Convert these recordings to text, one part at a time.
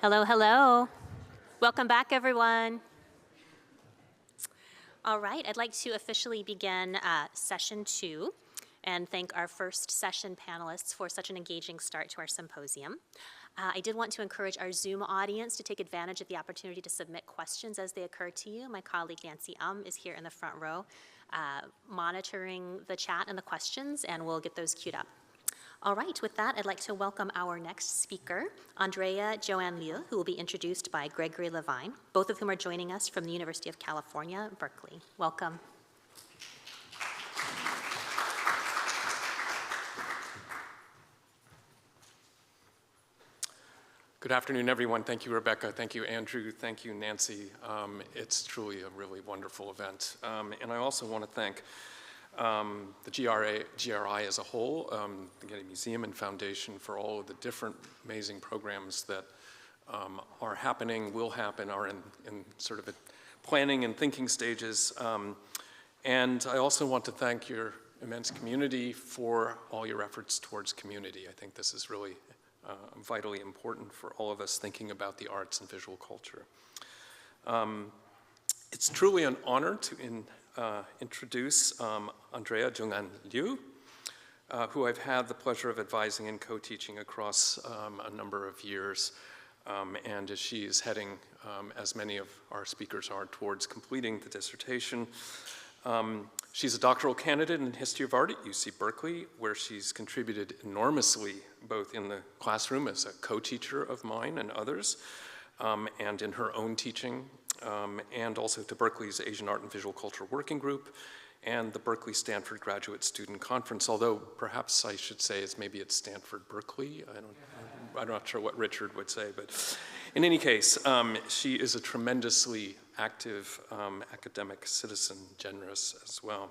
Hello, hello. Welcome back, everyone. All right, I'd like to officially begin session 2 and thank our first session panelists for such an engaging start to our symposium. I did want to encourage our Zoom audience to take advantage of the opportunity to submit questions as they occur to you. My colleague Nancy is here in the front row monitoring the chat and the questions, and we'll get those queued up. All right, with that, I'd like to welcome our next speaker, Andrea Jung-An, who will be introduced by Gregory Levine, both of whom are joining us from the University of California, Berkeley. Welcome. Good afternoon, everyone. Thank you, Rebecca. Thank you, Andrew. Thank you, Nancy. It's truly a really wonderful event. And I also want to thank the GRI as a whole, the Getty Museum and Foundation, for all of the different amazing programs that are happening, will happen, are in sort of a planning and thinking stages. And I also want to thank your immense community for all your efforts towards community. I think this is really vitally important for all of us thinking about the arts and visual culture. It's truly an honor to introduce Andrea Jung-An, who I've had the pleasure of advising and co-teaching across a number of years, and as she is heading, as many of our speakers are, towards completing the dissertation. She's a doctoral candidate in history of art at UC Berkeley, where she's contributed enormously, both in the classroom as a co-teacher of mine and others, and in her own teaching, and also to Berkeley's Asian Art and Visual Culture Working Group, and the Berkeley Stanford Graduate Student Conference, although perhaps I should say it's Stanford Berkeley. I'm not sure what Richard would say, but in any case, she is a tremendously active academic citizen, generous as well.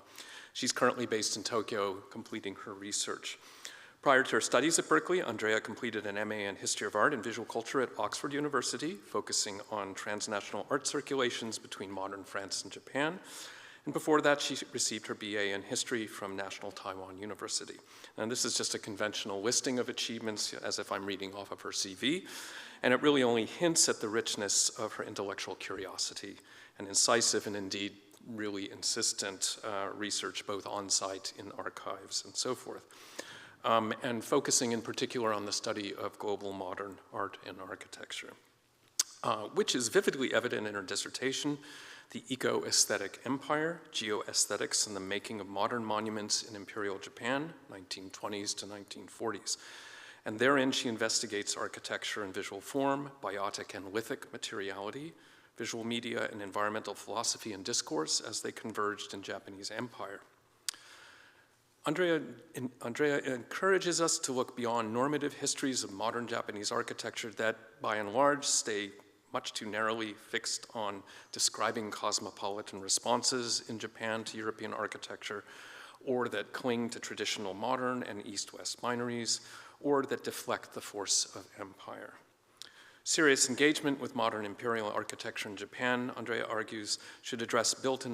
She's currently based in Tokyo, completing her research. Prior to her studies at Berkeley, Andrea completed an MA in History of Art and Visual Culture at Oxford University, focusing on transnational art circulations between modern France and Japan. And before that, she received her BA in History from National Taiwan University. And this is just a conventional listing of achievements, as if I'm reading off of her CV. And it really only hints at the richness of her intellectual curiosity and incisive and indeed really insistent research, both on-site in archives and so forth. And focusing in particular on the study of global modern art and architecture, which is vividly evident in her dissertation, The Eco-Aesthetic Empire, Geoaesthetics and the Making of Modern Monuments in Imperial Japan, 1920s to 1940s. And therein she investigates architecture and visual form, biotic and lithic materiality, visual media and environmental philosophy and discourse as they converged in Japanese empire. Andrea encourages us to look beyond normative histories of modern Japanese architecture that, by and large, stay much too narrowly fixed on describing cosmopolitan responses in Japan to European architecture, or that cling to traditional modern and East-West binaries, or that deflect the force of empire. Serious engagement with modern imperial architecture in Japan, Andrea argues, should address built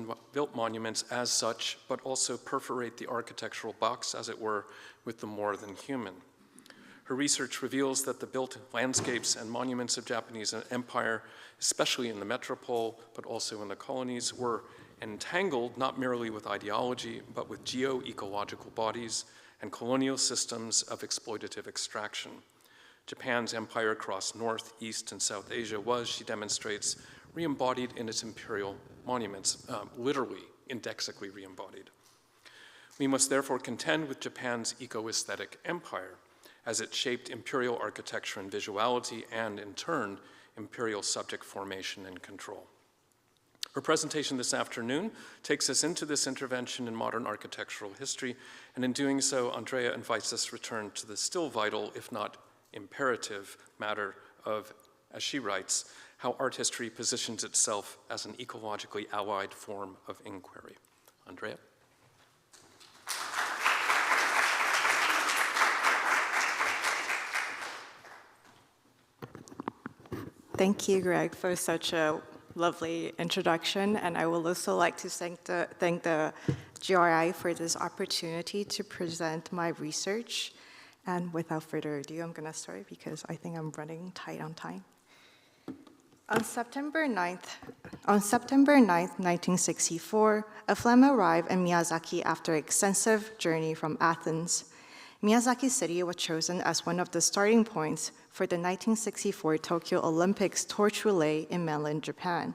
monuments as such, but also perforate the architectural box, as it were, with the more than human. Her research reveals that the built landscapes and monuments of Japanese empire, especially in the metropole, but also in the colonies, were entangled not merely with ideology, but with geo-ecological bodies and colonial systems of exploitative extraction. Japan's empire across North, East, and South Asia was, she demonstrates, re-embodied in its imperial monuments, literally, indexically re-embodied. We must therefore contend with Japan's eco-aesthetic empire as it shaped imperial architecture and visuality and, in turn, imperial subject formation and control. Her presentation this afternoon takes us into this intervention in modern architectural history, and in doing so, Andrea invites us to return to the still vital, if not imperative, matter of, as she writes, how art history positions itself as an ecologically allied form of inquiry. Andrea? Thank you, Greg, for such a lovely introduction, and I would also like to thank the GRI for this opportunity to present my research. And without further ado, I'm going to start because I think I'm running tight on time. On September 9th, 1964, a Flemme arrived in Miyazaki after an extensive journey from Athens. Miyazaki City was chosen as one of the starting points for the 1964 Tokyo Olympics torch relay in mainland Japan.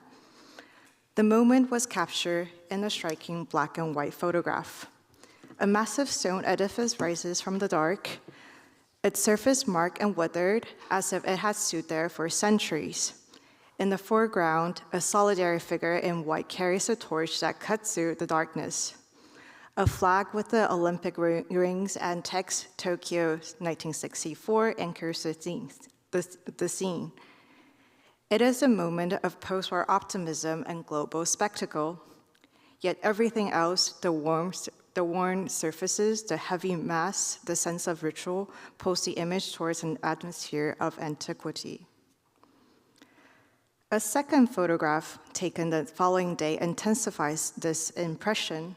The moment was captured in a striking black and white photograph. A massive stone edifice rises from the dark, its surface marked and weathered as if it had stood there for centuries. In the foreground, a solitary figure in white carries a torch that cuts through the darkness. A flag with the Olympic rings and text Tokyo 1964 anchors the scene. It is a moment of post-war optimism and global spectacle. Yet everything else, the worn surfaces, the heavy mass, the sense of ritual, pulls the image towards an atmosphere of antiquity. A second photograph taken the following day intensifies this impression.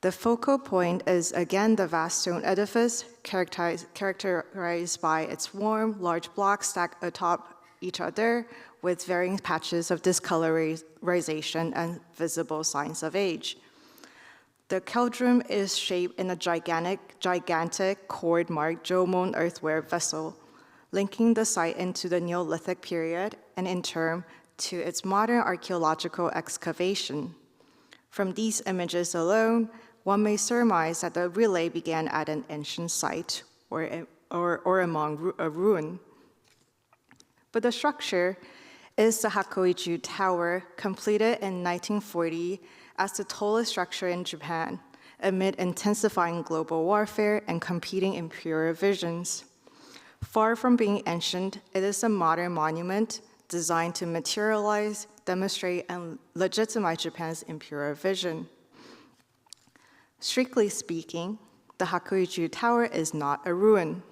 The focal point is again the vast stone edifice, characterized by its warm, large blocks stacked atop each other with varying patches of discolorization and visible signs of age. The cauldron is shaped in a gigantic cord-marked Jomon earthenware vessel, linking the site into the Neolithic period and in turn to its modern archaeological excavation. From these images alone, one may surmise that the relay began at an ancient site or among a ruin. But the structure is the Hakoichu Tower, completed in 1940 as the tallest structure in Japan, amid intensifying global warfare and competing imperial visions. Far from being ancient, it is a modern monument designed to materialize, demonstrate, and legitimize Japan's imperial vision. Strictly speaking, the Hakoichu Tower is not a ruin.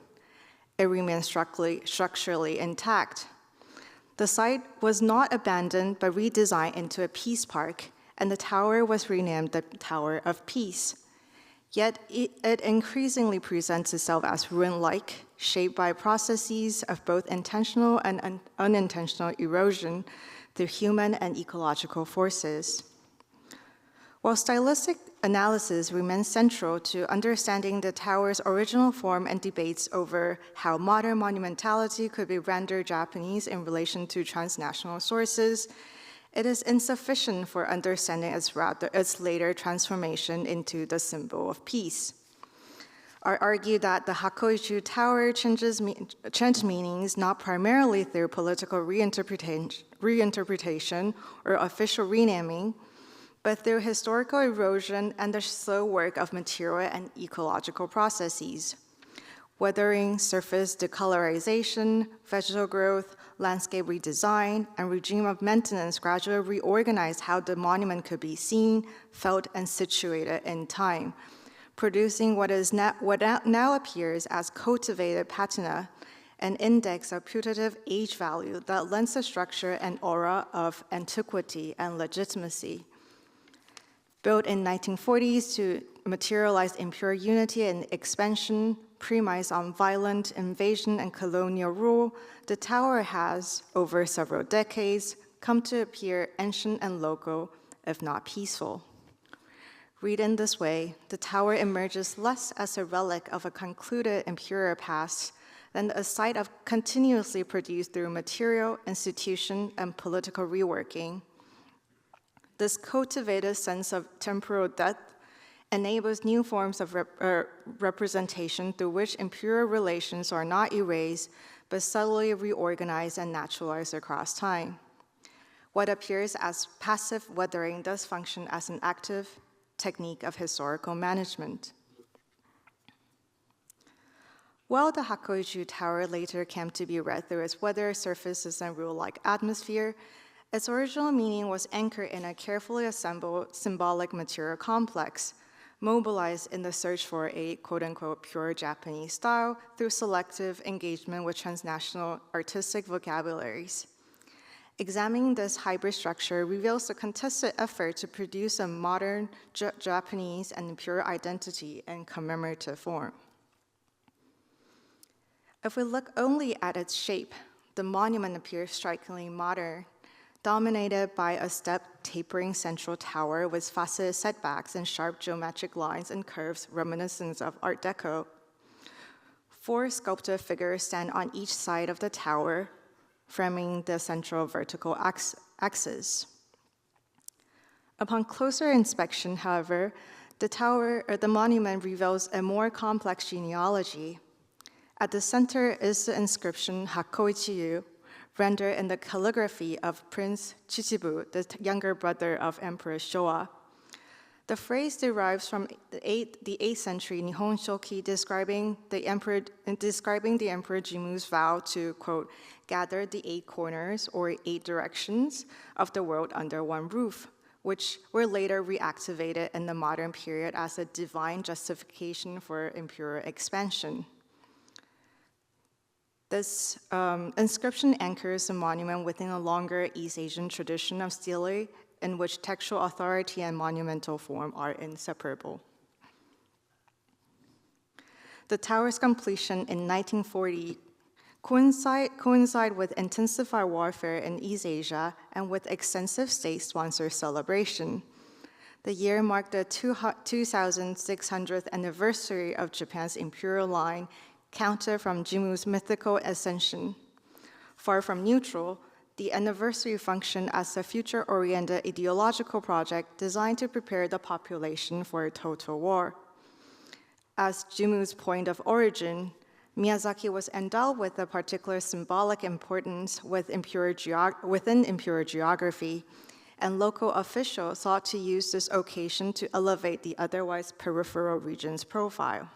It remains structurally intact. The site was not abandoned but redesigned into a peace park, and the tower was renamed the Tower of Peace. Yet it increasingly presents itself as ruin-like, shaped by processes of both intentional and unintentional erosion through human and ecological forces. While stylistic analysis remains central to understanding the tower's original form and debates over how modern monumentality could be rendered Japanese in relation to transnational sources, it is insufficient for understanding its later transformation into the symbol of peace. I argue that the Hakoichu Tower changed meanings not primarily through political reinterpretation or official renaming, but through historical erosion and the slow work of material and ecological processes. Weathering, surface decolorization, vegetal growth, landscape redesign, and regime of maintenance gradually reorganized how the monument could be seen, felt, and situated in time, producing what now appears as cultivated patina, an index of putative age value that lends the structure an aura of antiquity and legitimacy. Built in 1940s to materialize imperial unity and expansion, premised on violent invasion and colonial rule, the tower has, over several decades, come to appear ancient and local, if not peaceful. Read in this way, the tower emerges less as a relic of a concluded imperial past than a site of continuously produced through material, institution, and political reworking. This cultivated sense of temporal depth enables new forms of representation through which imperial relations are not erased, but subtly reorganized and naturalized across time. What appears as passive weathering does function as an active technique of historical management. While the Hakoichu Tower later came to be read through its weathered surfaces and rule-like atmosphere, its original meaning was anchored in a carefully assembled symbolic material complex, mobilized in the search for a quote-unquote pure Japanese style through selective engagement with transnational artistic vocabularies. Examining this hybrid structure reveals a contested effort to produce a modern Japanese and pure identity in commemorative form. If we look only at its shape, the monument appears strikingly modern, dominated by a stepped, tapering central tower with faceted setbacks and sharp geometric lines and curves reminiscent of Art Deco. 4 sculpted figures stand on each side of the tower, framing the central vertical axis. Upon closer inspection, however, the monument reveals a more complex genealogy. At the center is the inscription Hakoichiyu, rendered in the calligraphy of Prince Chichibu, the younger brother of Emperor Showa. The phrase derives from the 8th century Nihon Shoki describing the Emperor Jimmu's vow to, quote, gather the 8 corners or 8 directions of the world under one roof, which were later reactivated in the modern period as a divine justification for imperial expansion. This inscription anchors the monument within a longer East Asian tradition of stele in which textual authority and monumental form are inseparable. The tower's completion in 1940 coincide with intensified warfare in East Asia and with extensive state-sponsored celebration. The year marked the 2600th anniversary of Japan's imperial line, counted from Jimmu's mythical ascension. Far from neutral, the anniversary functioned as a future-oriented ideological project designed to prepare the population for a total war. As Jimmu's point of origin, Miyazaki was endowed with a particular symbolic importance within imperial geography, and local officials sought to use this occasion to elevate the otherwise peripheral region's profile.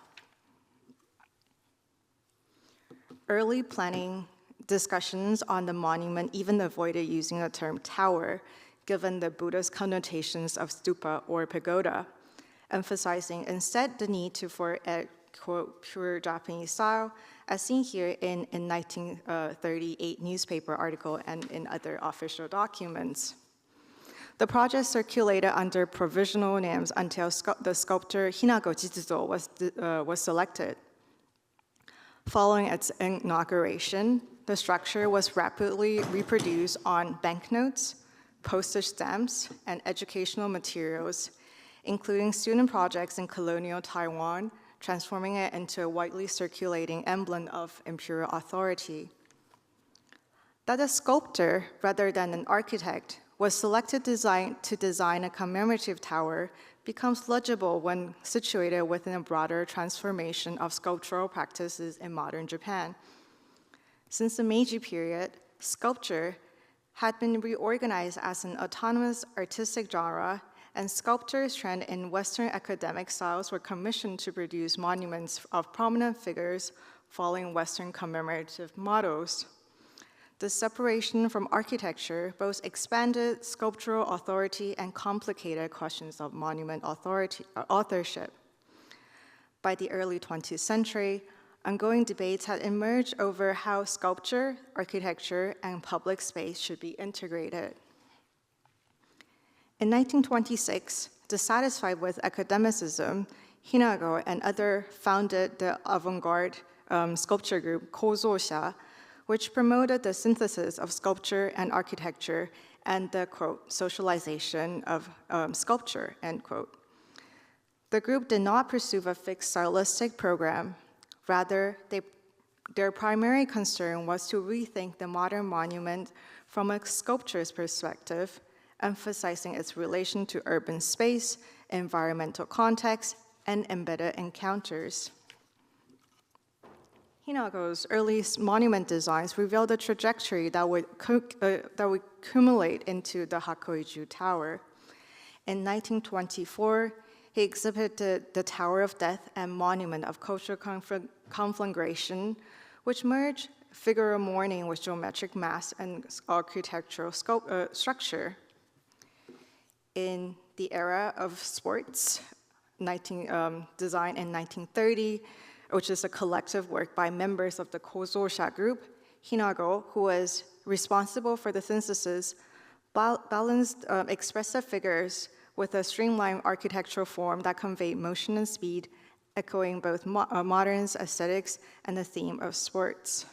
Early planning discussions on the monument even avoided using the term tower, given the Buddhist connotations of stupa or pagoda, emphasizing instead the need for a, quote, pure Japanese style, as seen here in a 1938 newspaper article and in other official documents. The project circulated under provisional names until the sculptor Hinago Jitsuzo was selected. Following its inauguration, the structure was rapidly reproduced on banknotes, postage stamps, and educational materials, including student projects in colonial Taiwan, transforming it into a widely circulating emblem of imperial authority. That a sculptor, rather than an architect, was selected to design a commemorative tower becomes legible when situated within a broader transformation of sculptural practices in modern Japan. Since the Meiji period, sculpture had been reorganized as an autonomous artistic genre, and sculptors trained in Western academic styles were commissioned to produce monuments of prominent figures following Western commemorative models. The separation from architecture both expanded sculptural authority and complicated questions of monument authorship. By the early 20th century, ongoing debates had emerged over how sculpture, architecture, and public space should be integrated. In 1926, dissatisfied with academicism, Hinago and others founded the avant-garde sculpture group Kozosha, which promoted the synthesis of sculpture and architecture and the, quote, socialization of sculpture, end quote. The group did not pursue a fixed stylistic program. Rather, their primary concern was to rethink the modern monument from a sculptor's perspective, emphasizing its relation to urban space, environmental context, and embedded encounters. Hinago's early monument designs revealed a trajectory that would accumulate into the Hakoiju Tower. In 1924, he exhibited the Tower of Death and Monument of Cultural Conflagration, which merged figural mourning with geometric mass and architectural structure. In the era of sports, designed in 1930, which is a collective work by members of the Kozosha group, Hinago, who was responsible for the synthesis, balanced expressive figures with a streamlined architectural form that conveyed motion and speed, echoing both modern aesthetics and the theme of sports.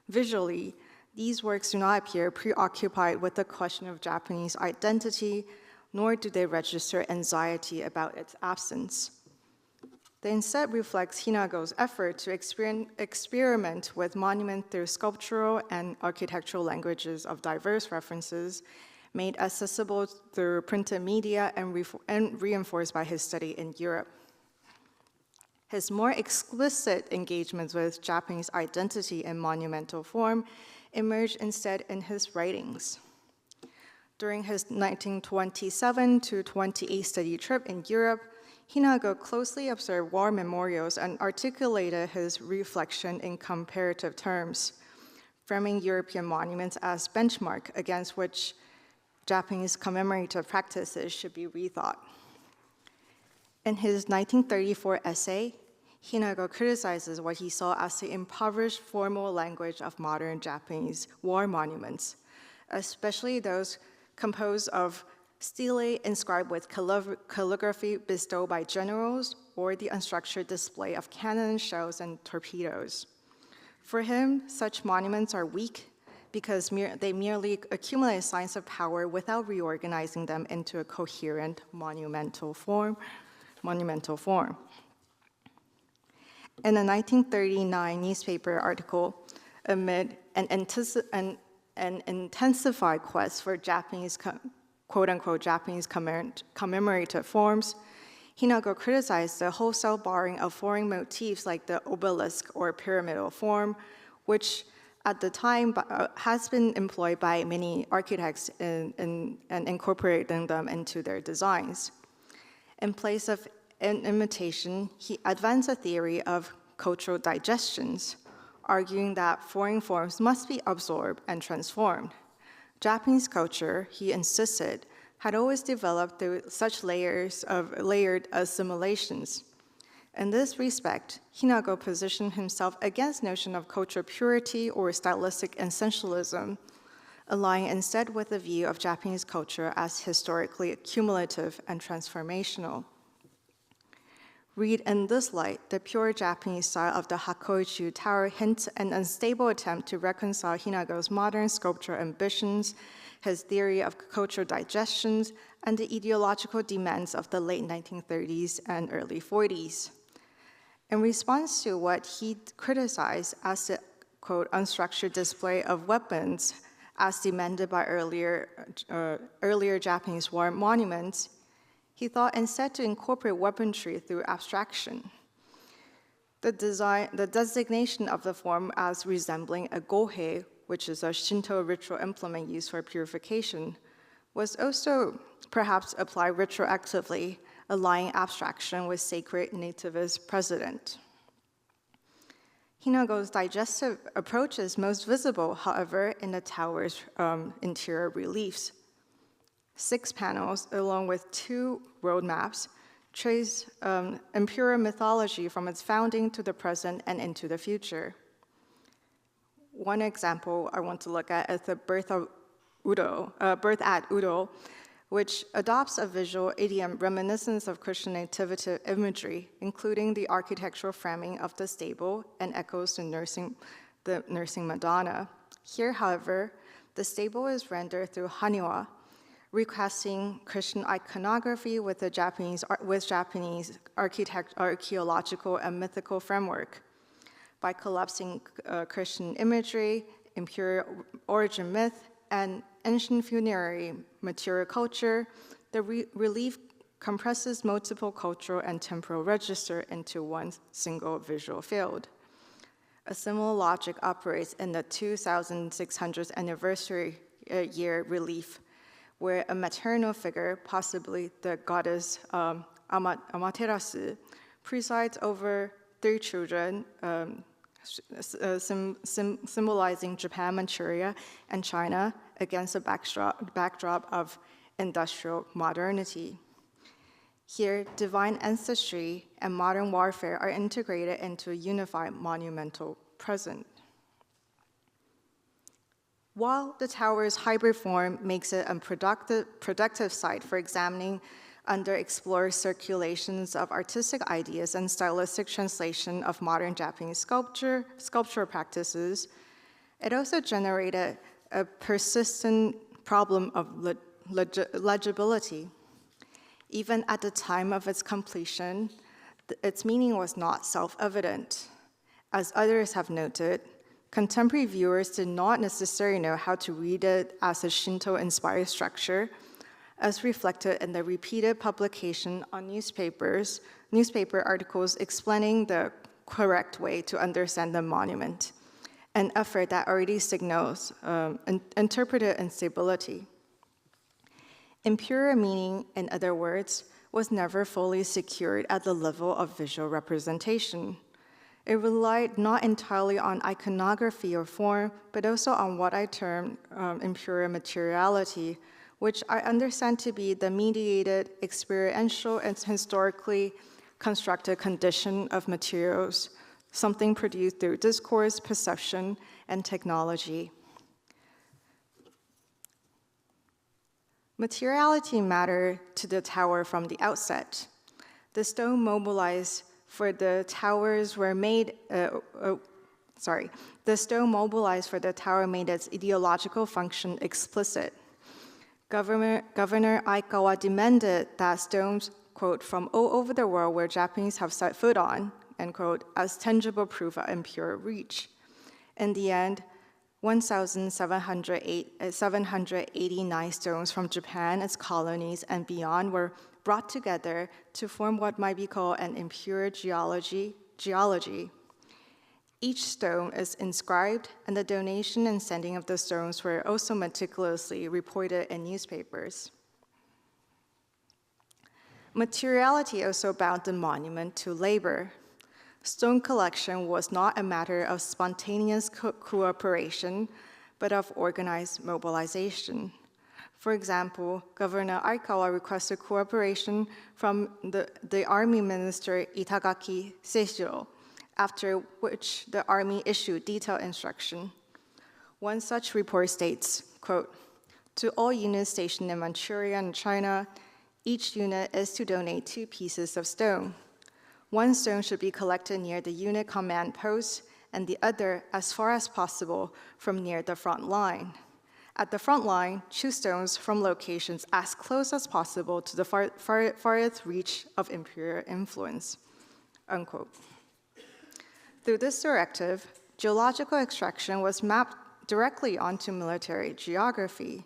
Visually, these works do not appear preoccupied with the question of Japanese identity, nor do they register anxiety about its absence. They instead reflects Hinago's effort to experiment with monument through sculptural and architectural languages of diverse references, made accessible through printed media and reinforced by his study in Europe. His more explicit engagements with Japanese identity in monumental form emerged instead in his writings. During his 1927 to 28 study trip in Europe, Hinago closely observed war memorials and articulated his reflection in comparative terms, framing European monuments as benchmark against which Japanese commemorative practices should be rethought. In his 1934 essay, Hinago criticizes what he saw as the impoverished formal language of modern Japanese war monuments, especially those composed of stelae inscribed with calligraphy bestowed by generals or the unstructured display of cannon, shells, and torpedoes. For him, such monuments are weak because they merely accumulate signs of power without reorganizing them into a coherent monumental form. In a 1939 newspaper article, amid an intensified quest for Japanese, quote-unquote, Japanese commemorative forms, Hinago criticized the wholesale borrowing of foreign motifs like the obelisk or pyramidal form, which at the time has been employed by many architects and incorporating them into their designs. In place of an imitation, he advanced a theory of cultural digestions, arguing that foreign forms must be absorbed and transformed. Japanese culture, he insisted, had always developed through such layers of layered assimilations. In this respect, Hinago positioned himself against notion of cultural purity or stylistic essentialism, aligning instead with the view of Japanese culture as historically cumulative and transformational. Read in this light, the pure Japanese style of the Hakoichi Tower hints an unstable attempt to reconcile Hinago's modern sculptural ambitions, his theory of cultural digestions, and the ideological demands of the late 1930s and early 40s. In response to what he criticized as the, quote, unstructured display of weapons as demanded by earlier Japanese war monuments, he thought instead to incorporate weaponry through abstraction. The designation of the form as resembling a gohei, which is a Shinto ritual implement used for purification, was also perhaps applied retroactively, aligning abstraction with sacred nativist precedent. Hinago's digestive approach is most visible, however, in the tower's interior reliefs. 6 panels, along with 2 road maps, trace imperial mythology from its founding to the present and into the future. One example I want to look at is the Birth at Udo, which adopts a visual idiom reminiscent of Christian nativity imagery, including the architectural framing of the stable and echoes to the nursing Madonna. Here, however, the stable is rendered through haniwa, recasting Christian iconography with Japanese archaeological and mythical framework. By collapsing Christian imagery, imperial origin myth, and ancient funerary material culture, the relief compresses multiple cultural and temporal register into one single visual field. A similar logic operates in the 2600th anniversary year relief, where a maternal figure, possibly the goddess Amaterasu, presides over 3 children, symbolizing Japan, Manchuria, and China against a backdrop of industrial modernity. Here, divine ancestry and modern warfare are integrated into a unified monumental present. While the tower's hybrid form makes it a productive site for examining underexplored circulations of artistic ideas and stylistic translation of modern Japanese sculptural practices, It also generated a persistent problem of legibility. Even at the time of its completion, its meaning was not self-evident. As others have noted, contemporary viewers did not necessarily know how to read it as a Shinto-inspired structure, as reflected in the repeated publication on newspaper articles explaining the correct way to understand the monument, an effort that already signals interpreted instability. Impure meaning, in other words, was never fully secured at the level of visual representation. It relied not entirely on iconography or form, but also on what I term impure materiality, which I understand to be the mediated, experiential, and historically constructed condition of materials, something produced through discourse, perception, and technology. Materiality mattered to the tower from the outset. The stone mobilized for the towers were made, the stone mobilized for the tower made its ideological function explicit. Governor Aikawa demanded that stones, quote, from all over the world where Japanese have set foot on, end quote, as tangible proof of impure reach. In the end, 1,789 stones from Japan, its colonies, and beyond were brought together to form what might be called an impure geology. Each stone is inscribed, and the donation and sending of the stones were also meticulously reported in newspapers. Materiality also bound the monument to labor. Stone collection was not a matter of spontaneous cooperation, but of organized mobilization. For example, Governor Aikawa requested cooperation from the Army Minister Itagaki Seishiro, after which the Army issued detailed instruction. One such report states, quote, to all units stationed in Manchuria and China, each unit is to donate 2 pieces of stone. 1 stone should be collected near the unit command post, and the other as far as possible from near the front line. At the front line, choose stones from locations as close as possible to the farthest reach of imperial influence, unquote. Through this directive, geological extraction was mapped directly onto military geography.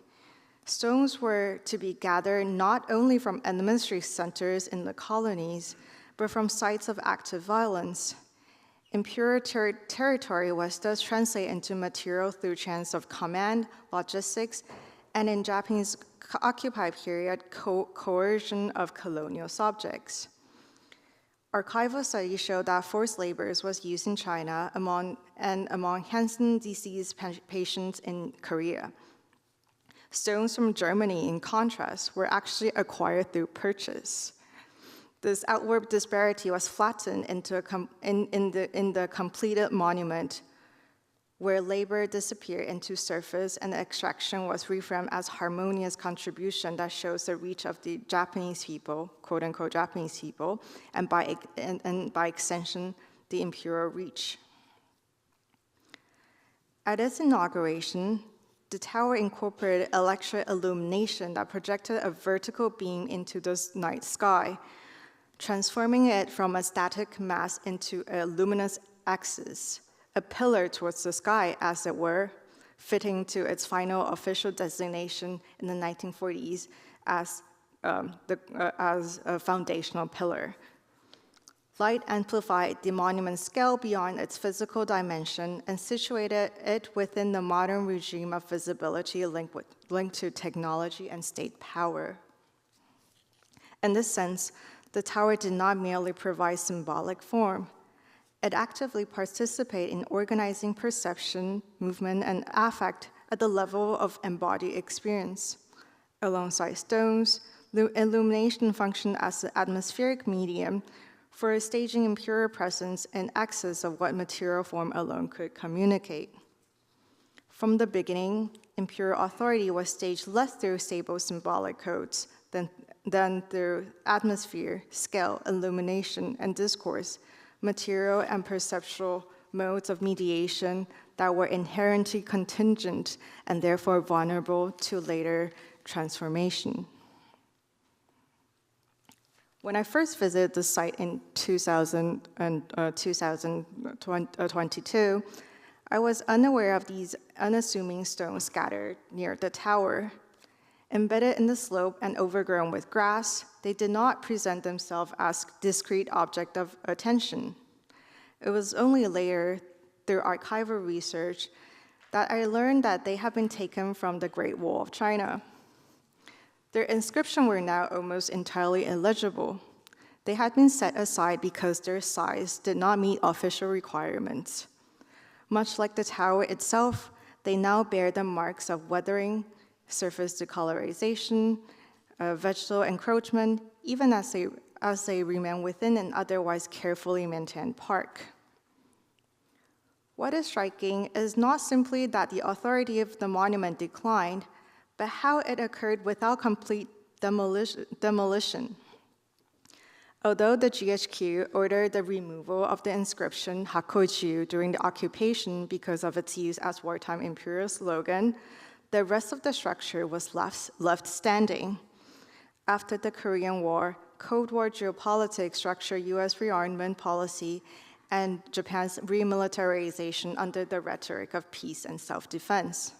Stones were to be gathered not only from administrative centers in the colonies, but from sites of active violence. Imperial territory was thus translated into material through channels of command, logistics, and in Japanese occupied period, coercion of colonial subjects. Archival studies show that forced labor was used in China among Hansen disease patients in Korea. Stones from Germany, in contrast, were actually acquired through purchase. This outward disparity was flattened into in the completed monument, where labor disappeared into surface and extraction was reframed as harmonious contribution that shows the reach of the Japanese people, quote unquote Japanese people, and by extension, the imperial reach. At its inauguration, the tower incorporated electric illumination that projected a vertical beam into the night sky, transforming it from a static mass into a luminous axis, a pillar towards the sky, as it were, fitting to its final official designation in the 1940s as a foundational pillar. Light amplified the monument's scale beyond its physical dimension and situated it within the modern regime of visibility linked to technology and state power. In this sense, the tower did not merely provide symbolic form. It actively participated in organizing perception, movement, and affect at the level of embodied experience. Alongside stones, the illumination functioned as an atmospheric medium for staging imperial presence in excess of what material form alone could communicate. From the beginning, imperial authority was staged less through stable symbolic codes than through atmosphere, scale, illumination, and discourse, material and perceptual modes of mediation that were inherently contingent and therefore vulnerable to later transformation. When I first visited the site in 2022, I was unaware of these unassuming stones scattered near the tower. Embedded in the slope and overgrown with grass, they did not present themselves as discrete object of attention. It was only later, through archival research, that I learned that they had been taken from the Great Wall of China. Their inscriptions were now almost entirely illegible. They had been set aside because their size did not meet official requirements. Much like the tower itself, they now bear the marks of weathering, surface decolorization, vegetal encroachment, even as they remain within an otherwise carefully maintained park. What is striking is not simply that the authority of the monument declined, but how it occurred without complete demolition. Although the GHQ ordered the removal of the inscription Hakojiu during the occupation because of its use as wartime imperial slogan, the rest of the structure was left standing. After the Korean War, Cold War geopolitics structured US rearmament policy and Japan's remilitarization under the rhetoric of peace and self-defense.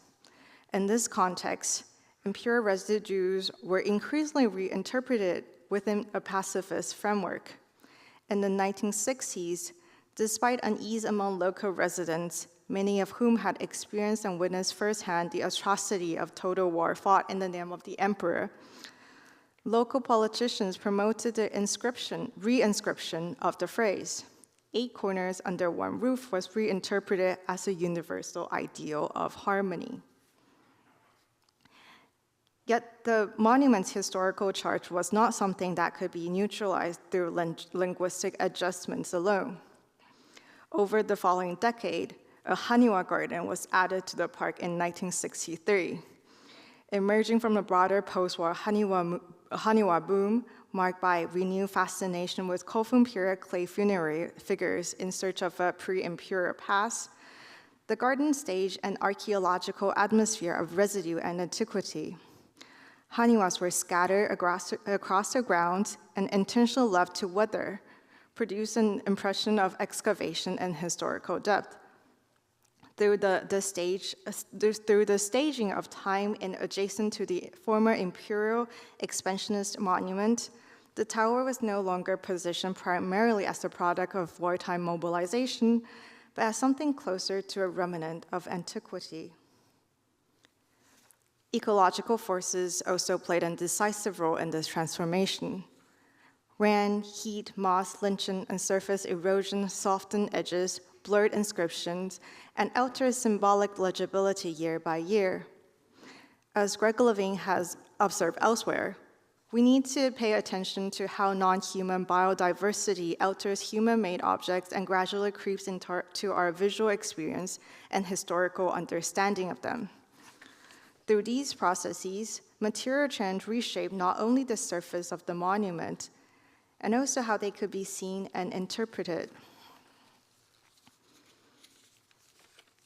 In this context, imperial residues were increasingly reinterpreted within a pacifist framework. In the 1960s, despite unease among local residents, many of whom had experienced and witnessed firsthand the atrocity of total war fought in the name of the emperor, local politicians promoted the reinscription of the phrase. 8 corners under one roof was reinterpreted as a universal ideal of harmony. Yet the monument's historical charge was not something that could be neutralized through linguistic adjustments alone. Over the following decade, a Haniwa garden was added to the park in 1963. Emerging from the broader post-war Haniwa boom, marked by renewed fascination with Kofun period clay funerary figures in search of a pre-imperial past, the garden staged an archaeological atmosphere of residue and antiquity. Haniwas were scattered across the grounds and intentionally left to wither, produce an impression of excavation and historical depth. Through the staging of time in adjacent to the former imperial expansionist monument, the tower was no longer positioned primarily as a product of wartime mobilization, but as something closer to a remnant of antiquity. Ecological forces also played a decisive role in this transformation. Rain, heat, moss, lynching, and surface erosion softened edges, blurred inscriptions, and altered symbolic legibility year by year. As Greg Levine has observed elsewhere, we need to pay attention to how non-human biodiversity alters human-made objects and gradually creeps into our visual experience and historical understanding of them. Through these processes, material change reshaped not only the surface of the monument, and also how they could be seen and interpreted.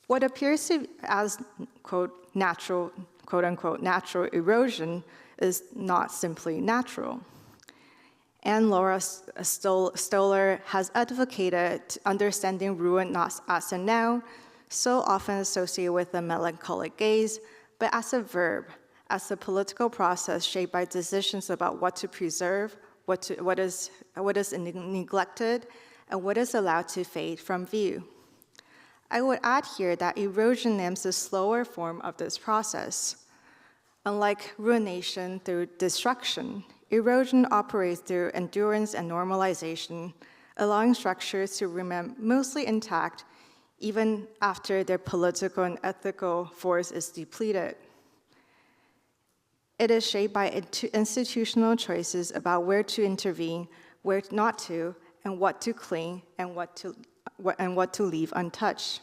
What appears to as, quote, natural, quote unquote, natural erosion is not simply natural. Anne Laura Stoller has advocated understanding ruin not as a noun, so often associated with a melancholic gaze, but as a verb, as a political process shaped by decisions about what to preserve, what is neglected, and what is allowed to fade from view. I would add here that erosion names the slower form of this process. Unlike ruination through destruction, erosion operates through endurance and normalization, allowing structures to remain mostly intact even after their political and ethical force is depleted. It is shaped by institutional choices about where to intervene, where not to, and what to clean, and what to leave untouched.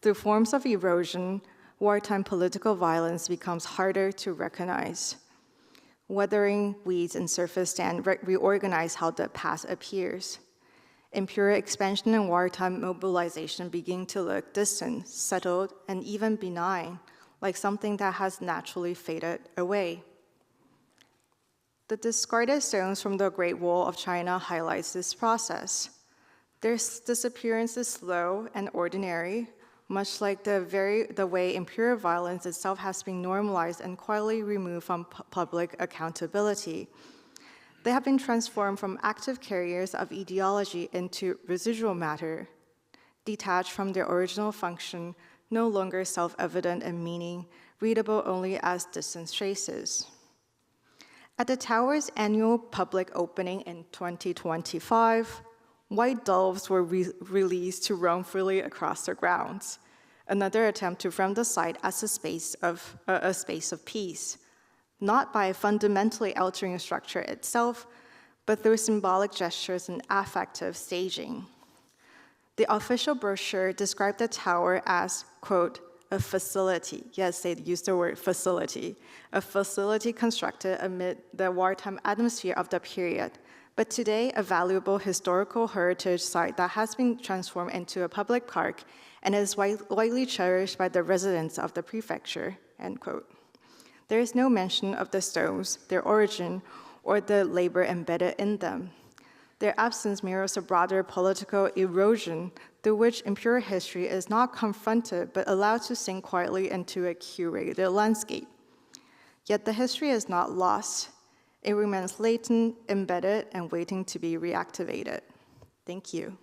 Through forms of erosion, wartime political violence becomes harder to recognize. Weathering, weeds, and surface sand reorganize how the past appears. Imperial expansion and wartime mobilization begin to look distant, settled, and even benign, like something that has naturally faded away. The discarded stones from the Great Wall of China highlights this process. Their disappearance is slow and ordinary, much like the way imperial violence itself has been normalized and quietly removed from public accountability. They have been transformed from active carriers of ideology into residual matter, detached from their original function, no longer self-evident in meaning, readable only as distant traces. At the tower's annual public opening in 2025, white doves were released to roam freely across the grounds, another attempt to frame the site as a space of peace, not by fundamentally altering the structure itself, but through symbolic gestures and affective staging. The official brochure described the tower as, quote, a facility. Yes, they used the word facility. A facility constructed amid the wartime atmosphere of the period, but today a valuable historical heritage site that has been transformed into a public park and is widely cherished by the residents of the prefecture, end quote. There is no mention of the stones, their origin, or the labor embedded in them. Their absence mirrors a broader political erosion through which imperial history is not confronted but allowed to sink quietly into a curated landscape. Yet the history is not lost. It remains latent, embedded, and waiting to be reactivated. Thank you.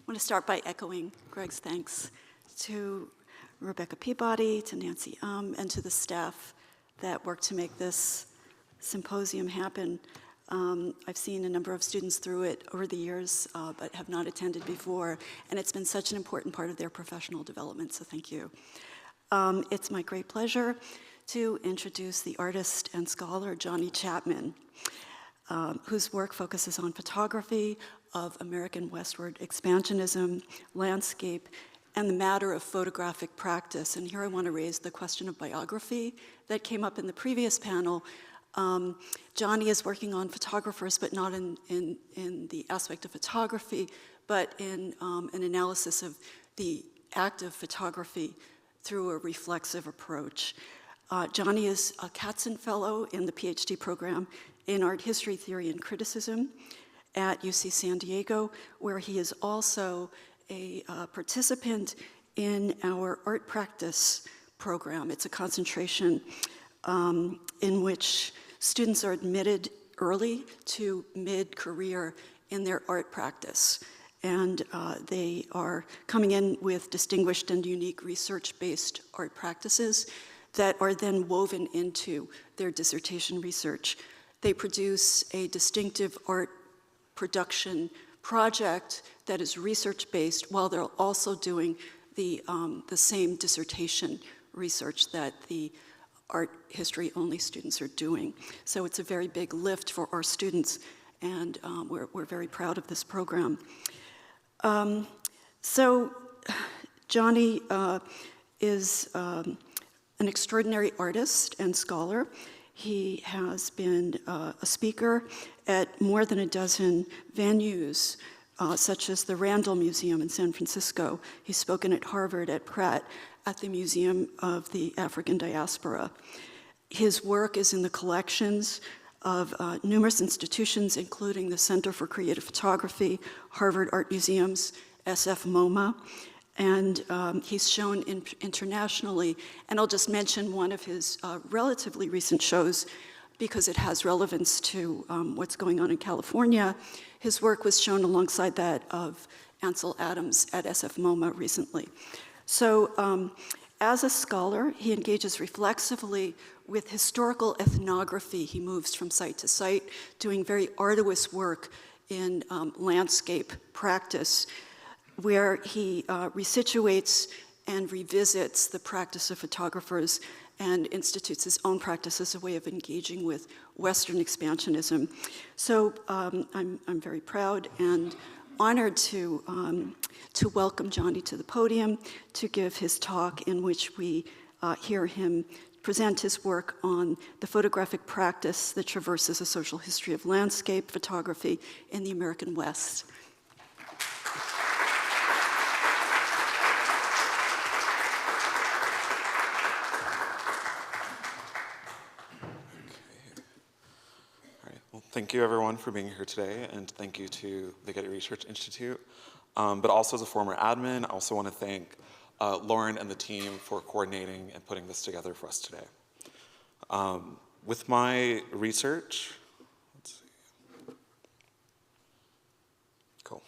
I want to start by echoing Greg's thanks to Rebecca Peabody, to Nancy and to the staff that worked to make this symposium happen. I've seen a number of students through it over the years, but have not attended before, and it's been such an important part of their professional development, so thank you. It's my great pleasure to introduce the artist and scholar Johnny Chapman, whose work focuses on photography of American westward expansionism, landscape, and the matter of photographic practice. And here I want to raise the question of biography that came up in the previous panel. Johnny is working on photographers, but not in the aspect of photography, but in an analysis of the act of photography through a reflexive approach. Johnny is a Katzen Fellow in the PhD program in Art History, Theory, and Criticism at UC San Diego, where he is also a participant in our art practice program. It's a concentration in which students are admitted early to mid-career in their art practice. And they are coming in with distinguished and unique research-based art practices that are then woven into their dissertation research. They produce a distinctive art production project that is research-based while they're also doing the same dissertation research that the art history-only students are doing. So it's a very big lift for our students, and we're very proud of this program. So Johnny is an extraordinary artist and scholar. He has been a speaker at more than a dozen venues, such as the Randall Museum in San Francisco. He's spoken at Harvard, at Pratt, at the Museum of the African Diaspora. His work is in the collections of numerous institutions, including the Center for Creative Photography, Harvard Art Museums, SF MoMA, and he's shown internationally. And I'll just mention one of his relatively recent shows because it has relevance to what's going on in California. His work was shown alongside that of Ansel Adams at SF MoMA recently. So As a scholar, he engages reflexively with historical ethnography. He moves from site to site, doing very arduous work in landscape practice, where he resituates and revisits the practice of photographers and institutes his own practice as a way of engaging with Western expansionism. So I'm very proud and honored to welcome Johnny to the podium to give his talk, in which we hear him present his work on the photographic practice that traverses a social history of landscape photography in the American West. Thank you, everyone, for being here today, and thank you to the Getty Research Institute. But also, as a former admin, I also want to thank Lauren and the team for coordinating and putting this together for us today. With my research, Cool.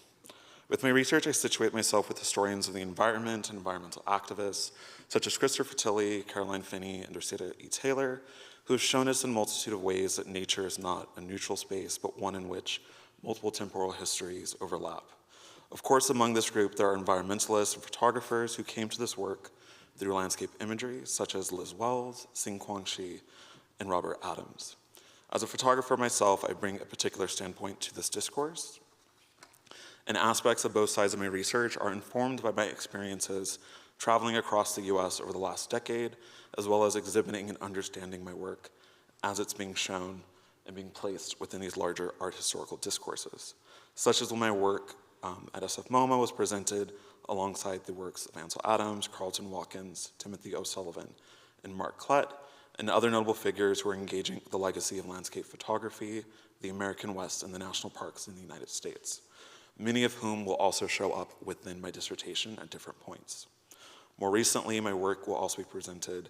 With my research, I situate myself with historians of the environment and environmental activists, such as Christopher Tilly, Caroline Finney, and Rosita E. Taylor, who have shown us in a multitude of ways that nature is not a neutral space, but one in which multiple temporal histories overlap. Of course, among this group, there are environmentalists and photographers who came to this work through landscape imagery, such as Liz Wells, Sing Kwang Shi, and Robert Adams. As a photographer myself, I bring a particular standpoint to this discourse, and aspects of both sides of my research are informed by my experiences traveling across the US over the last decade, as well as exhibiting and understanding my work as it's being shown and being placed within these larger art historical discourses, such as when my work at SF MoMA was presented alongside the works of Ansel Adams, Carlton Watkins, Timothy O'Sullivan, and Mark Klett, and other notable figures who are engaging with the legacy of landscape photography, the American West, and the national parks in the United States, many of whom will also show up within my dissertation at different points. More recently, my work will also be presented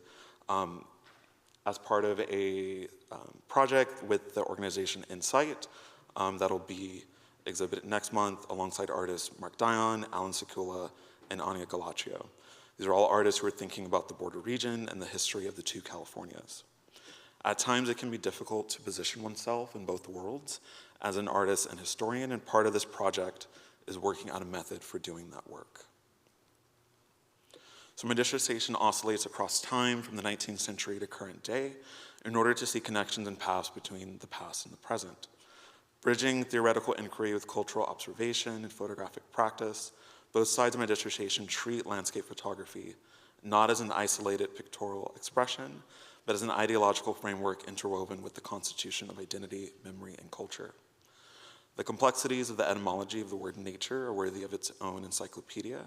as part of a project with the organization Insight that'll be exhibited next month alongside artists Mark Dion, Alan Sekula, and Anya Galaccio. These are all artists who are thinking about the border region and the history of the two Californias. At times, it can be difficult to position oneself in both worlds as an artist and historian, and part of this project is working out a method for doing that work. So my dissertation oscillates across time from the 19th century to current day in order to see connections and paths between the past and the present. Bridging theoretical inquiry with cultural observation and photographic practice, both sides of my dissertation treat landscape photography not as an isolated pictorial expression, but as an ideological framework interwoven with the constitution of identity, memory, and culture. The complexities of the etymology of the word nature are worthy of its own encyclopedia,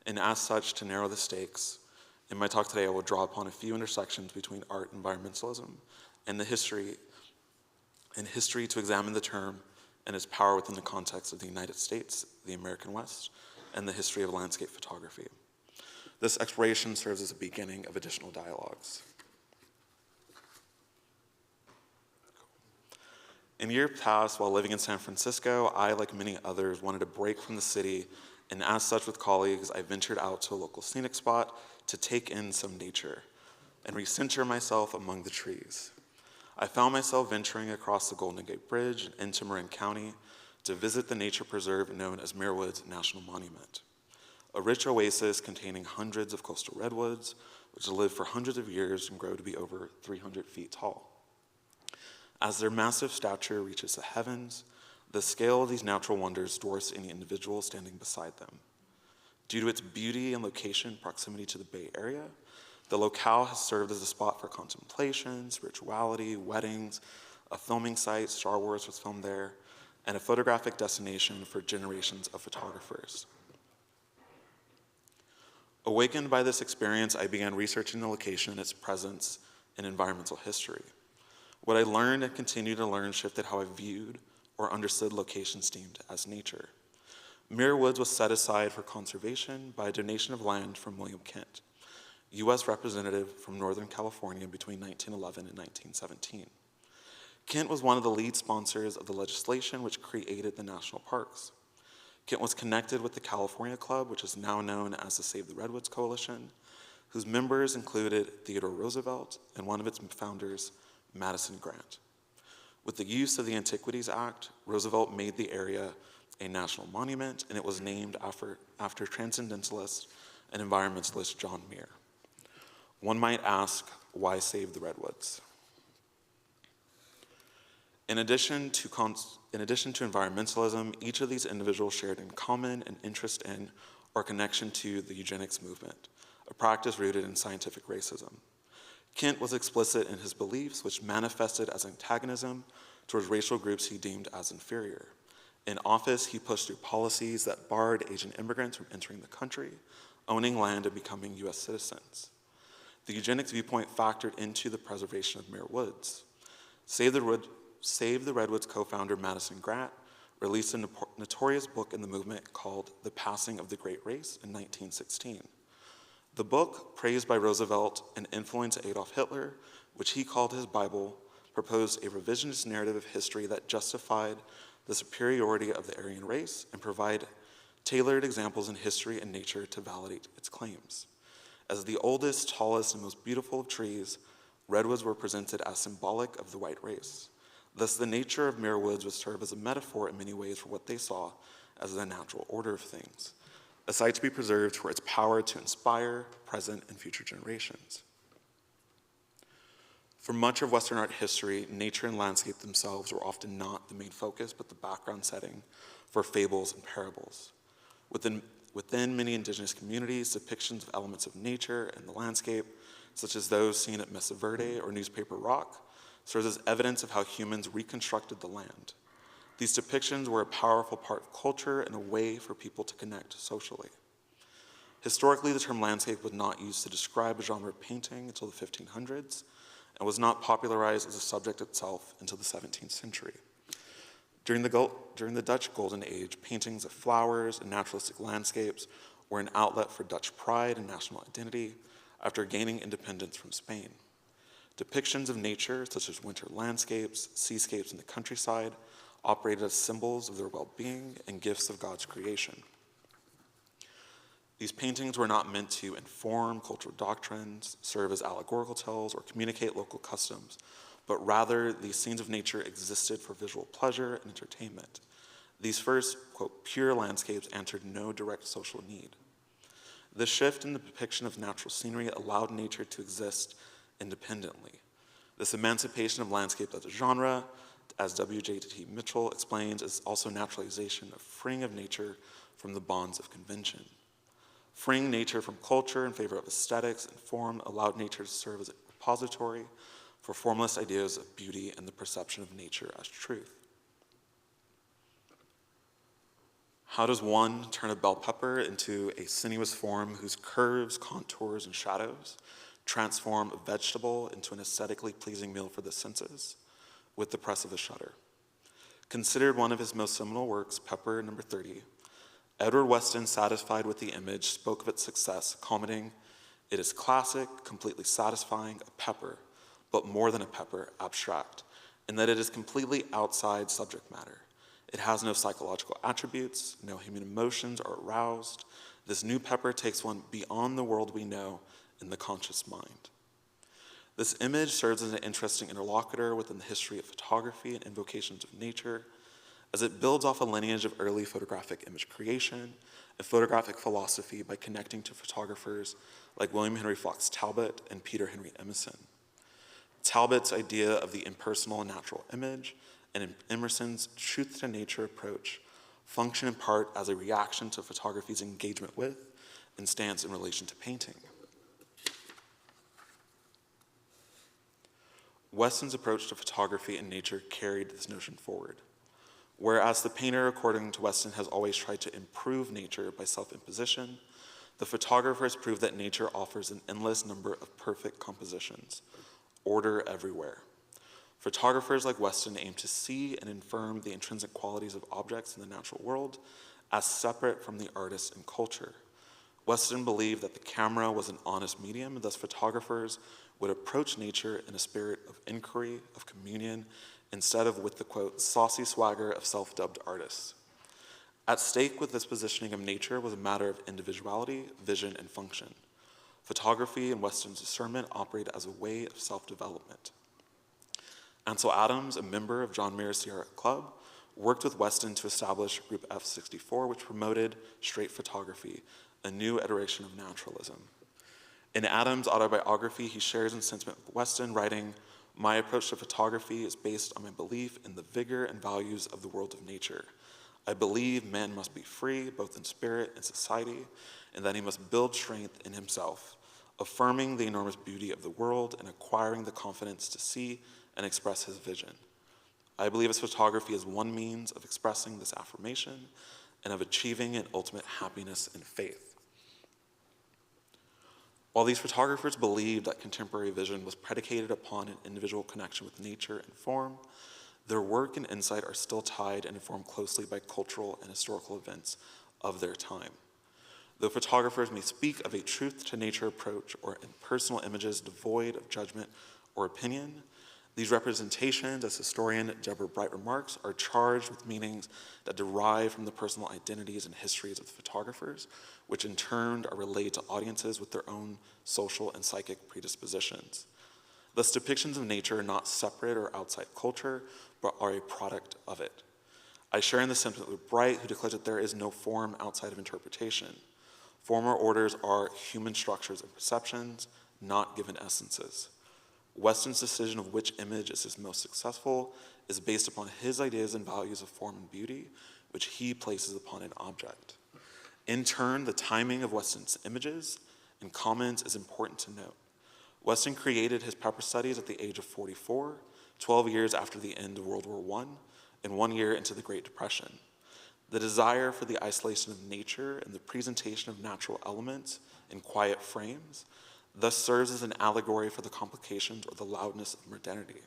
and as such, to narrow the stakes, in my talk today I will draw upon a few intersections between art and environmentalism and the history to examine the term and its power within the context of the United States, the American West, and the history of landscape photography. This exploration serves as a beginning of additional dialogues. In years past, while living in San Francisco, I, like many others, wanted a break from the city, and as such with colleagues, I ventured out to a local scenic spot to take in some nature and recenter myself among the trees. I found myself venturing across the Golden Gate Bridge into Marin County to visit the nature preserve known as Muir Woods National Monument, a rich oasis containing hundreds of coastal redwoods, which have lived for hundreds of years and grow to be over 300 feet tall. As their massive stature reaches the heavens, the scale of these natural wonders dwarfs any individual standing beside them. Due to its beauty and location, proximity to the Bay Area, the locale has served as a spot for contemplation, spirituality, weddings, a filming site, Star Wars was filmed there, and a photographic destination for generations of photographers. Awakened by this experience, I began researching the location and its presence in environmental history. What I learned and continue to learn shifted how I viewed or understood locations deemed as nature. Muir Woods was set aside for conservation by a donation of land from William Kent, U.S. representative from Northern California between 1911 and 1917. Kent was one of the lead sponsors of the legislation which created the national parks. Kent was connected with the California Club, which is now known as the Save the Redwoods Coalition, whose members included Theodore Roosevelt and one of its founders, Madison Grant. With the use of the Antiquities Act, Roosevelt made the area a national monument, and it was named after transcendentalist and environmentalist John Muir. One might ask, why save the redwoods? In addition to environmentalism, each of these individuals shared in common an interest in or connection to the eugenics movement, a practice rooted in scientific racism. Kent was explicit in his beliefs, which manifested as antagonism towards racial groups he deemed as inferior. In office, he pushed through policies that barred Asian immigrants from entering the country, owning land, and becoming U.S. citizens. The eugenics viewpoint factored into the preservation of Muir Woods. Save the Redwoods co-founder Madison Grant released a notorious book in the movement called The Passing of the Great Race in 1916. The book, praised by Roosevelt and influenced Adolf Hitler, which he called his Bible, proposed a revisionist narrative of history that justified the superiority of the Aryan race and provide tailored examples in history and nature to validate its claims. As the oldest, tallest, and most beautiful of trees, redwoods were presented as symbolic of the white race. Thus, the nature of Muir Woods would serve as a metaphor in many ways for what they saw as the natural order of things, a site to be preserved for its power to inspire present and future generations. For much of Western art history, nature and landscape themselves were often not the main focus, but the background setting for fables and parables. Within many indigenous communities, depictions of elements of nature and the landscape, such as those seen at Mesa Verde or Newspaper Rock, serves as evidence of how humans reconstructed the land. These depictions were a powerful part of culture and a way for people to connect socially. Historically, the term landscape was not used to describe a genre of painting until the 1500s, and was not popularized as a subject itself until the 17th century. During the Dutch Golden Age, paintings of flowers and naturalistic landscapes were an outlet for Dutch pride and national identity after gaining independence from Spain. Depictions of nature, such as winter landscapes, seascapes, and the countryside, operated as symbols of their well-being and gifts of God's creation. These paintings were not meant to inform cultural doctrines, serve as allegorical tales, or communicate local customs, but rather these scenes of nature existed for visual pleasure and entertainment. These first, quote, pure landscapes answered no direct social need. The shift in the depiction of natural scenery allowed nature to exist independently. This emancipation of landscape as a genre, as W.J.T. Mitchell explains, is also naturalization of freeing of nature from the bonds of convention. Freeing nature from culture in favor of aesthetics and form allowed nature to serve as a repository for formalist ideas of beauty and the perception of nature as truth. How does one turn a bell pepper into a sinuous form whose curves, contours, and shadows transform a vegetable into an aesthetically pleasing meal for the senses? With the press of a shutter. Considered one of his most seminal works, Pepper No. 30, Edward Weston, satisfied with the image, spoke of its success, commenting, "It is classic, completely satisfying, a pepper, but more than a pepper, abstract, in that it is completely outside subject matter. It has no psychological attributes, no human emotions are aroused. This new pepper takes one beyond the world we know in the conscious mind." This image serves as an interesting interlocutor within the history of photography and invocations of nature, as it builds off a lineage of early photographic image creation and photographic philosophy by connecting to photographers like William Henry Fox Talbot and Peter Henry Emerson. Talbot's idea of the impersonal and natural image and Emerson's truth to nature approach function in part as a reaction to photography's engagement with and stance in relation to painting. Weston's approach to photography and nature carried this notion forward. Whereas the painter, according to Weston, has always tried to improve nature by self-imposition, the photographer has proved that nature offers an endless number of perfect compositions, order everywhere. Photographers like Weston aim to see and affirm the intrinsic qualities of objects in the natural world as separate from the artist and culture. Weston believed that the camera was an honest medium, and thus photographers would approach nature in a spirit of inquiry, of communion, instead of with the, quote, saucy swagger of self-dubbed artists. At stake with this positioning of nature was a matter of individuality, vision, and function. Photography and Weston's discernment operate as a way of self-development. Ansel Adams, a member of John Muir's Sierra Club, worked with Weston to establish Group F64, which promoted straight photography, a new iteration of naturalism. In Adams' autobiography, he shares in sentiment with Weston, writing, "My approach to photography is based on my belief in the vigor and values of the world of nature. I believe man must be free, both in spirit and society, and that he must build strength in himself, affirming the enormous beauty of the world and acquiring the confidence to see and express his vision. I believe his photography is one means of expressing this affirmation and of achieving an ultimate happiness in faith." While these photographers believed that contemporary vision was predicated upon an individual connection with nature and form, their work and insight are still tied and informed closely by cultural and historical events of their time. Though photographers may speak of a truth-to-nature approach or in personal images devoid of judgment or opinion, these representations, as historian Deborah Bright remarks, are charged with meanings that derive from the personal identities and histories of the photographers, which in turn are relayed to audiences with their own social and psychic predispositions. Thus, depictions of nature are not separate or outside culture, but are a product of it. I share in the sentiment with Bright, who declares that there is no form outside of interpretation. Form or orders are human structures and perceptions, not given essences. Weston's decision of which image is his most successful is based upon his ideas and values of form and beauty, which he places upon an object. In turn, the timing of Weston's images and comments is important to note. Weston created his pepper studies at the age of 44, 12 years after the end of World War I, and 1 year into the Great Depression. The desire for the isolation of nature and the presentation of natural elements in quiet frames thus serves as an allegory for the complications or the loudness of modernity.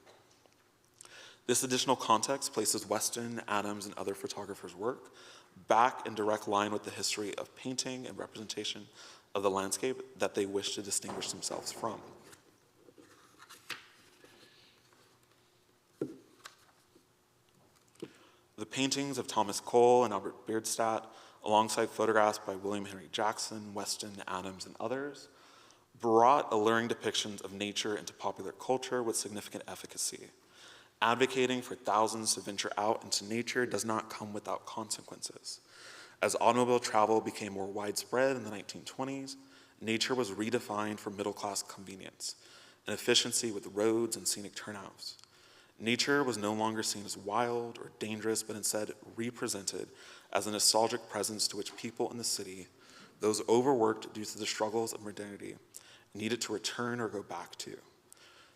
This additional context places Weston, Adams, and other photographers' work back in direct line with the history of painting and representation of the landscape that they wish to distinguish themselves from. The paintings of Thomas Cole and Albert Bierstadt, alongside photographs by William Henry Jackson, Weston, Adams, and others, brought alluring depictions of nature into popular culture with significant efficacy. Advocating for thousands to venture out into nature does not come without consequences. As automobile travel became more widespread in the 1920s, nature was redefined for middle-class convenience and efficiency with roads and scenic turnouts. Nature was no longer seen as wild or dangerous, but instead represented as a nostalgic presence to which people in the city, those overworked due to the struggles of modernity, needed to return or go back to.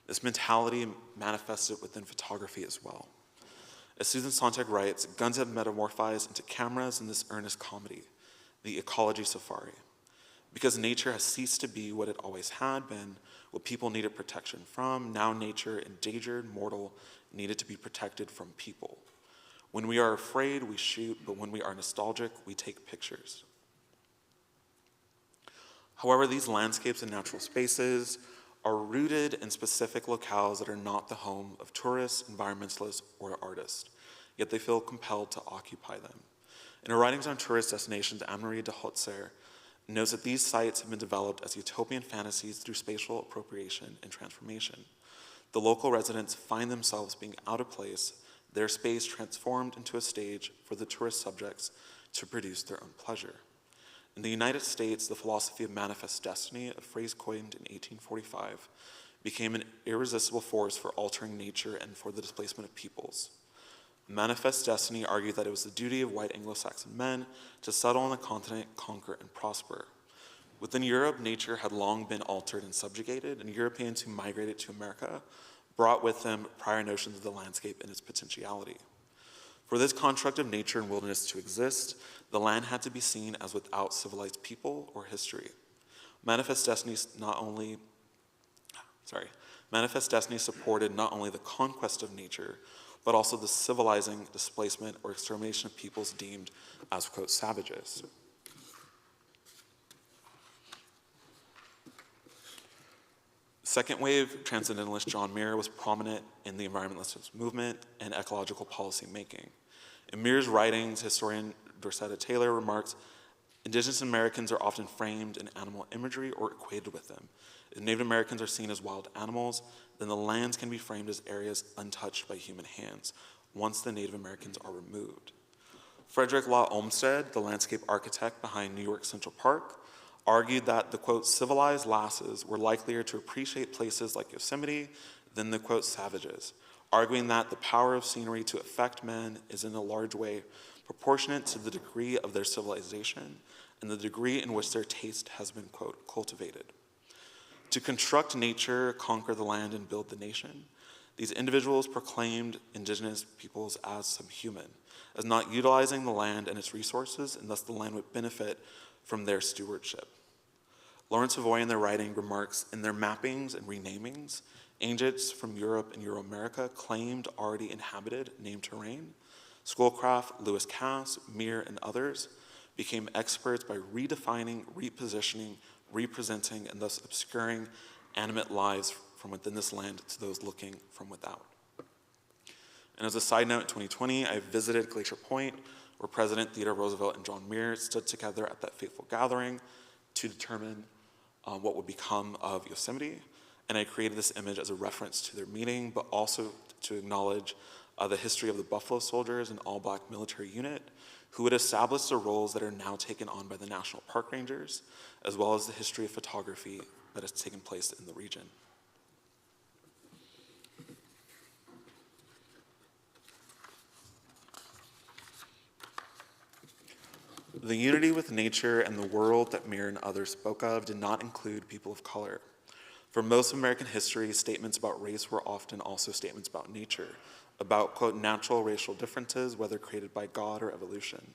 This mentality manifested within photography as well. As Susan Sontag writes, guns have metamorphized into cameras in this earnest comedy, the ecology safari. Because nature has ceased to be what it always had been, what people needed protection from, now nature, endangered, mortal, needed to be protected from people. When we are afraid, we shoot, but when we are nostalgic, we take pictures. However, these landscapes and natural spaces are rooted in specific locales that are not the home of tourists, environmentalists, or artists, yet they feel compelled to occupy them. In her writings on tourist destinations, Anne-Marie de Hotzer notes that these sites have been developed as utopian fantasies through spatial appropriation and transformation. The local residents find themselves being out of place, their space transformed into a stage for the tourist subjects to produce their own pleasure. In the United States, the philosophy of manifest destiny, a phrase coined in 1845, became an irresistible force for altering nature and for the displacement of peoples. Manifest destiny argued that it was the duty of white Anglo-Saxon men to settle on the continent, conquer, and prosper. Within Europe, nature had long been altered and subjugated, and Europeans who migrated to America brought with them prior notions of the landscape and its potentiality. For this construct of nature and wilderness to exist, the land had to be seen as without civilized people or history. Manifest destiny supported not only the conquest of nature, but also the civilizing displacement or extermination of peoples deemed as, quote, savages. Second wave transcendentalist John Muir was prominent in the environmentalist movement and ecological policy making. In Muir's writings, historian Dorcetta Taylor remarks, Indigenous Americans are often framed in animal imagery or equated with them. If Native Americans are seen as wild animals, then the lands can be framed as areas untouched by human hands once the Native Americans are removed. Frederick Law Olmsted, the landscape architect behind New York Central Park, argued that the, quote, civilized lasses were likelier to appreciate places like Yosemite than the, quote, savages, arguing that the power of scenery to affect men is in a large way proportionate to the degree of their civilization and the degree in which their taste has been, quote, cultivated. To construct nature, conquer the land, and build the nation, these individuals proclaimed indigenous peoples as subhuman, as not utilizing the land and its resources, and thus the land would benefit from their stewardship. Lawrence Savoy in their writing remarks, in their mappings and renamings, ancients from Europe and Euro-America claimed already inhabited named terrain. Schoolcraft, Lewis Cass, Muir, and others became experts by redefining, repositioning, representing, and thus obscuring animate lives from within this land to those looking from without. And as a side note, in 2020, I visited Glacier Point, where President Theodore Roosevelt and John Muir stood together at that fateful gathering to determine what would become of Yosemite. And I created this image as a reference to their meeting, but also to acknowledge the history of the Buffalo Soldiers, an all-black military unit, who would establish the roles that are now taken on by the National Park Rangers, as well as the history of photography that has taken place in the region. The unity with nature and the world that Muir and others spoke of did not include people of color. For most of American history, statements about race were often also statements about nature, about, quote, natural racial differences, whether created by God or evolution.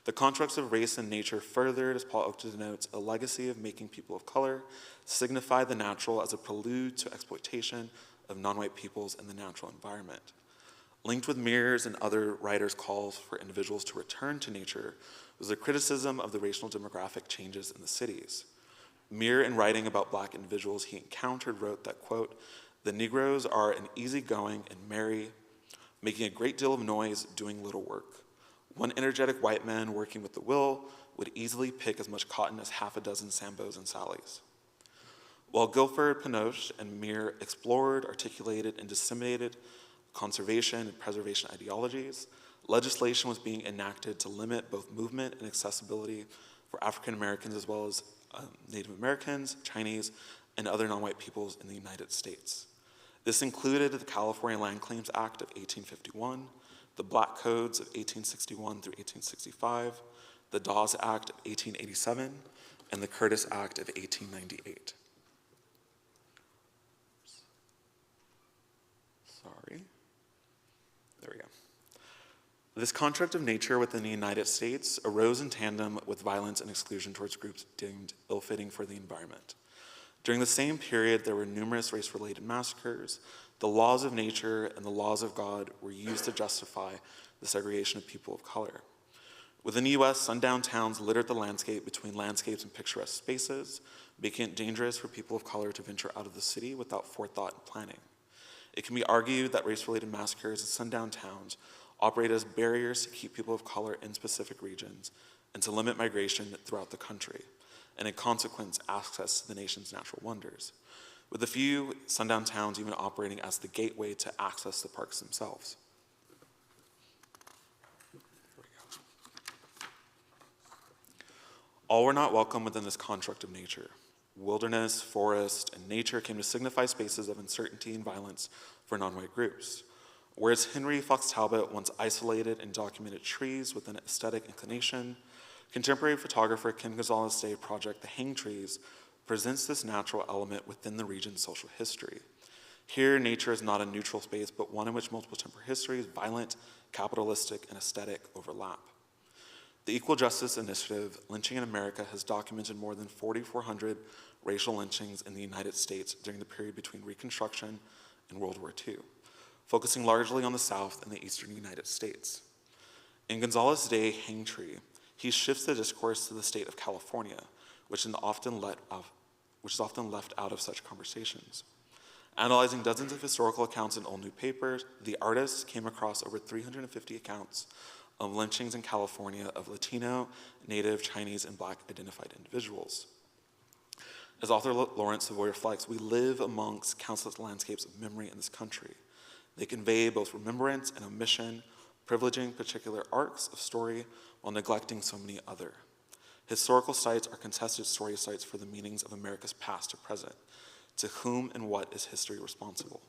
The constructs of race and nature furthered, as Paul Oakes denotes, a legacy of making people of color signify the natural as a prelude to exploitation of non-white peoples in the natural environment. Linked with Muir's and other writers' calls for individuals to return to nature was a criticism of the racial demographic changes in the cities. Muir, in writing about black individuals he encountered, wrote that, quote, the Negroes are an easygoing and merry, making a great deal of noise, doing little work. One energetic white man working with the will would easily pick as much cotton as half a dozen Sambos and Sallies. While Guilford, Pinoche, and Muir explored, articulated, and disseminated conservation and preservation ideologies, legislation was being enacted to limit both movement and accessibility for African Americans as well as Native Americans, Chinese, and other non-white peoples in the United States. This included the California Land Claims Act of 1851, the Black Codes of 1861 through 1865, the Dawes Act of 1887, and the Curtis Act of 1898. Sorry. There we go. This contract of nature within the United States arose in tandem with violence and exclusion towards groups deemed ill-fitting for the environment. During the same period, there were numerous race-related massacres. The laws of nature and the laws of God were used to justify the segregation of people of color. Within the US, sundown towns littered the landscape between landscapes and picturesque spaces, making it dangerous for people of color to venture out of the city without forethought and planning. It can be argued that race-related massacres in sundown towns operate as barriers to keep people of color in specific regions and to limit migration throughout the country, and in consequence, access to the nation's natural wonders, with a few sundown towns even operating as the gateway to access the parks themselves. All were not welcome within this construct of nature. Wilderness, forest, and nature came to signify spaces of uncertainty and violence for non-white groups. Whereas Henry Fox Talbot once isolated and documented trees with an aesthetic inclination, contemporary photographer Ken Gonzalez's project, The Hang Trees, presents this natural element within the region's social history. Here, nature is not a neutral space, but one in which multiple temporal histories, violent, capitalistic, and aesthetic, overlap. The Equal Justice Initiative, Lynching in America, has documented more than 4,400 racial lynchings in the United States during the period between Reconstruction and World War II, focusing largely on the South and the Eastern United States. In Gonzalez's day, Hang Tree, he shifts the discourse to the state of California, which is often left out of such conversations. Analyzing dozens of historical accounts in old newspapers, the artist came across over 350 accounts of lynchings in California of Latino, Native, Chinese, and Black identified individuals. As author Lawrence Savoy reflects, we live amongst countless landscapes of memory in this country. They convey both remembrance and omission, privileging particular arcs of story while neglecting so many other. Historical sites are contested story sites for the meanings of America's past to present. To whom and what is history responsible?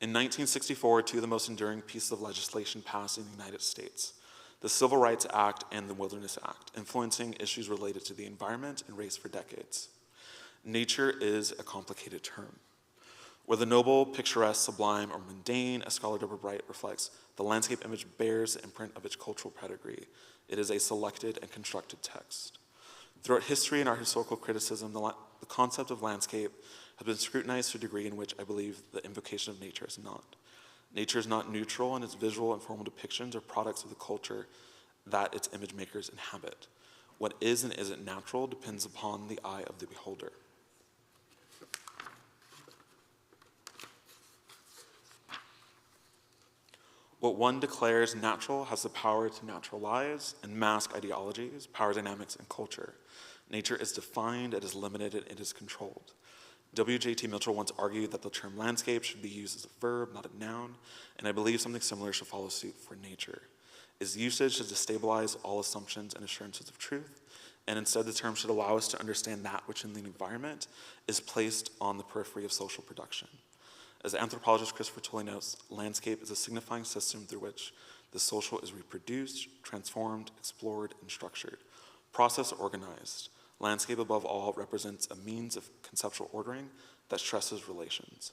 In 1964, two of the most enduring pieces of legislation passed in the United States: the Civil Rights Act and the Wilderness Act, influencing issues related to the environment and race for decades. Nature is a complicated term. Whether noble, picturesque, sublime, or mundane, as scholar Deborah Bright reflects, the landscape image bears the imprint of its cultural pedigree. It is a selected and constructed text. Throughout history and our historical criticism, the concept of landscape has been scrutinized to a degree in which I believe the invocation of nature is not. Nature is not neutral, and its visual and formal depictions are products of the culture that its image makers inhabit. What is and isn't natural depends upon the eye of the beholder. What one declares natural has the power to naturalize and mask ideologies, power dynamics, and culture. Nature is defined, it is limited, and it is controlled. W.J.T. Mitchell once argued that the term landscape should be used as a verb, not a noun, and I believe something similar should follow suit for nature. Its usage should destabilize all assumptions and assurances of truth, and instead the term should allow us to understand that which in the environment is placed on the periphery of social production. As anthropologist Christopher Tully notes, landscape is a signifying system through which the social is reproduced, transformed, explored, and structured. Process organized. Landscape, above all, represents a means of conceptual ordering that stresses relations.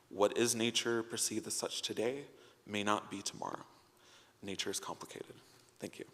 What is nature perceived as such today may not be tomorrow. Nature is complicated. Thank you.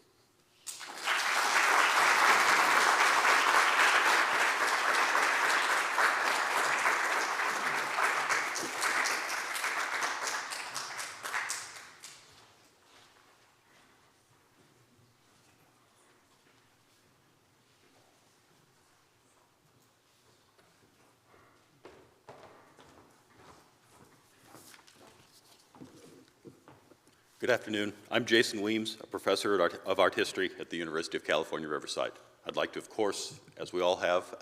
Good afternoon. I'm Jason Weems, a professor of art history at the University of California, Riverside. I'd like to, of course, as we all have,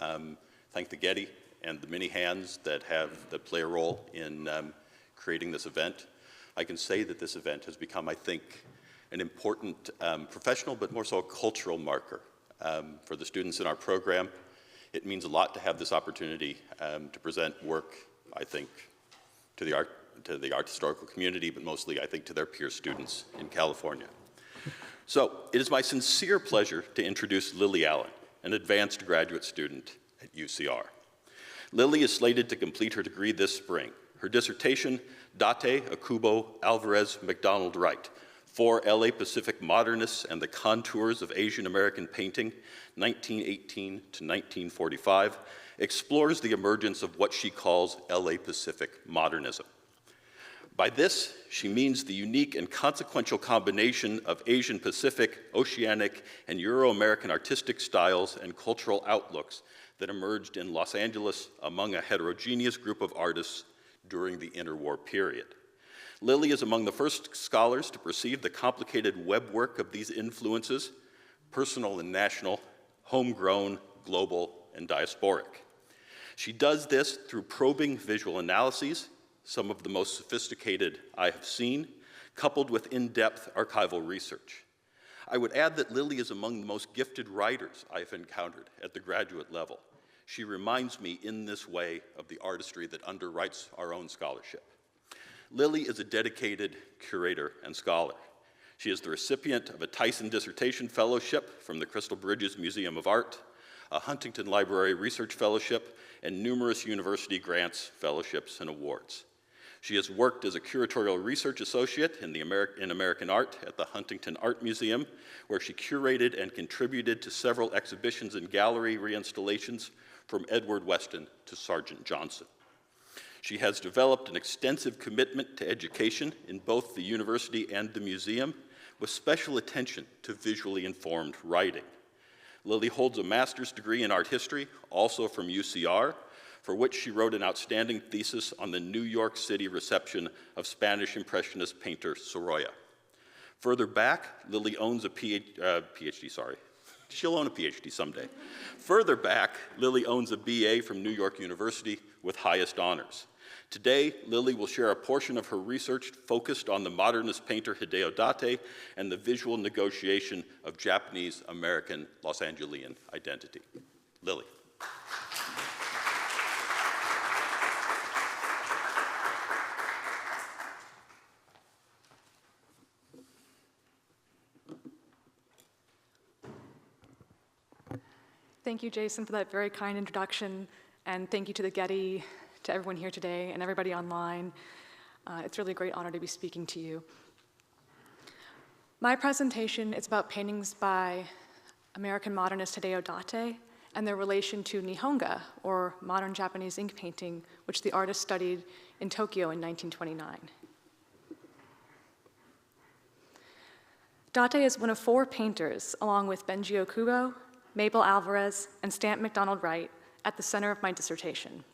thank the Getty and the many hands that play a role in creating this event. I can say that this event has become, I think, an important professional, but more so a cultural marker for the students in our program. It means a lot to have this opportunity to present work, I think, to the art historical community, but mostly, I think, to their peer students in California. So, it is my sincere pleasure to introduce Lily Allen, an advanced graduate student at UCR. Lily is slated to complete her degree this spring. Her dissertation, Date, Akubo, Alvarez, McDonald Wright, 4 LA Pacific Modernists and the Contours of Asian American Painting, 1918 to 1945, explores the emergence of what she calls LA Pacific modernism. By this, she means the unique and consequential combination of Asian Pacific, Oceanic, and Euro-American artistic styles and cultural outlooks that emerged in Los Angeles among a heterogeneous group of artists during the interwar period. Lily is among the first scholars to perceive the complicated webwork of these influences, personal and national, homegrown, global, and diasporic. She does this through probing visual analyses, some of the most sophisticated I have seen, coupled with in-depth archival research. I would add that Lily is among the most gifted writers I have encountered at the graduate level. She reminds me in this way of the artistry that underwrites our own scholarship. Lily is a dedicated curator and scholar. She is the recipient of a Tyson Dissertation Fellowship from the Crystal Bridges Museum of Art, a Huntington Library Research Fellowship, and numerous university grants, fellowships, and awards. She has worked as a curatorial research associate in American art at the Huntington Art Museum, where she curated and contributed to several exhibitions and gallery reinstallations from Edward Weston to Sargent Johnson. She has developed an extensive commitment to education in both the university and the museum, with special attention to visually informed writing. Lily holds a master's degree in art history, also from UCR, for which she wrote an outstanding thesis on the New York City reception of Spanish Impressionist painter Sorolla. Further back, Lily owns a PhD, sorry. She'll own a PhD someday. Further back, Lily owns a BA from New York University with highest honors. Today, Lily will share a portion of her research focused on the modernist painter Hideo Date and the visual negotiation of Japanese-American Los Angelian identity. Lily. Thank you, Jason, for that very kind introduction, and thank you to the Getty, to everyone here today, and everybody online. It's really a great honor to be speaking to you. My presentation is about paintings by American modernist Hideo Date and their relation to Nihonga, or modern Japanese ink painting, which the artist studied in Tokyo in 1929. Date is one of 4 painters, along with Benji Okubo, Mabel Alvarez, and Stamp MacDonald Wright, at the center of my dissertation.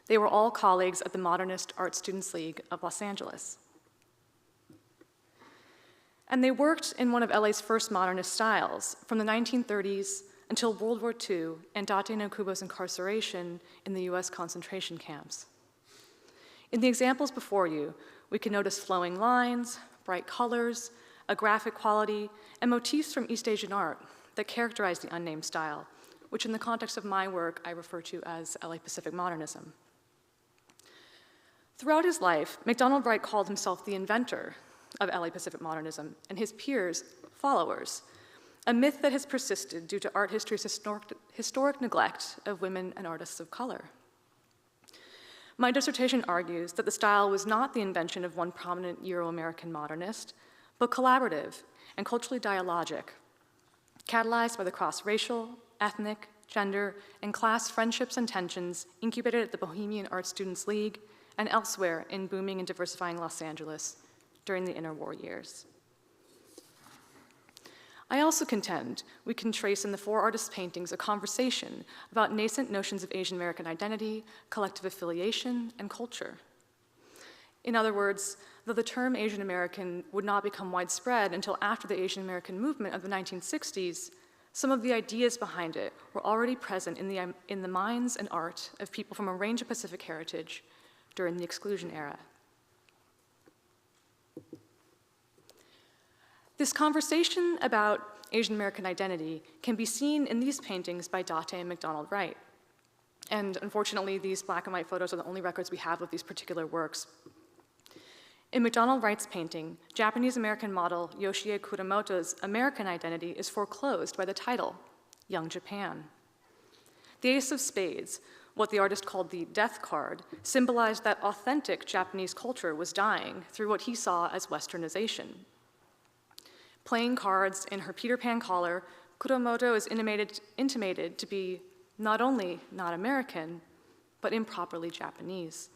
They were all colleagues at the Modernist Art Students League of Los Angeles. And they worked in one of LA's first modernist styles, from the 1930s until World War II and Date and Okubo's incarceration in the US concentration camps. In the examples before you, we can notice flowing lines, bright colors, a graphic quality, and motifs from East Asian art that characterize the unnamed style, which in the context of my work I refer to as LA Pacific modernism. Throughout his life, MacDonald Wright called himself the inventor of LA Pacific modernism, and his peers, followers, a myth that has persisted due to art history's historic neglect of women and artists of color. My dissertation argues that the style was not the invention of one prominent Euro-American modernist, but collaborative and culturally dialogic, catalyzed by the cross-racial, ethnic, gender, and class friendships and tensions incubated at the Bohemian Art Students League and elsewhere in booming and diversifying Los Angeles during the interwar years. I also contend we can trace in the 4 artists' paintings a conversation about nascent notions of Asian American identity, collective affiliation, and culture. In other words, though the term Asian American would not become widespread until after the Asian American movement of the 1960s, some of the ideas behind it were already present in the minds and art of people from a range of Pacific heritage during the exclusion era. This conversation about Asian American identity can be seen in these paintings by Date and MacDonald Wright. And unfortunately, these black and white photos are the only records we have of these particular works. In MacDonald Wright's painting, Japanese-American model Yoshie Kuramoto's American identity is foreclosed by the title, Young Japan. The Ace of Spades, what the artist called the death card, symbolized that authentic Japanese culture was dying through what he saw as westernization. Playing cards in her Peter Pan collar, Kuramoto is intimated to be not only not American, but improperly Japanese.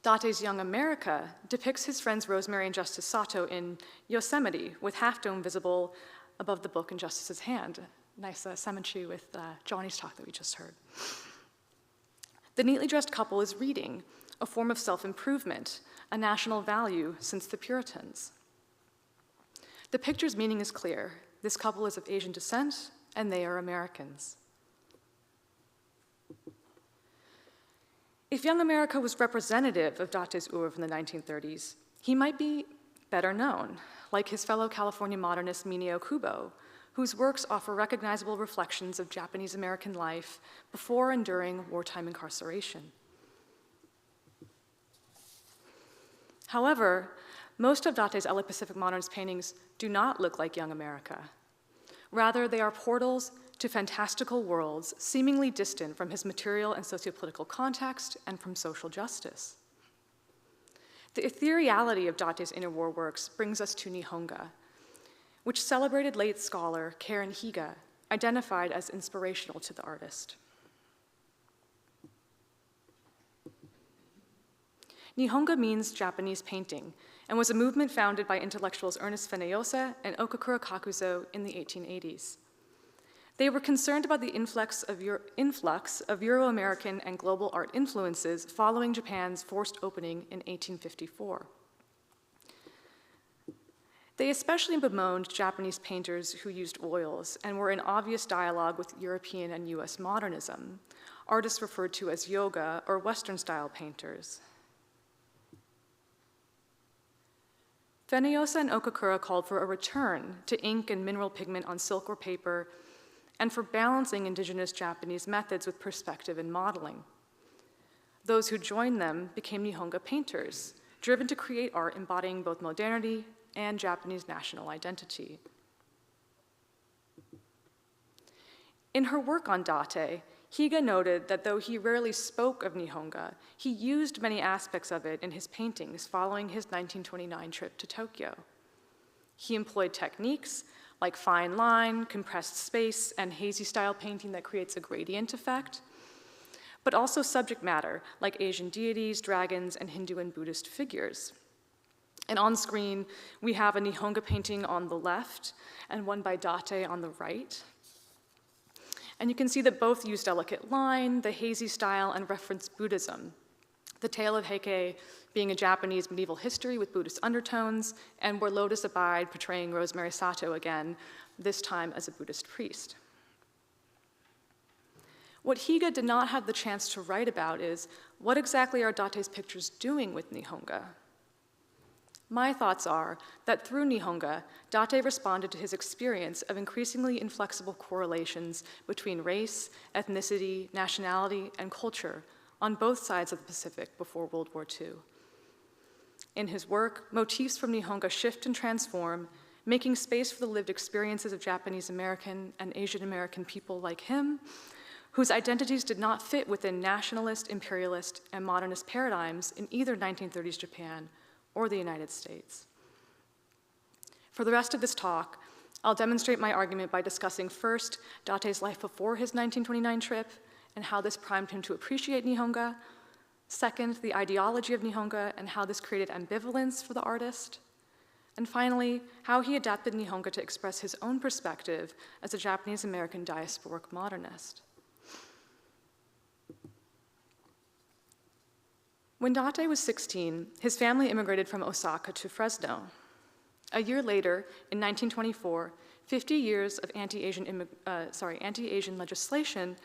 Date's Young America depicts his friends Rosemary and Justice Sato in Yosemite, with Half Dome visible above the book in Justice's hand. Nice symmetry with Johnny's talk that we just heard. The neatly dressed couple is reading, a form of self-improvement, a national value since the Puritans. The picture's meaning is clear. This couple is of Asian descent, and they are Americans. If Young America was representative of Date's oeuvre in the 1930s, he might be better known, like his fellow California modernist Minio Kubo, whose works offer recognizable reflections of Japanese American life before and during wartime incarceration. However, most of Date's LA Pacific Modernist paintings do not look like Young America. Rather, they are portals to fantastical worlds seemingly distant from his material and sociopolitical context and from social justice. The ethereality of Date's interwar works brings us to Nihonga, which celebrated late scholar Karen Higa identified as inspirational to the artist. Nihonga means Japanese painting and was a movement founded by intellectuals Ernest Fenollosa and Okakura Kakuzo in the 1880s. They were concerned about the influx of Euro-American and global art influences following Japan's forced opening in 1854. They especially bemoaned Japanese painters who used oils and were in obvious dialogue with European and US modernism, artists referred to as yoga or Western-style painters. Feniosa and Okakura called for a return to ink and mineral pigment on silk or paper, and for balancing indigenous Japanese methods with perspective and modeling. Those who joined them became Nihonga painters, driven to create art embodying both modernity and Japanese national identity. In her work on Date, Higa noted that though he rarely spoke of Nihonga, he used many aspects of it in his paintings following his 1929 trip to Tokyo. He employed techniques like fine line, compressed space, and hazy style painting that creates a gradient effect, but also subject matter like Asian deities, dragons, and Hindu and Buddhist figures. And on screen, we have a Nihonga painting on the left and one by Date on the right. And you can see that both use delicate line, the hazy style, and reference Buddhism. The Tale of Heike being a Japanese medieval history with Buddhist undertones, and Where Lotus Abide portraying Rosemary Sato again, this time as a Buddhist priest. What Higa did not have the chance to write about is, what exactly are Date's pictures doing with Nihonga? My thoughts are that through Nihonga, Date responded to his experience of increasingly inflexible correlations between race, ethnicity, nationality, and culture on both sides of the Pacific before World War II. In his work, motifs from Nihonga shift and transform, making space for the lived experiences of Japanese American and Asian American people like him, whose identities did not fit within nationalist, imperialist, and modernist paradigms in either 1930s Japan or the United States. For the rest of this talk, I'll demonstrate my argument by discussing first Date's life before his 1929 trip and how this primed him to appreciate Nihonga, second, the ideology of Nihonga and how this created ambivalence for the artist, and finally, how he adapted Nihonga to express his own perspective as a Japanese-American diasporic modernist. When Date was 16, his family immigrated from Osaka to Fresno. A year later, in 1924, 50 years of anti-Asian legislation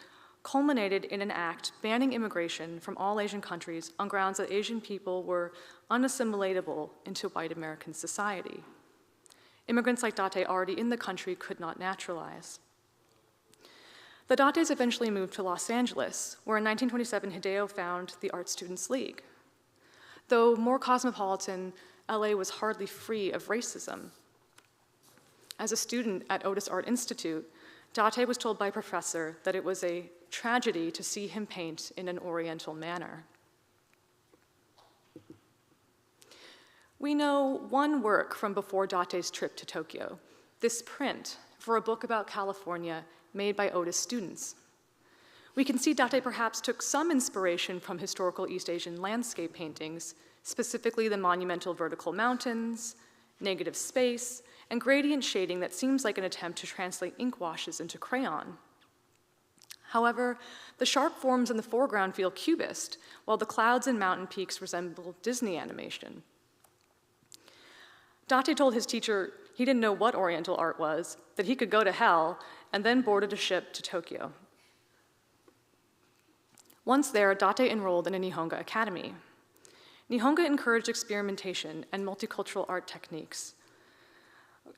culminated in an act banning immigration from all Asian countries on grounds that Asian people were unassimilatable into white American society. Immigrants like Date already in the country could not naturalize. The Dates eventually moved to Los Angeles, where in 1927 Hideo found the Art Students League. Though more cosmopolitan, LA was hardly free of racism. As a student at Otis Art Institute, Date was told by a professor that it was a tragedy to see him paint in an Oriental manner. We know one work from before Date's trip to Tokyo, this print for a book about California made by Otis students. We can see Date perhaps took some inspiration from historical East Asian landscape paintings, specifically the monumental vertical mountains, negative space, and gradient shading that seems like an attempt to translate ink washes into crayon. However, the sharp forms in the foreground feel cubist, while the clouds and mountain peaks resemble Disney animation. Date told his teacher he didn't know what Oriental art was, that he could go to hell, and then boarded a ship to Tokyo. Once there, Date enrolled in a Nihonga academy. Nihonga encouraged experimentation and multicultural art techniques.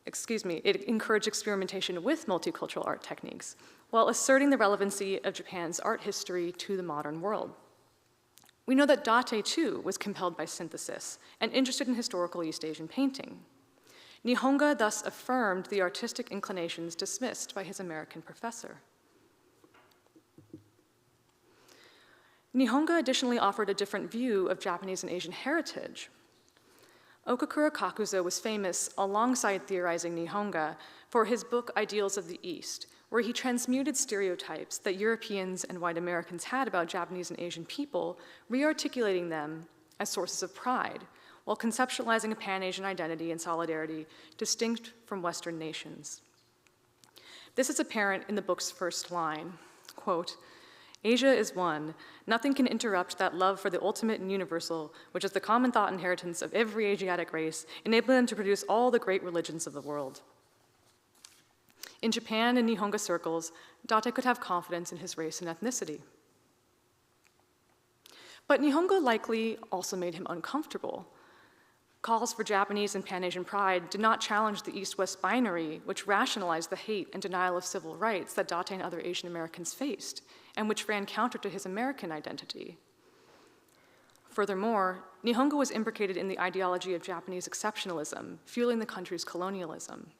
It encouraged experimentation with multicultural art techniques, while asserting the relevancy of Japan's art history to the modern world. We know that Date, too, was compelled by synthesis and interested in historical East Asian painting. Nihonga thus affirmed the artistic inclinations dismissed by his American professor. Nihonga additionally offered a different view of Japanese and Asian heritage. Okakura Kakuzo was famous, alongside theorizing Nihonga, for his book Ideals of the East, where he transmuted stereotypes that Europeans and white Americans had about Japanese and Asian people, re-articulating them as sources of pride, while conceptualizing a Pan-Asian identity and solidarity distinct from Western nations. This is apparent in the book's first line, quote, "Asia is one. Nothing can interrupt that love for the ultimate and universal, which is the common thought inheritance of every Asiatic race, enabling them to produce all the great religions of the world." In Japan and Nihonga circles, Date could have confidence in his race and ethnicity. But Nihonga likely also made him uncomfortable. Calls for Japanese and Pan-Asian pride did not challenge the East-West binary, which rationalized the hate and denial of civil rights that Date and other Asian Americans faced, and which ran counter to his American identity. Furthermore, Nihonga was imbricated in the ideology of Japanese exceptionalism, fueling the country's colonialism.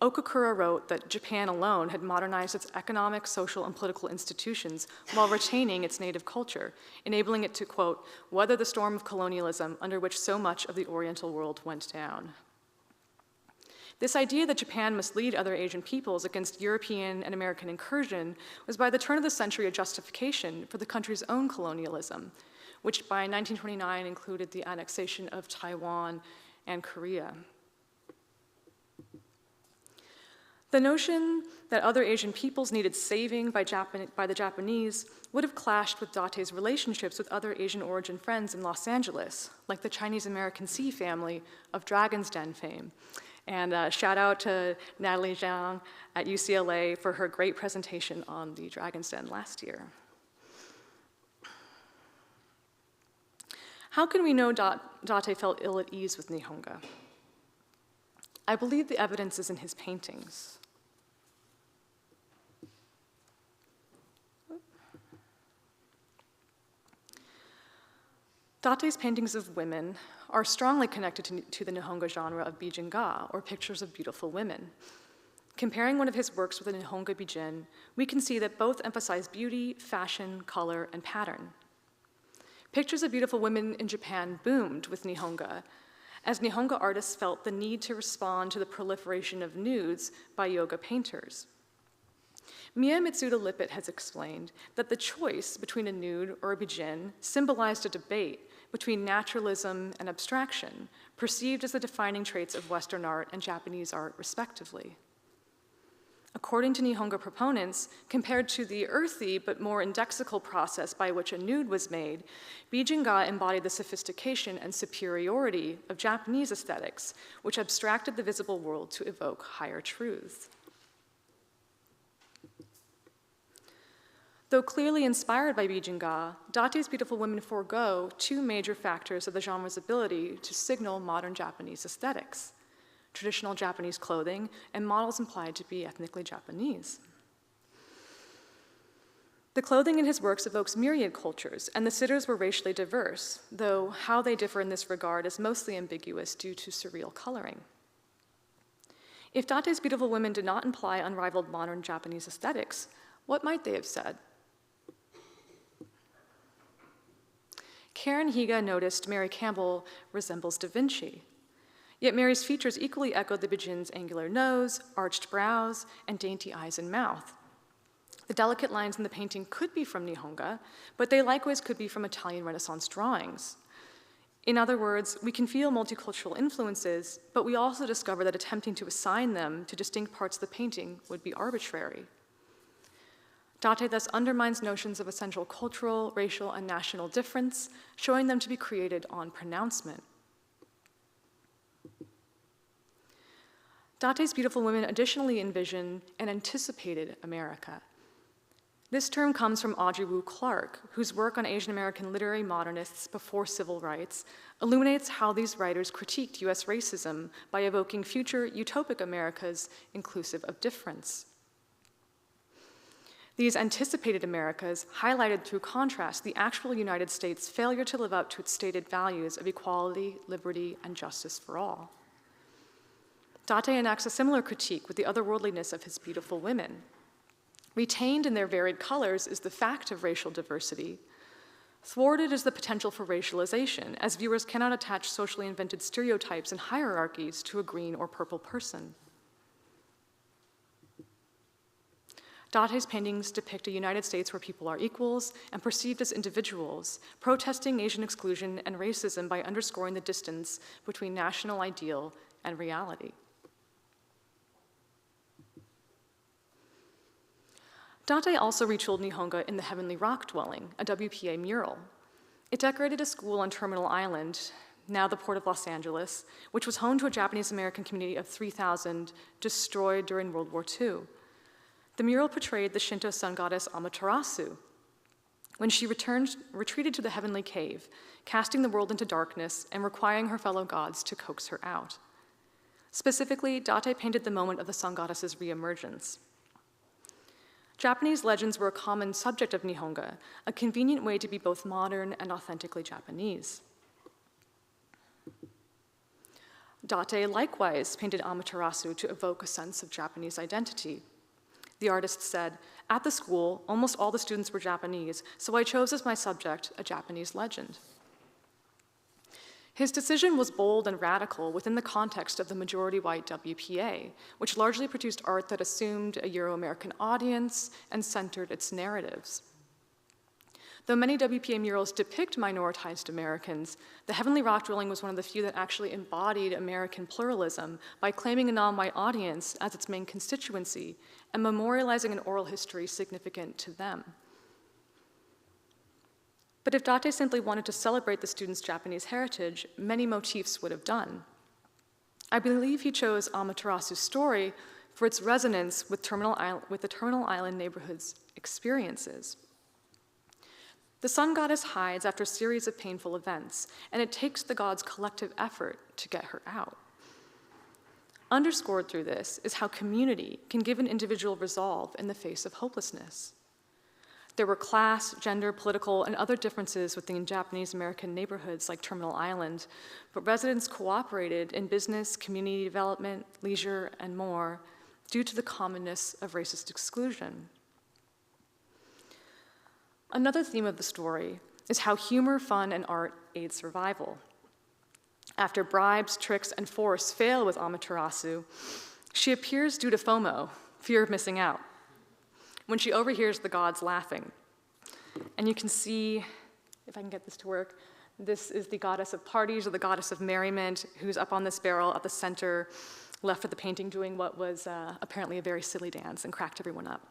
Okakura wrote that Japan alone had modernized its economic, social, and political institutions while retaining its native culture, enabling it to, quote, "weather the storm of colonialism under which so much of the Oriental world went down." This idea that Japan must lead other Asian peoples against European and American incursion was by the turn of the century a justification for the country's own colonialism, which by 1929 included the annexation of Taiwan and Korea. The notion that other Asian peoples needed saving by the Japanese would have clashed with Date's relationships with other Asian origin friends in Los Angeles, like the Chinese-American Sea family of Dragon's Den fame. And shout out to Natalie Zhang at UCLA for her great presentation on the Dragon's Den last year. How can we know Date felt ill at ease with Nihonga? I believe the evidence is in his paintings. Date's paintings of women are strongly connected to the Nihonga genre of bijinga, or pictures of beautiful women. Comparing one of his works with a Nihonga bijin, we can see that both emphasize beauty, fashion, color, and pattern. Pictures of beautiful women in Japan boomed with Nihonga, as Nihonga artists felt the need to respond to the proliferation of nudes by yoga painters. Mia Mitsuda Lippert has explained that the choice between a nude or a bijin symbolized a debate between naturalism and abstraction, perceived as the defining traits of Western art and Japanese art, respectively. According to Nihonga proponents, compared to the earthy but more indexical process by which a nude was made, bijinga embodied the sophistication and superiority of Japanese aesthetics, which abstracted the visible world to evoke higher truths. Though clearly inspired by bijinga, Date's beautiful women forego two major factors of the genre's ability to signal modern Japanese aesthetics: traditional Japanese clothing and models implied to be ethnically Japanese. The clothing in his works evokes myriad cultures, and the sitters were racially diverse, though how they differ in this regard is mostly ambiguous due to surreal coloring. If Date's beautiful women did not imply unrivaled modern Japanese aesthetics, what might they have said? Karen Higa noticed Mary Campbell resembles Da Vinci. Yet Mary's features equally echoed the bijin's angular nose, arched brows, and dainty eyes and mouth. The delicate lines in the painting could be from Nihonga, but they likewise could be from Italian Renaissance drawings. In other words, we can feel multicultural influences, but we also discover that attempting to assign them to distinct parts of the painting would be arbitrary. Date thus undermines notions of essential cultural, racial, and national difference, showing them to be created on pronouncement. Date's beautiful women additionally envision an anticipated America. This term comes from Audrey Wu Clark, whose work on Asian American literary modernists before civil rights illuminates how these writers critiqued US racism by evoking future utopic Americas inclusive of difference. These anticipated Americas highlighted through contrast the actual United States' failure to live up to its stated values of equality, liberty, and justice for all. Date enacts a similar critique with the otherworldliness of his beautiful women. Retained in their varied colors is the fact of racial diversity. Thwarted is the potential for racialization, as viewers cannot attach socially invented stereotypes and hierarchies to a green or purple person. Date's paintings depict a United States where people are equals and perceived as individuals, protesting Asian exclusion and racism by underscoring the distance between national ideal and reality. Date also retooled Nihonga in the Heavenly Rock Dwelling, a WPA mural. It decorated a school on Terminal Island, now the Port of Los Angeles, which was home to a Japanese-American community of 3,000 destroyed during World War II. The mural portrayed the Shinto sun goddess Amaterasu when she retreated to the heavenly cave, casting the world into darkness and requiring her fellow gods to coax her out. Specifically, Date painted the moment of the sun goddess's reemergence. Japanese legends were a common subject of Nihonga, a convenient way to be both modern and authentically Japanese. Date likewise painted Amaterasu to evoke a sense of Japanese identity. The artist said, "At the school, almost all the students were Japanese, so I chose as my subject a Japanese legend." His decision was bold and radical within the context of the majority-white WPA, which largely produced art that assumed a Euro-American audience and centered its narratives. Though many WPA murals depict minoritized Americans, the Heavenly Rock Dwelling was one of the few that actually embodied American pluralism by claiming a non-white audience as its main constituency and memorializing an oral history significant to them. But if Date simply wanted to celebrate the students' Japanese heritage, many motifs would have done. I believe he chose Amaterasu's story for its resonance with the Terminal Island neighborhood's experiences. The sun goddess hides after a series of painful events, and it takes the gods' collective effort to get her out. Underscored through this is how community can give an individual resolve in the face of hopelessness. There were class, gender, political, and other differences within Japanese American neighborhoods like Terminal Island, but residents cooperated in business, community development, leisure, and more due to the commonness of racist exclusion. Another theme of the story is how humor, fun, and art aid survival. After bribes, tricks, and force fail with Amaterasu, she appears due to FOMO, fear of missing out, when she overhears the gods laughing. And you can see, if I can get this to work, this is the goddess of parties, or the goddess of merriment, who's up on this barrel at the center, left of the painting, doing what was apparently a very silly dance and cracked everyone up.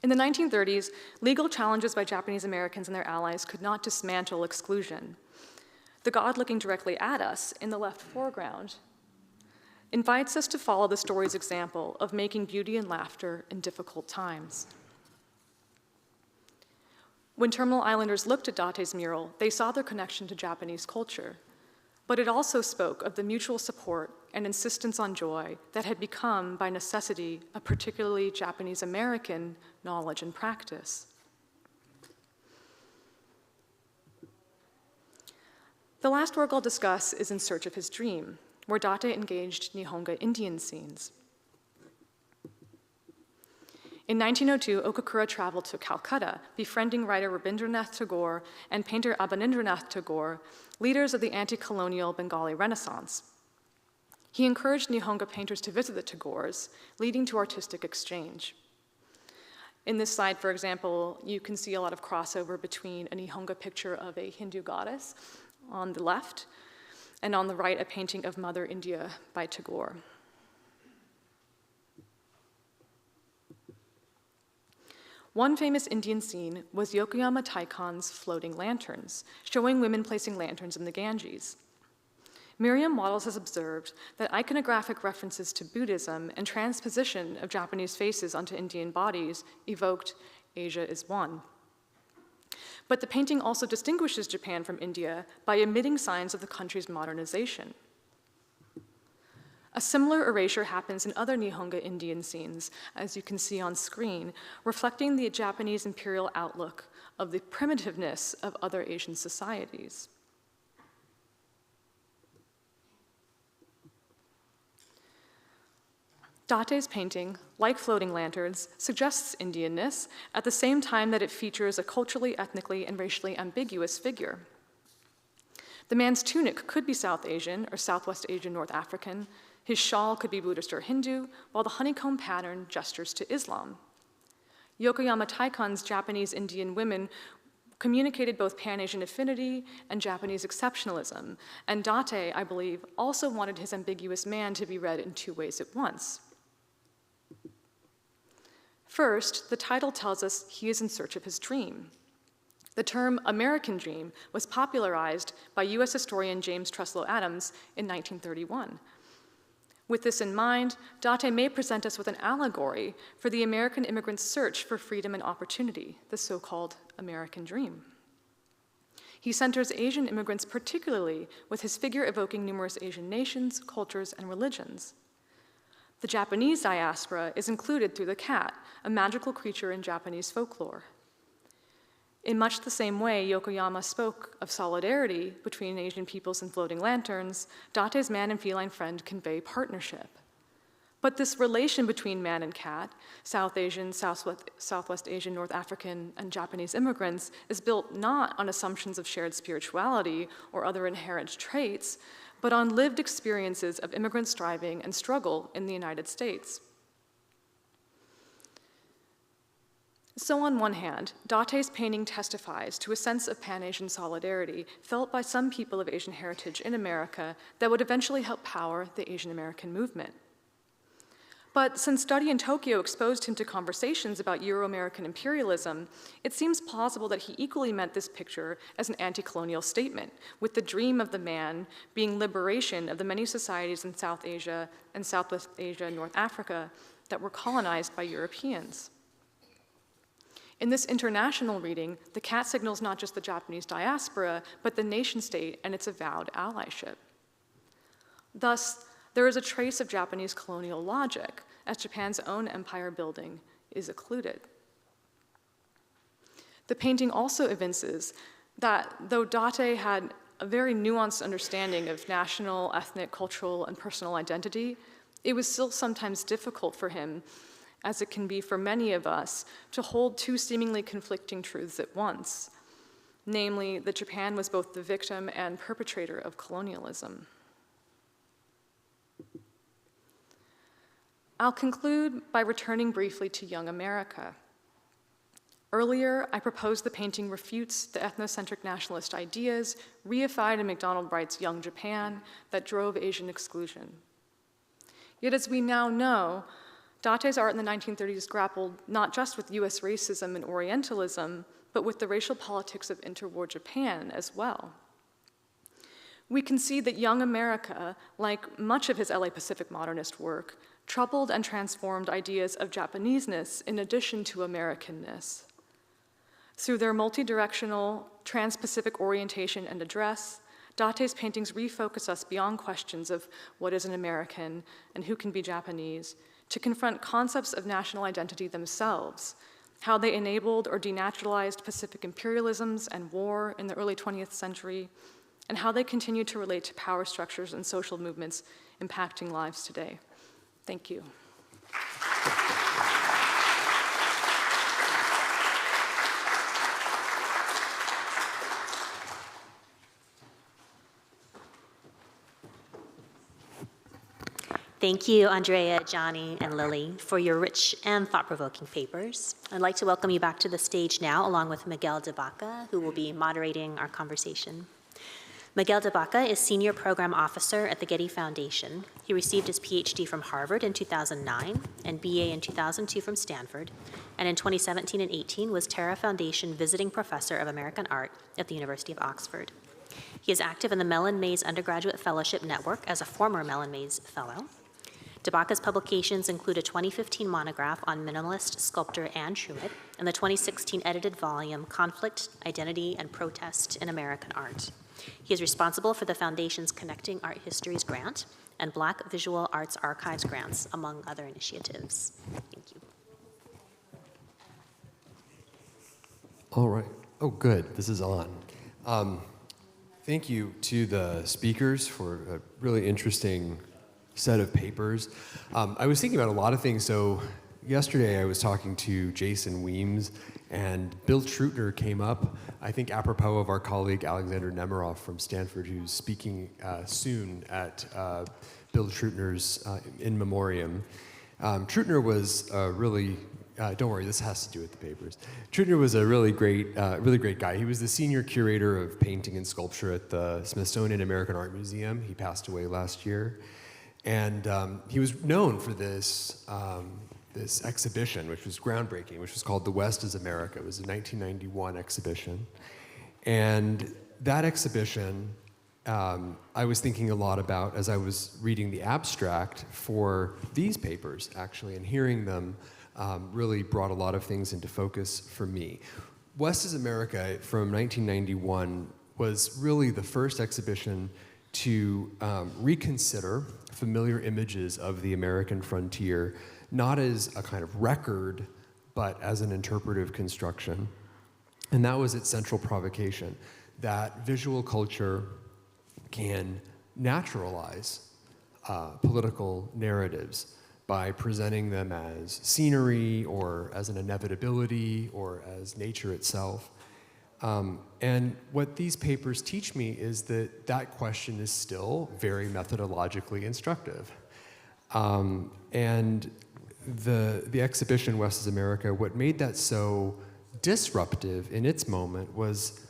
In the 1930s, legal challenges by Japanese Americans and their allies could not dismantle exclusion. The god looking directly at us in the left foreground invites us to follow the story's example of making beauty and laughter in difficult times. When Terminal Islanders looked at Date's mural, they saw their connection to Japanese culture, but it also spoke of the mutual support and insistence on joy that had become, by necessity, a particularly Japanese-American knowledge and practice. The last work I'll discuss is In Search of His Dream, where Date engaged Nihonga Indian scenes. In 1902, Okakura traveled to Calcutta, befriending writer Rabindranath Tagore and painter Abanindranath Tagore, leaders of the anti-colonial Bengali Renaissance. He encouraged Nihonga painters to visit the Tagores, leading to artistic exchange. In this slide, for example, you can see a lot of crossover between a Nihonga picture of a Hindu goddess on the left, and on the right, a painting of Mother India by Tagore. One famous Indian scene was Yokoyama Taikon's floating lanterns, showing women placing lanterns in the Ganges. Miriam Waddles has observed that iconographic references to Buddhism and transposition of Japanese faces onto Indian bodies evoked Asia is one. But the painting also distinguishes Japan from India by omitting signs of the country's modernization. A similar erasure happens in other Nihonga Indian scenes, as you can see on screen, reflecting the Japanese imperial outlook of the primitiveness of other Asian societies. Date's painting, like floating lanterns, suggests Indianness at the same time that it features a culturally, ethnically, and racially ambiguous figure. The man's tunic could be South Asian or Southwest Asian North African. His shawl could be Buddhist or Hindu, while the honeycomb pattern gestures to Islam. Yokoyama Taikon's Japanese Indian women communicated both Pan-Asian affinity and Japanese exceptionalism, and Date, I believe, also wanted his ambiguous man to be read in two ways at once. First, the title tells us he is in search of his dream. The term American dream was popularized by US historian James Truslow Adams in 1931. With this in mind, Date may present us with an allegory for the American immigrant's search for freedom and opportunity, the so-called American dream. He centers Asian immigrants particularly, with his figure evoking numerous Asian nations, cultures, and religions. The Japanese diaspora is included through the cat, a magical creature in Japanese folklore. In much the same way Yokoyama spoke of solidarity between Asian peoples and floating lanterns, Date's man and feline friend convey partnership. But this relation between man and cat, South Asian, Southwest Asian, North African, and Japanese immigrants, is built not on assumptions of shared spirituality or other inherent traits, but on lived experiences of immigrant striving and struggle in the United States. So on one hand, Date's painting testifies to a sense of Pan-Asian solidarity felt by some people of Asian heritage in America that would eventually help power the Asian American movement. But since study in Tokyo exposed him to conversations about Euro-American imperialism, it seems plausible that he equally meant this picture as an anti-colonial statement, with the dream of the man being liberation of the many societies in South Asia and Southwest Asia and North Africa that were colonized by Europeans. In this international reading, the cat signals not just the Japanese diaspora, but the nation-state and its avowed allyship. Thus, there is a trace of Japanese colonial logic, as Japan's own empire building is occluded. The painting also evinces that though Date had a very nuanced understanding of national, ethnic, cultural, and personal identity, it was still sometimes difficult for him, as it can be for many of us, to hold two seemingly conflicting truths at once, namely that Japan was both the victim and perpetrator of colonialism. I'll conclude by returning briefly to Young America. Earlier, I proposed the painting refutes the ethnocentric nationalist ideas reified in MacDonald Wright's Young Japan that drove Asian exclusion. Yet as we now know, Date's art in the 1930s grappled not just with US racism and Orientalism, but with the racial politics of interwar Japan as well. We can see that Young America, like much of his LA Pacific modernist work, troubled and transformed ideas of Japaneseness in addition to Americanness. Through their multi-directional, trans-Pacific orientation and address, Date's paintings refocus us beyond questions of what is an American and who can be Japanese, to confront concepts of national identity themselves, how they enabled or denaturalized Pacific imperialisms and war in the early 20th century, and how they continue to relate to power structures and social movements impacting lives today. Thank you. Thank you, Andrea, Johnny, and Lily, for your rich and thought-provoking papers. I'd like to welcome you back to the stage now, along with Miguel de Baca, who will be moderating our conversation. Miguel de Baca is Senior Program Officer at the Getty Foundation. He received his PhD from Harvard in 2009 and BA in 2002 from Stanford, and in 2017 and 18 was Terra Foundation Visiting Professor of American Art at the University of Oxford. He is active in the Mellon Mays Undergraduate Fellowship Network as a former Mellon Mays Fellow. De Baca's publications include a 2015 monograph on minimalist sculptor Anne Schumett and the 2016 edited volume, Conflict, Identity, and Protest in American Art. He is responsible for the Foundation's Connecting Art Histories grant and Black Visual Arts Archives grants, among other initiatives. Thank you. All right. Oh, good. This is on. Thank you to the speakers for a really interesting set of papers. I was thinking about a lot of things. So yesterday I was talking to Jason Weems, and Bill Trutner came up, I think apropos of our colleague Alexander Nemiroff from Stanford, who's speaking soon at Bill Trutner's In Memoriam. Trutner was really, don't worry, this has to do with the papers. Trutner was a really great guy. He was the senior curator of painting and sculpture at the Smithsonian American Art Museum. He passed away last year. And he was known for this this exhibition, which was groundbreaking, which was called The West is America. It was a 1991 exhibition. And that exhibition, I was thinking a lot about as I was reading the abstract for these papers, actually, and hearing them really brought a lot of things into focus for me. West is America from 1991 was really the first exhibition to reconsider familiar images of the American frontier, not as a kind of record, but as an interpretive construction. And that was its central provocation, that visual culture can naturalize political narratives by presenting them as scenery or as an inevitability or as nature itself. And what these papers teach me is that that question is still very methodologically instructive. And the exhibition West is America, what made that so disruptive in its moment was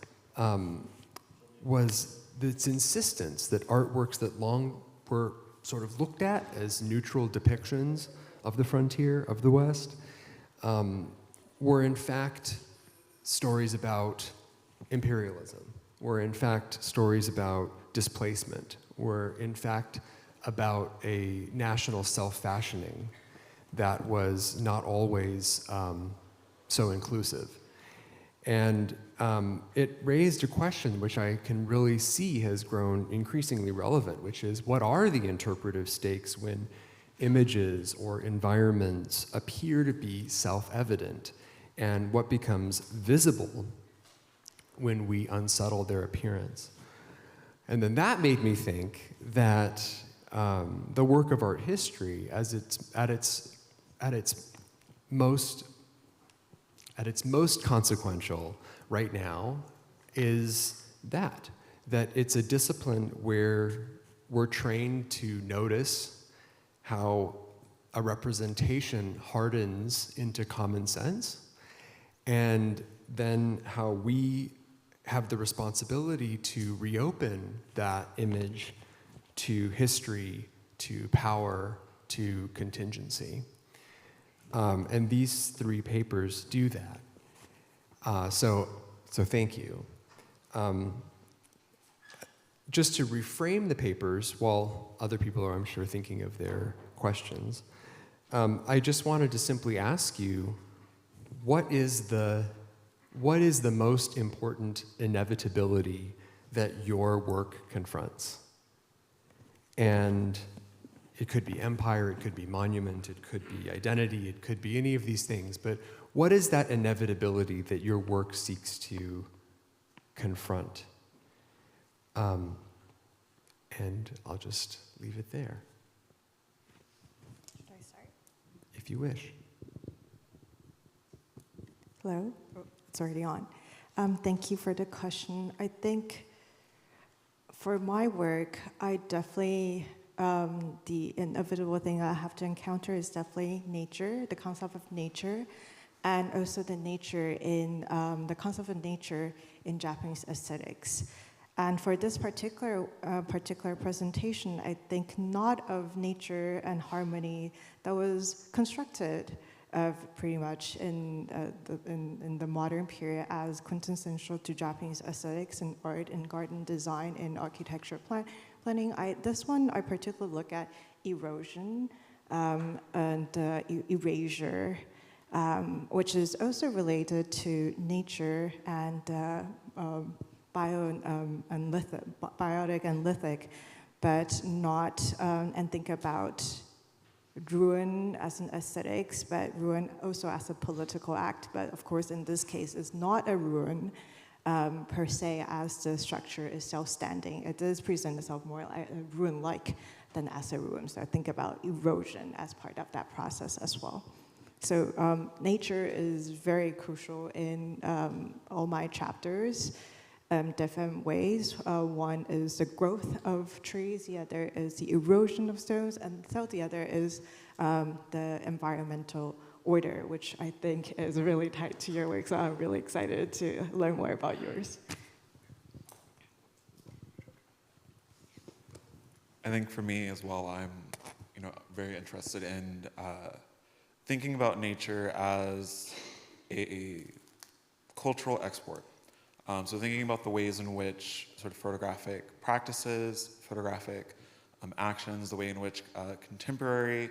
its insistence that artworks that long were sort of looked at as neutral depictions of the frontier of the West were in fact stories about imperialism, were in fact stories about displacement, were in fact about a national self-fashioning that was not always so inclusive. And it raised a question which I can really see has grown increasingly relevant, which is what are the interpretive stakes when images or environments appear to be self-evident, and what becomes visible when we unsettle their appearance. And then that made me think that the work of art history, as at its most consequential right now, is that it's a discipline where we're trained to notice how a representation hardens into common sense, and then how we have the responsibility to reopen that image to history, to power, to contingency. And these three papers do that. So thank you. Just to reframe the papers, while other people are, I'm sure, thinking of their questions, I just wanted to simply ask you, what is the most important inevitability that your work confronts? And it could be empire, it could be monument, it could be identity, it could be any of these things, but what is that inevitability that your work seeks to confront? And I'll just leave it there. Should I start? If you wish. Hello? Oh, it's already on. Thank you for the question. I think for my work, I definitely, the inevitable thing I have to encounter is definitely nature, the concept of nature, and also the concept of nature in Japanese aesthetics. And for this particular presentation, I think not of nature and harmony that was constructed pretty much in the modern period as quintessential to Japanese aesthetics and art and garden design and architecture planning. This one I particularly look at erosion and erasure, which is also related to nature and biotic and lithic, but not, and think about ruin as an aesthetics, but ruin also as a political act. But of course, in this case, it's not a ruin per se, as the structure is self-standing. It does present itself more like a ruin-like than as a ruin. So I think about erosion as part of that process as well. So nature is very crucial in all my chapters. Different ways. One is the growth of trees, the other is the erosion of stones, and so the other is the environmental order, which I think is really tied to your work, so I'm really excited to learn more about yours. I think for me as well, I'm very interested in thinking about nature as a cultural export. So thinking about the ways in which sort of photographic practices, photographic actions, the way in which contemporary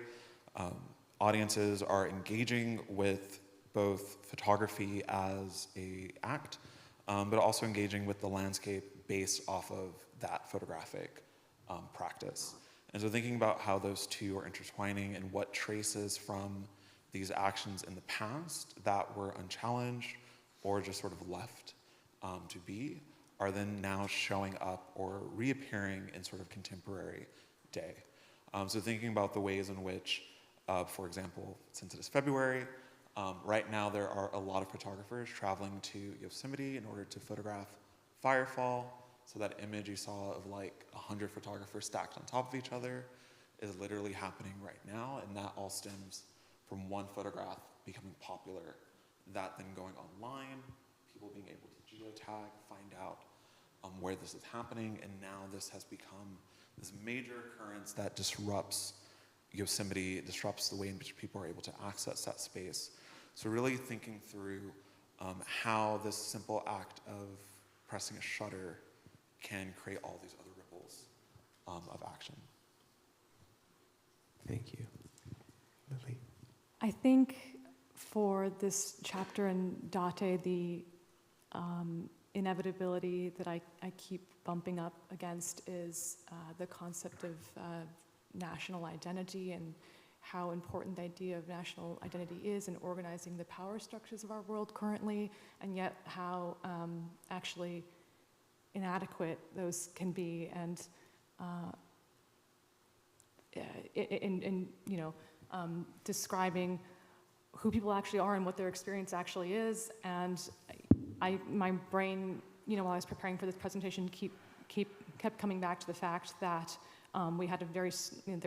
audiences are engaging with both photography as an act, but also engaging with the landscape based off of that photographic practice. And so thinking about how those two are intertwining and what traces from these actions in the past that were unchallenged or just sort of left to be are then now showing up or reappearing in sort of contemporary day. So thinking about the ways in which, for example, since it is February, right now there are a lot of photographers traveling to Yosemite in order to photograph firefall. So that image you saw of like 100 photographers stacked on top of each other is literally happening right now, and that all stems from one photograph becoming popular, that then going online, people being able to geotag, find out where this is happening, and now this has become this major occurrence that disrupts Yosemite, it disrupts the way in which people are able to access that space. So really thinking through how this simple act of pressing a shutter can create all these other ripples of action. Thank you. Lily? I think for this chapter in Date, the inevitability that I keep bumping up against is the concept of national identity and how important the idea of national identity is in organizing the power structures of our world currently, and yet how actually inadequate those can be, and in describing who people actually are and what their experience actually is. And my brain, while I was preparing for this presentation, kept coming back to the fact that we had there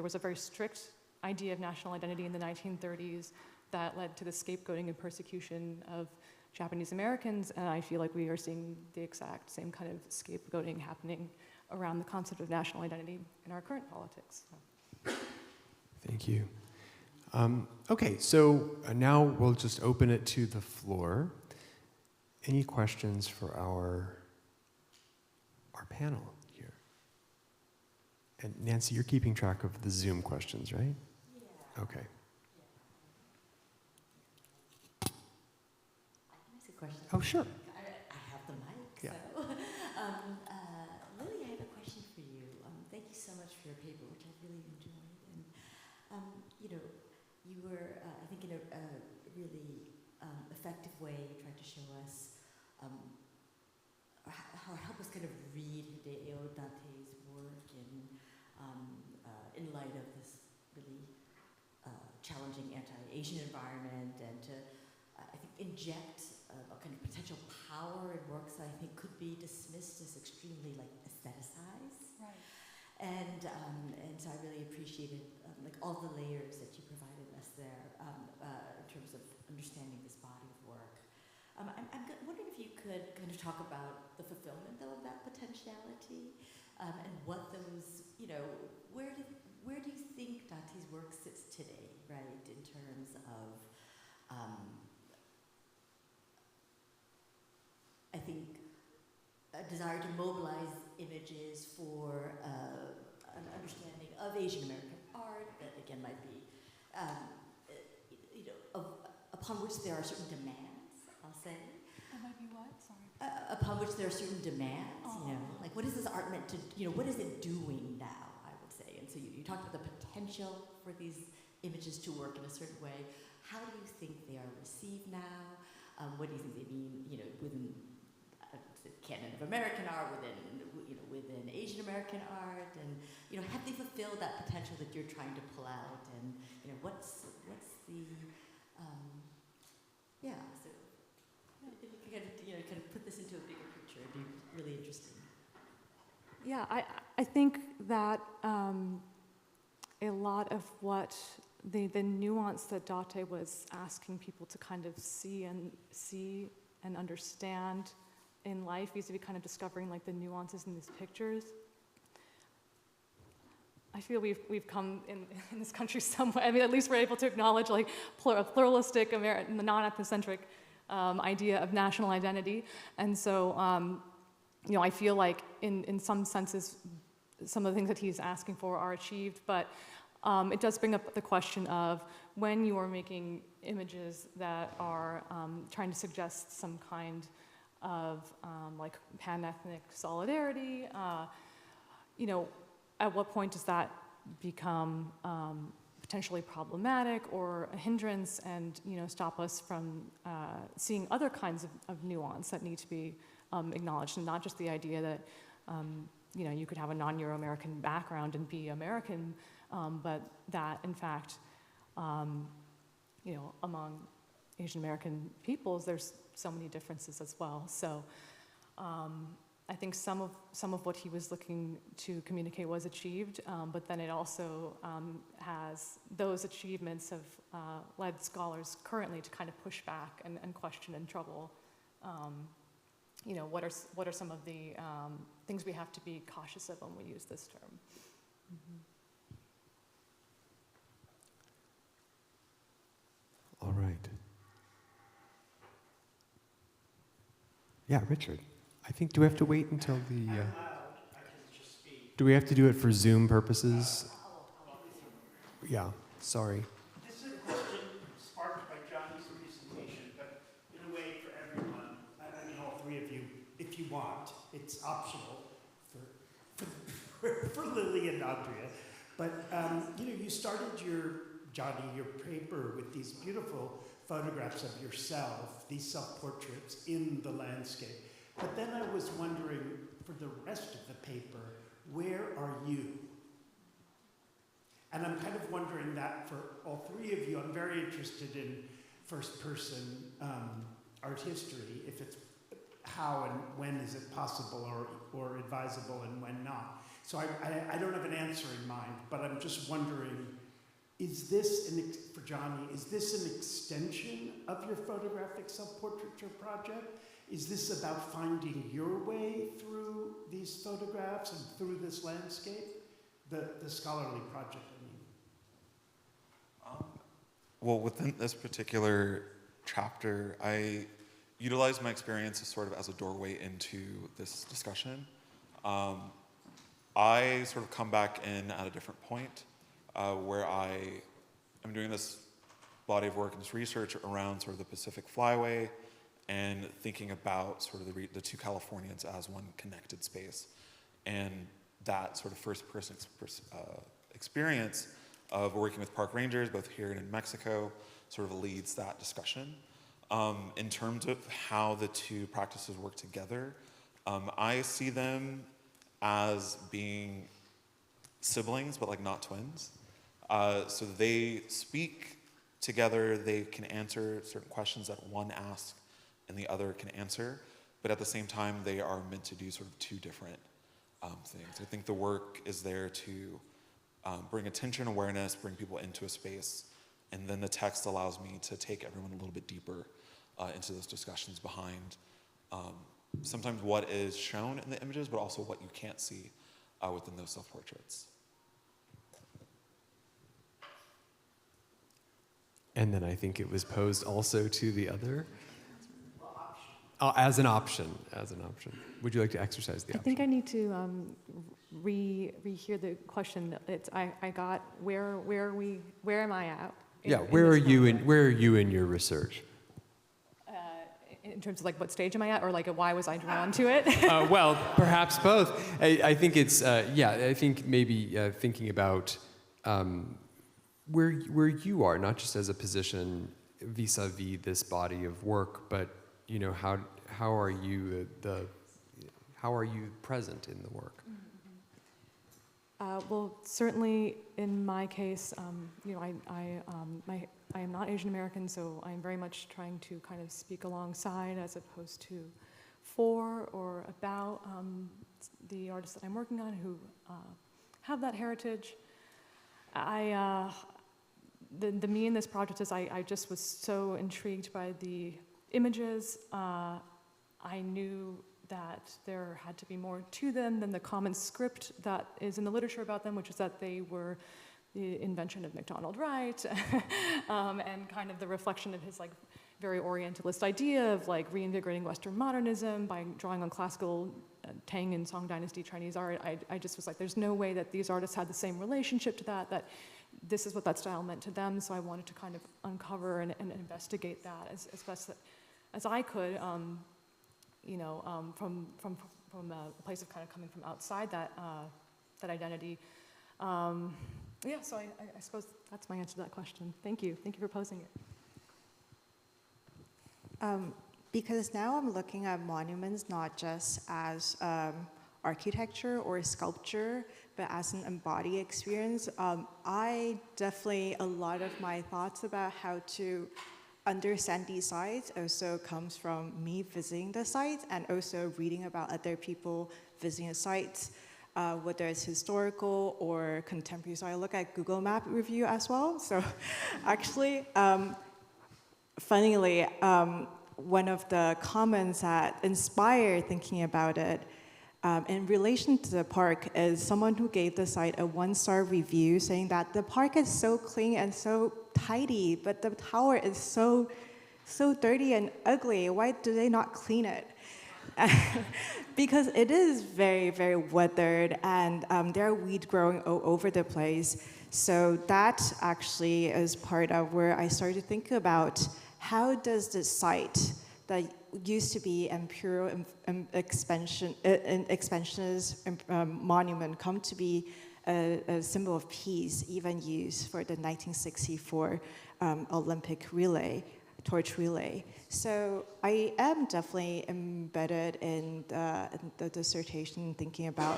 was a very strict idea of national identity in the 1930s that led to the scapegoating and persecution of Japanese Americans, and I feel like we are seeing the exact same kind of scapegoating happening around the concept of national identity in our current politics. Thank you. Okay, so now we'll just open it to the floor. Any questions for our panel here? And Nancy, you're keeping track of the Zoom questions, right? Yeah. Okay. Question. Oh, sure. I have the mic, yeah. So. Lily, I have a question for you. Thank you so much for your paper, which I really enjoyed. And, you were, I think, in a really effective way, you tried to show us help us kind of read Hideo Dante's work in light of this really challenging anti-Asian environment, and to, I think, inject a kind of potential power in works that I think could be dismissed as extremely aestheticized. Right. And so I really appreciated all the layers that you provided us there in terms of understanding this body of work. I'm wondering if you could kind of talk about the fulfillment though of that potentiality, and what those, where do you think Dante's work sits today, right, in terms of I think a desire to mobilize images for an understanding of Asian American art that again might be, upon which there are certain demands, I'll say. It might be what? Sorry. Upon which there are certain demands, what is this art meant to, what is it doing now, I would say. And so you talked about the potential for these images to work in a certain way. How do you think they are received now? What do you think they mean, within the canon of American art, within Asian American art, and have they fulfilled that potential that you're trying to pull out? And what's the So if you could kind of put this into a bigger picture, it'd be really interesting. Yeah, I think that a lot of what the nuance that Date was asking people to kind of see and understand in life, vis-a-vis kind of discovering the nuances in these pictures. I feel we've come in this country somewhere. I mean, at least we're able to acknowledge like a pluralistic, non-ethnocentric idea of national identity. And so, I feel like in some senses, some of the things that he's asking for are achieved, but it does bring up the question of when you are making images that are trying to suggest some kind of like pan-ethnic solidarity, at what point does that become potentially problematic or a hindrance and, stop us from seeing other kinds of nuance that need to be acknowledged, and not just the idea that, you could have a non-Euro-American background and be American, but that, in fact, among Asian American peoples, there's so many differences as well. So I think some of what he was looking to communicate was achieved, but then it also has those achievements have led scholars currently to kind of push back and question and trouble. What are some of the things we have to be cautious of when we use this term? Mm-hmm. All right. Yeah, Richard. I think, do we have to wait until the... do we have to do it for Zoom purposes? Yeah, sorry. This is a question sparked by Johnny's presentation, but in a way for everyone, I mean all three of you, if you want. It's optional for Lily and Andrea. But, you started your paper with these beautiful photographs of yourself, these self-portraits in the landscape. But then I was wondering, for the rest of the paper, where are you? And I'm kind of wondering that for all three of you. I'm very interested in first-person art history, if it's how and when is it possible or advisable and when not. So I don't have an answer in mind, but I'm just wondering, is this, for Johnny, is this an extension of your photographic self-portraiture project? Is this about finding your way through these photographs and through this landscape? The scholarly project, I mean. Well, within this particular chapter, I utilized my experience as a doorway into this discussion. I sort of come back in at a different point where I am doing this body of work and this research around sort of the Pacific Flyway and thinking about sort of the two Californians as one connected space. And that sort of first-person experience of working with park rangers, both here and in Mexico, sort of leads that discussion. In terms of how the two practices work together, I see them as being siblings, but like not twins. So they speak together, they can answer certain questions that one asks and the other can answer, but at the same time, they are meant to do sort of two different things. I think the work is there to bring attention, awareness, bring people into a space, and then the text allows me to take everyone a little bit deeper into those discussions behind sometimes what is shown in the images, but also what you can't see within those self-portraits. And then I think it was posed also to the other? As an option. Would you like to exercise the option? I think I need to rehear the question. I got where am I at? Where are you in your research? In terms of like what stage am I at, or like why was I drawn to it? Well, perhaps both. I think it's I think maybe thinking about where you are, not just as a position vis-a-vis this body of work, but how are you present in the work? Well, certainly in my case, I am not Asian American, so I'm very much trying to kind of speak alongside as opposed to for or about the artists that I'm working on who have that heritage. The me in this project is I just was so intrigued by the images. I knew that there had to be more to them than the common script that is in the literature about them, which is that they were the invention of MacDonald Wright, and kind of the reflection of his like very Orientalist idea of like reinvigorating Western modernism by drawing on classical Tang and Song Dynasty Chinese art. I just was like, there's no way that these artists had the same relationship to that this is what that style meant to them. So I wanted to kind of uncover and investigate that as best as I could, from a place of kind of coming from outside that identity. Yeah, so I suppose that's my answer to that question. Thank you for posing it. Because now I'm looking at monuments not just as architecture or sculpture, but as an embodied experience. A lot of my thoughts about how to understand these sites also comes from me visiting the sites and also reading about other people visiting the sites, whether it's historical or contemporary. So I look at Google Map review as well. So actually, funnily, one of the comments that inspired thinking about it in relation to the park is someone who gave the site a 1-star review saying that the park is so clean and so tidy, but the tower is so dirty and ugly. Why do they not clean it? Because it is very, very weathered, and there are weeds growing all over the place. So that actually is part of where I started to think about how does this site that used to be imperial expansionist monument come to be a symbol of peace, even used for the 1964 Olympic torch relay. So I am definitely embedded in the dissertation, thinking about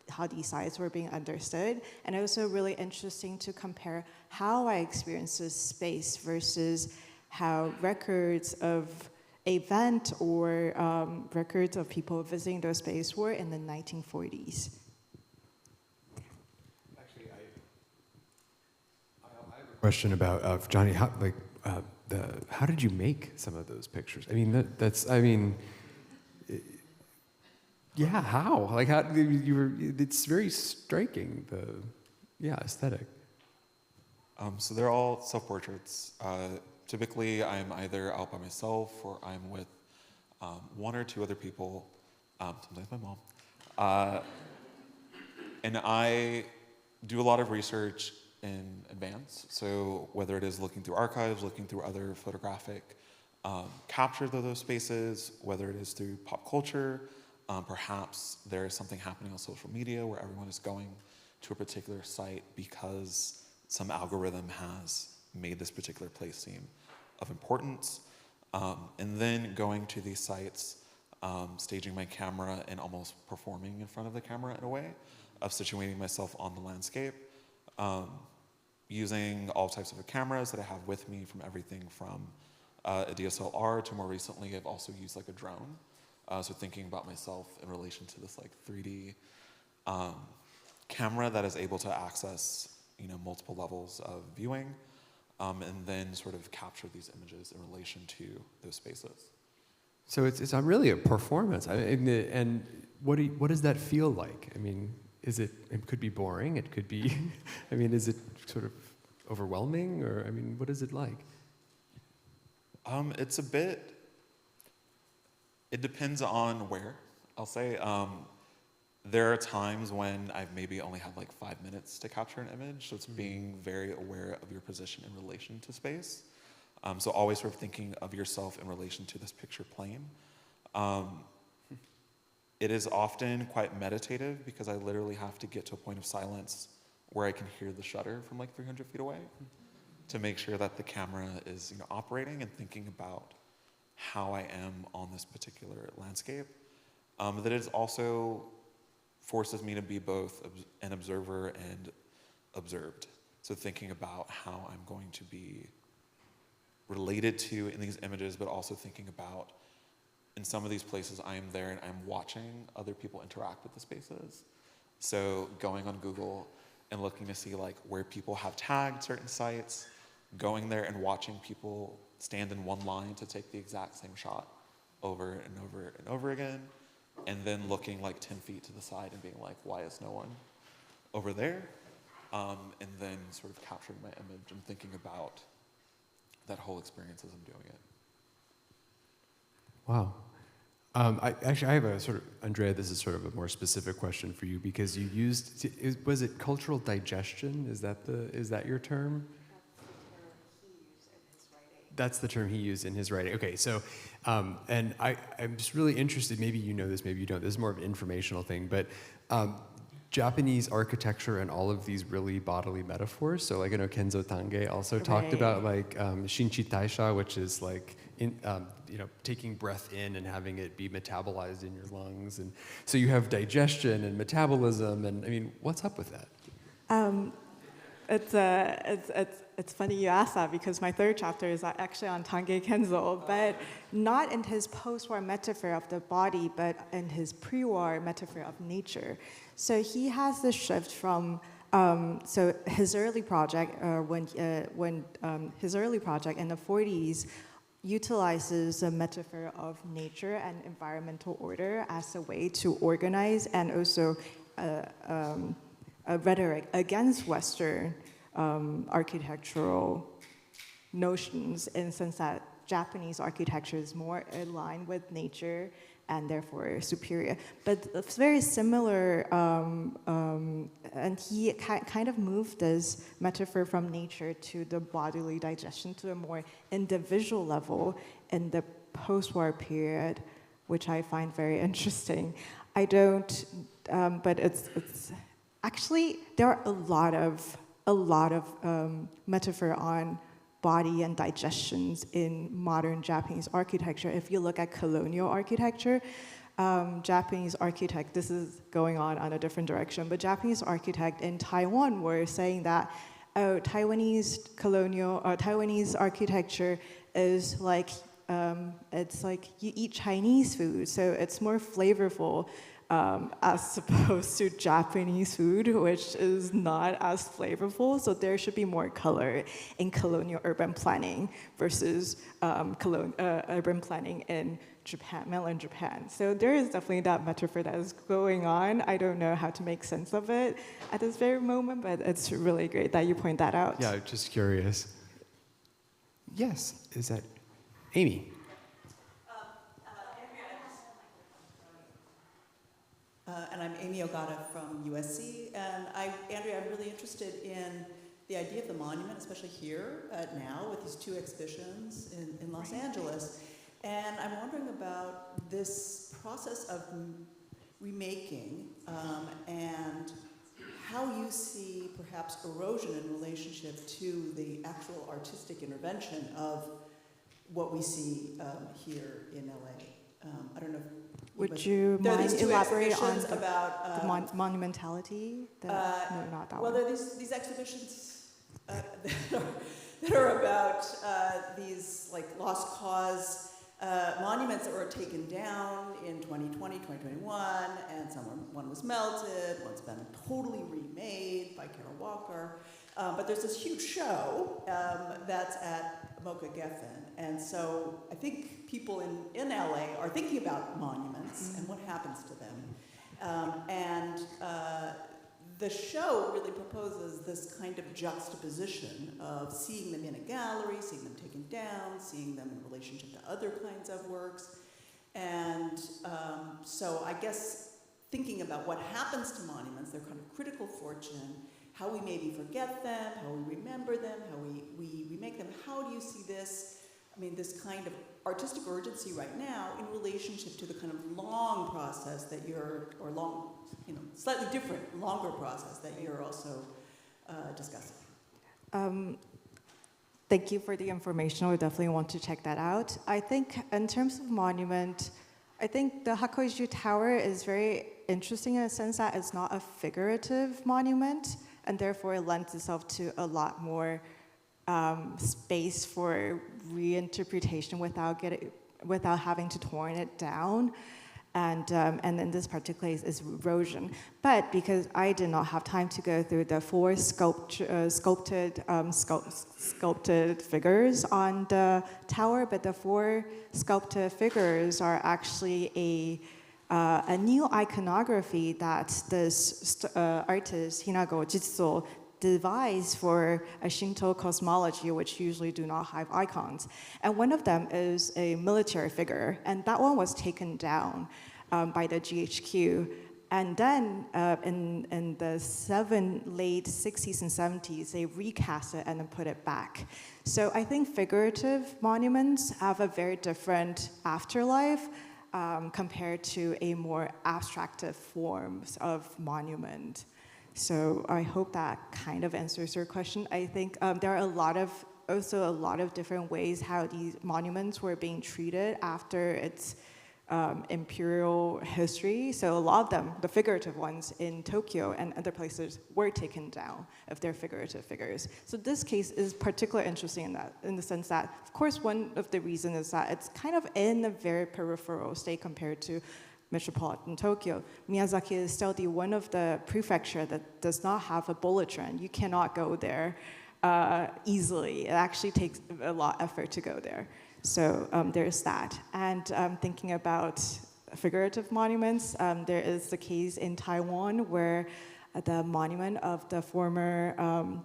how these sites were being understood, and also really interesting to compare how I experienced this space versus how records of event or records of people visiting those space were in the 1940s. Actually, I have a question about Johnny. How did you make some of those pictures? I mean, yeah, how? Like, how you were? It's very striking. Aesthetic. So they're all self-portraits. Typically, I'm either out by myself or I'm with one or two other people, sometimes my mom. And I do a lot of research in advance. So whether it is looking through archives, looking through other photographic captures of those spaces, whether it is through pop culture, perhaps there is something happening on social media where everyone is going to a particular site because some algorithm has made this particular place seem of importance. And then going to these sites, staging my camera and almost performing in front of the camera in a way, of situating myself on the landscape, using all types of cameras that I have with me, from everything from a DSLR to more recently I've also used like a drone. So thinking about myself in relation to this like 3D camera that is able to access multiple levels of viewing, and then sort of capture these images in relation to those spaces. So it's really a performance. And what does that feel like? I mean, it could be boring, it could be, I mean, is it sort of overwhelming, or, I mean, what is it like? It's a bit, it depends on where, I'll say. There are times when I've maybe only had like 5 minutes to capture an image, so it's being very aware of your position in relation to space. So always sort of thinking of yourself in relation to this picture plane. It is often quite meditative because I literally have to get to a point of silence where I can hear the shutter from like 300 feet away to make sure that the camera is operating, and thinking about how I am on this particular landscape. That it also forces me to be both an observer and observed. So thinking about how I'm going to be related to in these images, but also thinking about, in some of these places I am there and I'm watching other people interact with the spaces. So going on Google and looking to see like where people have tagged certain sites, going there and watching people stand in one line to take the exact same shot over and over and over again. and then looking like 10 feet to the side and being like, why is no one over there? And then sort of capturing my image and thinking about that whole experience as I'm doing it. Wow. I have a sort of, Andrea, this is sort of a more specific question for you because you used, was it cultural digestion? Is that your term? That's the term he used in his writing. Okay, so, and I'm just really interested, maybe you know this, maybe you don't, this is more of an informational thing, but Japanese architecture and all of these really bodily metaphors, so like I know Kenzo Tange also talked about like Shinchi Taisha, which is like, taking breath in and having it be metabolized in your lungs. And so you have digestion and metabolism, and I mean, what's up with that? It's funny you ask that because my third chapter is actually on Tange Kenzo, but not in his post-war metaphor of the body, but in his pre-war metaphor of nature. So he has this shift from so his early project, his early project in the 40s utilizes a metaphor of nature and environmental order as a way to organize and also a rhetoric against Western architectural notions in the sense that Japanese architecture is more in line with nature and therefore superior. But it's very similar, and he kind of moved this metaphor from nature to the bodily digestion to a more individual level in the post-war period, which I find very interesting. I don't, but it's actually, there are a lot of metaphor on body and digestions in modern Japanese architecture. If you look at colonial architecture, Japanese architect, this is going on a different direction, but Japanese architect in Taiwan were saying that, Taiwanese architecture is like, it's like you eat Chinese food, so it's more flavorful as opposed to Japanese food, which is not as flavorful. So there should be more color in colonial urban planning versus urban planning in Japan, mainland Japan. So there is definitely that metaphor that is going on. I don't know how to make sense of it at this very moment, but it's really great that you point that out. Yeah, just curious. Yes, is that Amy? And I'm Amy Ogata from USC, and Andrea, I'm really interested in the idea of the monument, especially here now with these two exhibitions in Los Angeles. And I'm wondering about this process of remaking and how you see perhaps erosion in relationship to the actual artistic intervention of what we see here in LA. I don't know if would you mind elaborate on the monumentality? No, not that well, one. there are these exhibitions that are about these like lost cause monuments that were taken down in 2020, 2021, and one was melted, one's been totally remade by Carol Walker. But there's this huge show that's at Mocha Geffen. And so I think people in LA are thinking about monuments and what happens to them. And the show really proposes this kind of juxtaposition of seeing them in a gallery, seeing them taken down, seeing them in relationship to other kinds of works. And so I guess thinking about what happens to monuments, their kind of critical fortune, how we maybe forget them, how we remember them, how we remake them. How do you see this, I mean, this kind of artistic urgency right now in relationship to the kind of long process that or long, slightly different, longer process that you're also discussing? Thank you for the information. I definitely want to check that out. I think in terms of monument, I think the Hakoiju Tower is very interesting in a sense that it's not a figurative monument, and therefore it lends itself to a lot more space for reinterpretation without having to torn it down. And in this particular case, is erosion. But because I did not have time to go through the 4 sculpted figures on the tower, but the 4 sculpted figures are actually a new iconography that this artist, Hinago Jitsu, devised for a Shinto cosmology, which usually do not have icons. And one of them is a military figure, and that one was taken down by the GHQ. And then in the late 60s and 70s, they recast it and then put it back. So I think figurative monuments have a very different afterlife compared to a more abstractive forms of monument. So I hope that kind of answers your question. I think there are also a lot of different ways how these monuments were being treated after its imperial history. So a lot of them, the figurative ones in Tokyo and other places, were taken down of their figurative figures. So this case is particularly interesting in the sense that, of course, one of the reasons is that it's kind of in a very peripheral state compared to metropolitan Tokyo. Miyazaki is still one of the prefecture that does not have a bullet train. You cannot go there easily. It actually takes a lot of effort to go there. So there's that. And thinking about figurative monuments, there is the case in Taiwan where the monument of the former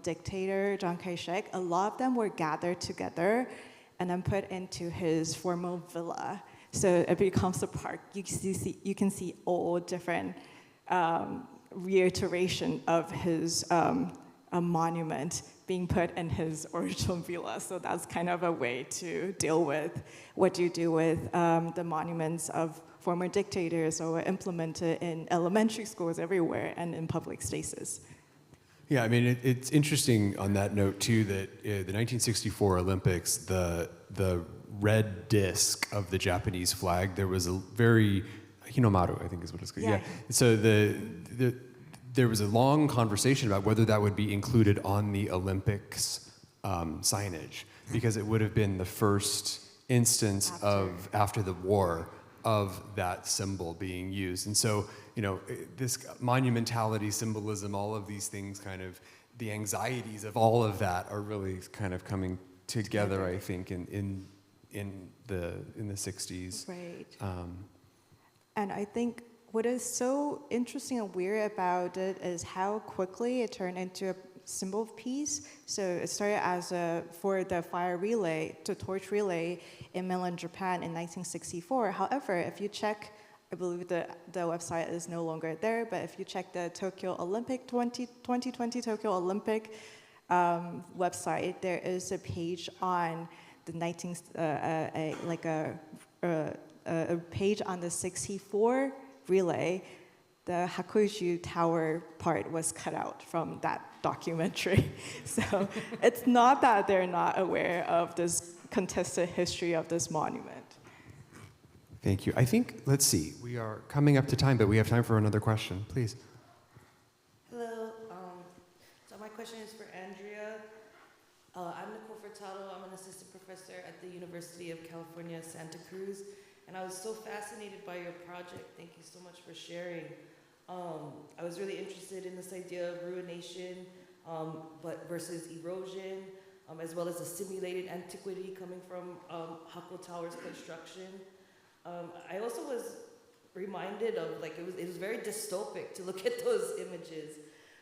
dictator, Chiang Kai-shek, a lot of them were gathered together and then put into his former villa. So it becomes a park. You can see all different reiteration of his a monument being put in his original villa. So that's kind of a way to deal with what you do with the monuments of former dictators or implemented in elementary schools everywhere and in public spaces. Yeah, I mean, it's interesting on that note too that the 1964 Olympics, the red disc of the Japanese flag, there was a very, Hinomaru, I think is what it's called. Yeah. So there was a long conversation about whether that would be included on the Olympics signage, because it would have been the first instance after the war of that symbol being used. And so, this monumentality, symbolism, all of these things, kind of the anxieties of all of that are really kind of coming together, I think, in the 60s. Right. And I think what is so interesting and weird about it is how quickly it turned into a symbol of peace. So it started as for the torch relay in mainland Japan in 1964. However, if you check, I believe the website is no longer there, but if you check the Tokyo Olympic 2020 Tokyo Olympic website, there is a page on the a page on the 64 relay. The Hakuju Tower part was cut out from that documentary. So it's not that they're not aware of this contested history of this monument. Thank you. I think, let's see, we are coming up to time, but we have time for another question, please. Hello. So my question is for Andrea. I'm Nicole Furtado. I'm an assistant professor at the University of California, Santa Cruz. And I was so fascinated by your project. Thank you so much for sharing. I was really interested in this idea of ruination, but versus erosion, as well as a simulated antiquity coming from Hakko Tower's construction. I also was reminded of, it was very dystopic to look at those images.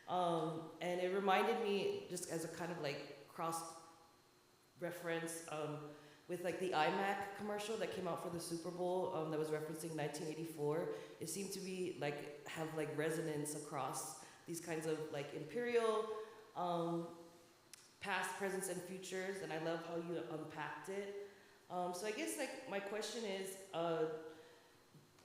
And it reminded me, just as a kind of cross-reference, with the iMac commercial that came out for the Super Bowl that was referencing 1984, it seemed to be have resonance across these kinds of imperial past, presents, and futures, and I love how you unpacked it. So I guess my question is,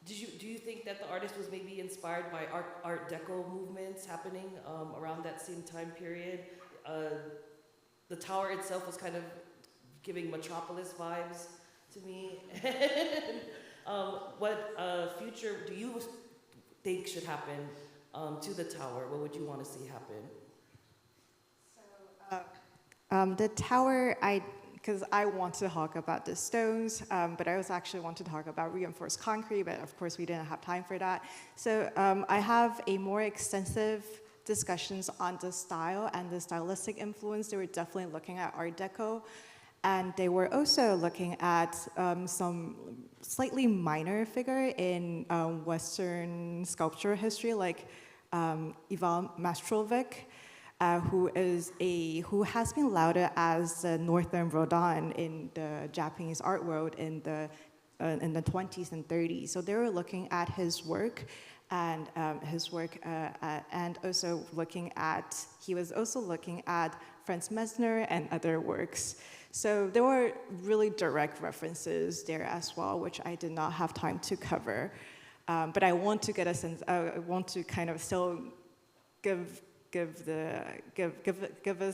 do you think that the artist was maybe inspired by Art Deco movements happening around that same time period? The tower itself was kind of giving metropolis vibes to me. What future do you think should happen to the tower? What would you want to see happen? So the tower, because I want to talk about the stones, but I also actually want to talk about reinforced concrete, but of course we didn't have time for that. So I have a more extensive discussions on the style and the stylistic influence. They were definitely looking at Art Deco. And they were also looking at some slightly minor figure in Western sculpture history, like Ivan Mastrovic, who has been lauded as the Northern Rodin in the Japanese art world in the 20s and 30s. So they were looking at his work, and also looking at, he was also looking at Franz Mesner and other works. So there were really direct references there as well, which I did not have time to cover. But I want to get a sense, I want to kind of still give us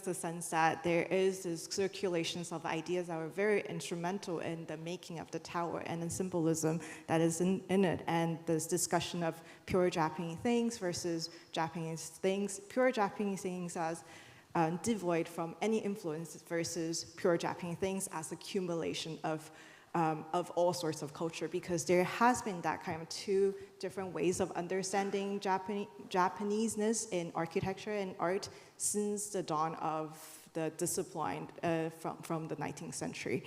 the sense that there is this circulations of ideas that were very instrumental in the making of the tower and the symbolism that is in it, and this discussion of pure Japanese things versus Japanese things, pure Japanese things as devoid from any influence versus pure Japanese things as accumulation of all sorts of culture, because there has been that kind of two different ways of understanding Japaneseness in architecture and art since the dawn of the discipline from the 19th century.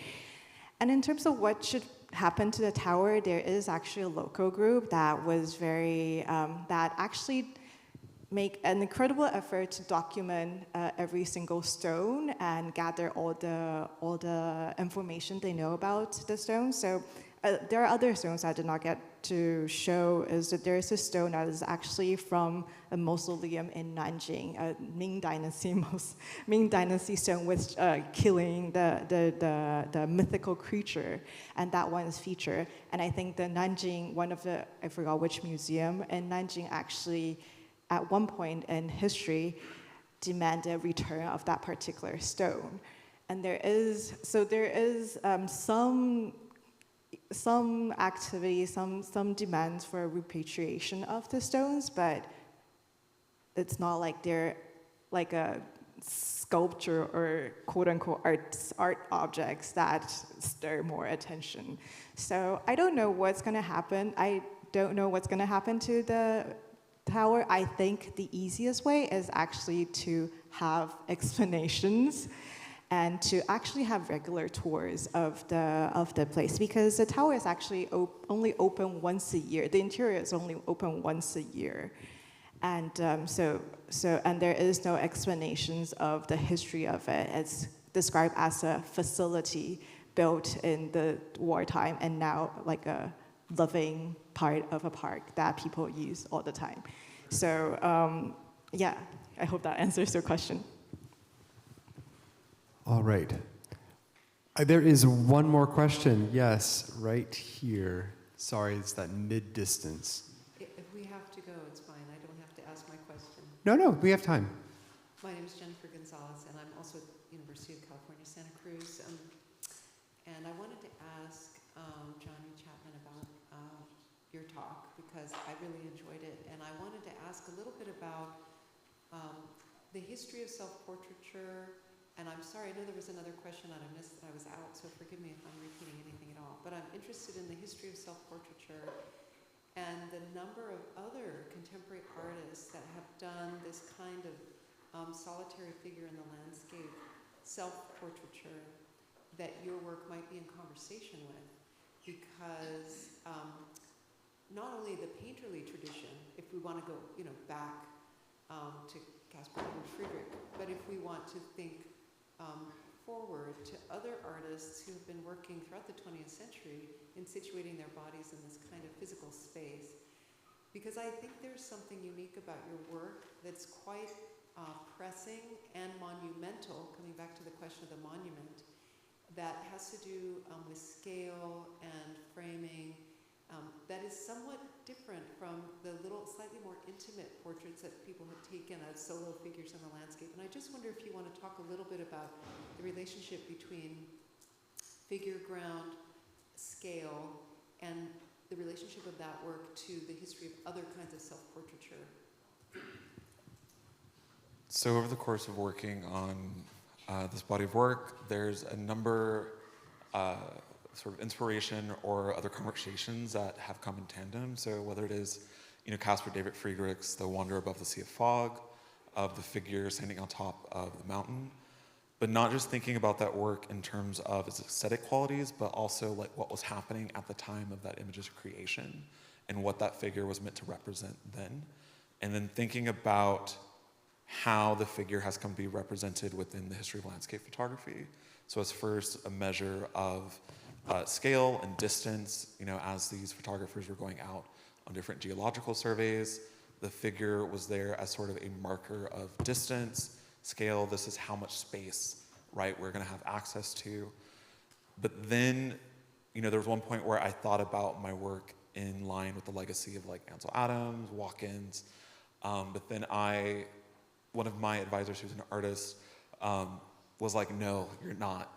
And in terms of what should happen to the tower, there is actually a local group that was that actually make an incredible effort to document every single stone and gather all the information they know about the stone. So there are other stones I did not get to show. Is that there is a stone that is actually from a mausoleum in Nanjing, a Ming Dynasty stone with killing the mythical creature, and that one is featured. And I think the Nanjing, I forgot which museum in Nanjing actually, at one point in history, demanded return of that particular stone. And there is some activity, some demands for repatriation of the stones, but it's not like they're like a sculpture or quote-unquote art objects that stir more attention. So I don't know what's gonna happen. I don't know what's gonna happen to the tower. I think the easiest way is actually to have explanations and to actually have regular tours of the place, because the tower is actually only open once a year. The interior is only open once a year, and and there is no explanations of the history of it. It's described as a facility built in the wartime and now like a living part of a park that people use all the time. So yeah, I hope that answers your question. All right. There is one more question. Yes, right here. Sorry, it's that mid-distance. If we have to go, it's fine. I don't have to ask my question. No, we have time. My name is Jennifer Gonzalez, and I'm also at the University of California, Santa Cruz. And I wanted to ask Johnny Chapman about your talk, because I really enjoyed it. And I wanted to ask a little bit about the history of self-portraiture. And I'm sorry, I know there was another question that I missed that I was out, so forgive me if I'm repeating anything at all. But I'm interested in the history of self-portraiture and the number of other contemporary artists that have done this kind of solitary figure in the landscape, self-portraiture, that your work might be in conversation with. Because not only the painterly tradition, if we want to go back to Caspar and Friedrich, but if we want to think forward to other artists who have been working throughout the 20th century in situating their bodies in this kind of physical space. Because I think there's something unique about your work that's quite pressing and monumental, coming back to the question of the monument, that has to do with scale and framing, that is somewhat different from the little, slightly more intimate portraits that people have taken as solo figures in the landscape. And I just wonder if you want to talk a little bit about the relationship between figure ground, scale, and the relationship of that work to the history of other kinds of self-portraiture. So over the course of working on this body of work, there's a number sort of inspiration or other conversations that have come in tandem. So whether it is, Caspar David Friedrich's The Wanderer Above the Sea of Fog, of the figure standing on top of the mountain, but not just thinking about that work in terms of its aesthetic qualities, but also like what was happening at the time of that image's creation and what that figure was meant to represent then. And then thinking about how the figure has come to be represented within the history of landscape photography. So as first a measure of scale and distance, as these photographers were going out on different geological surveys, the figure was there as sort of a marker of distance, scale. This is how much space, right, we're going to have access to. But then, there was one point where I thought about my work in line with the legacy of like Ansel Adams, Watkins, but then one of my advisors who's an artist was like, no, you're not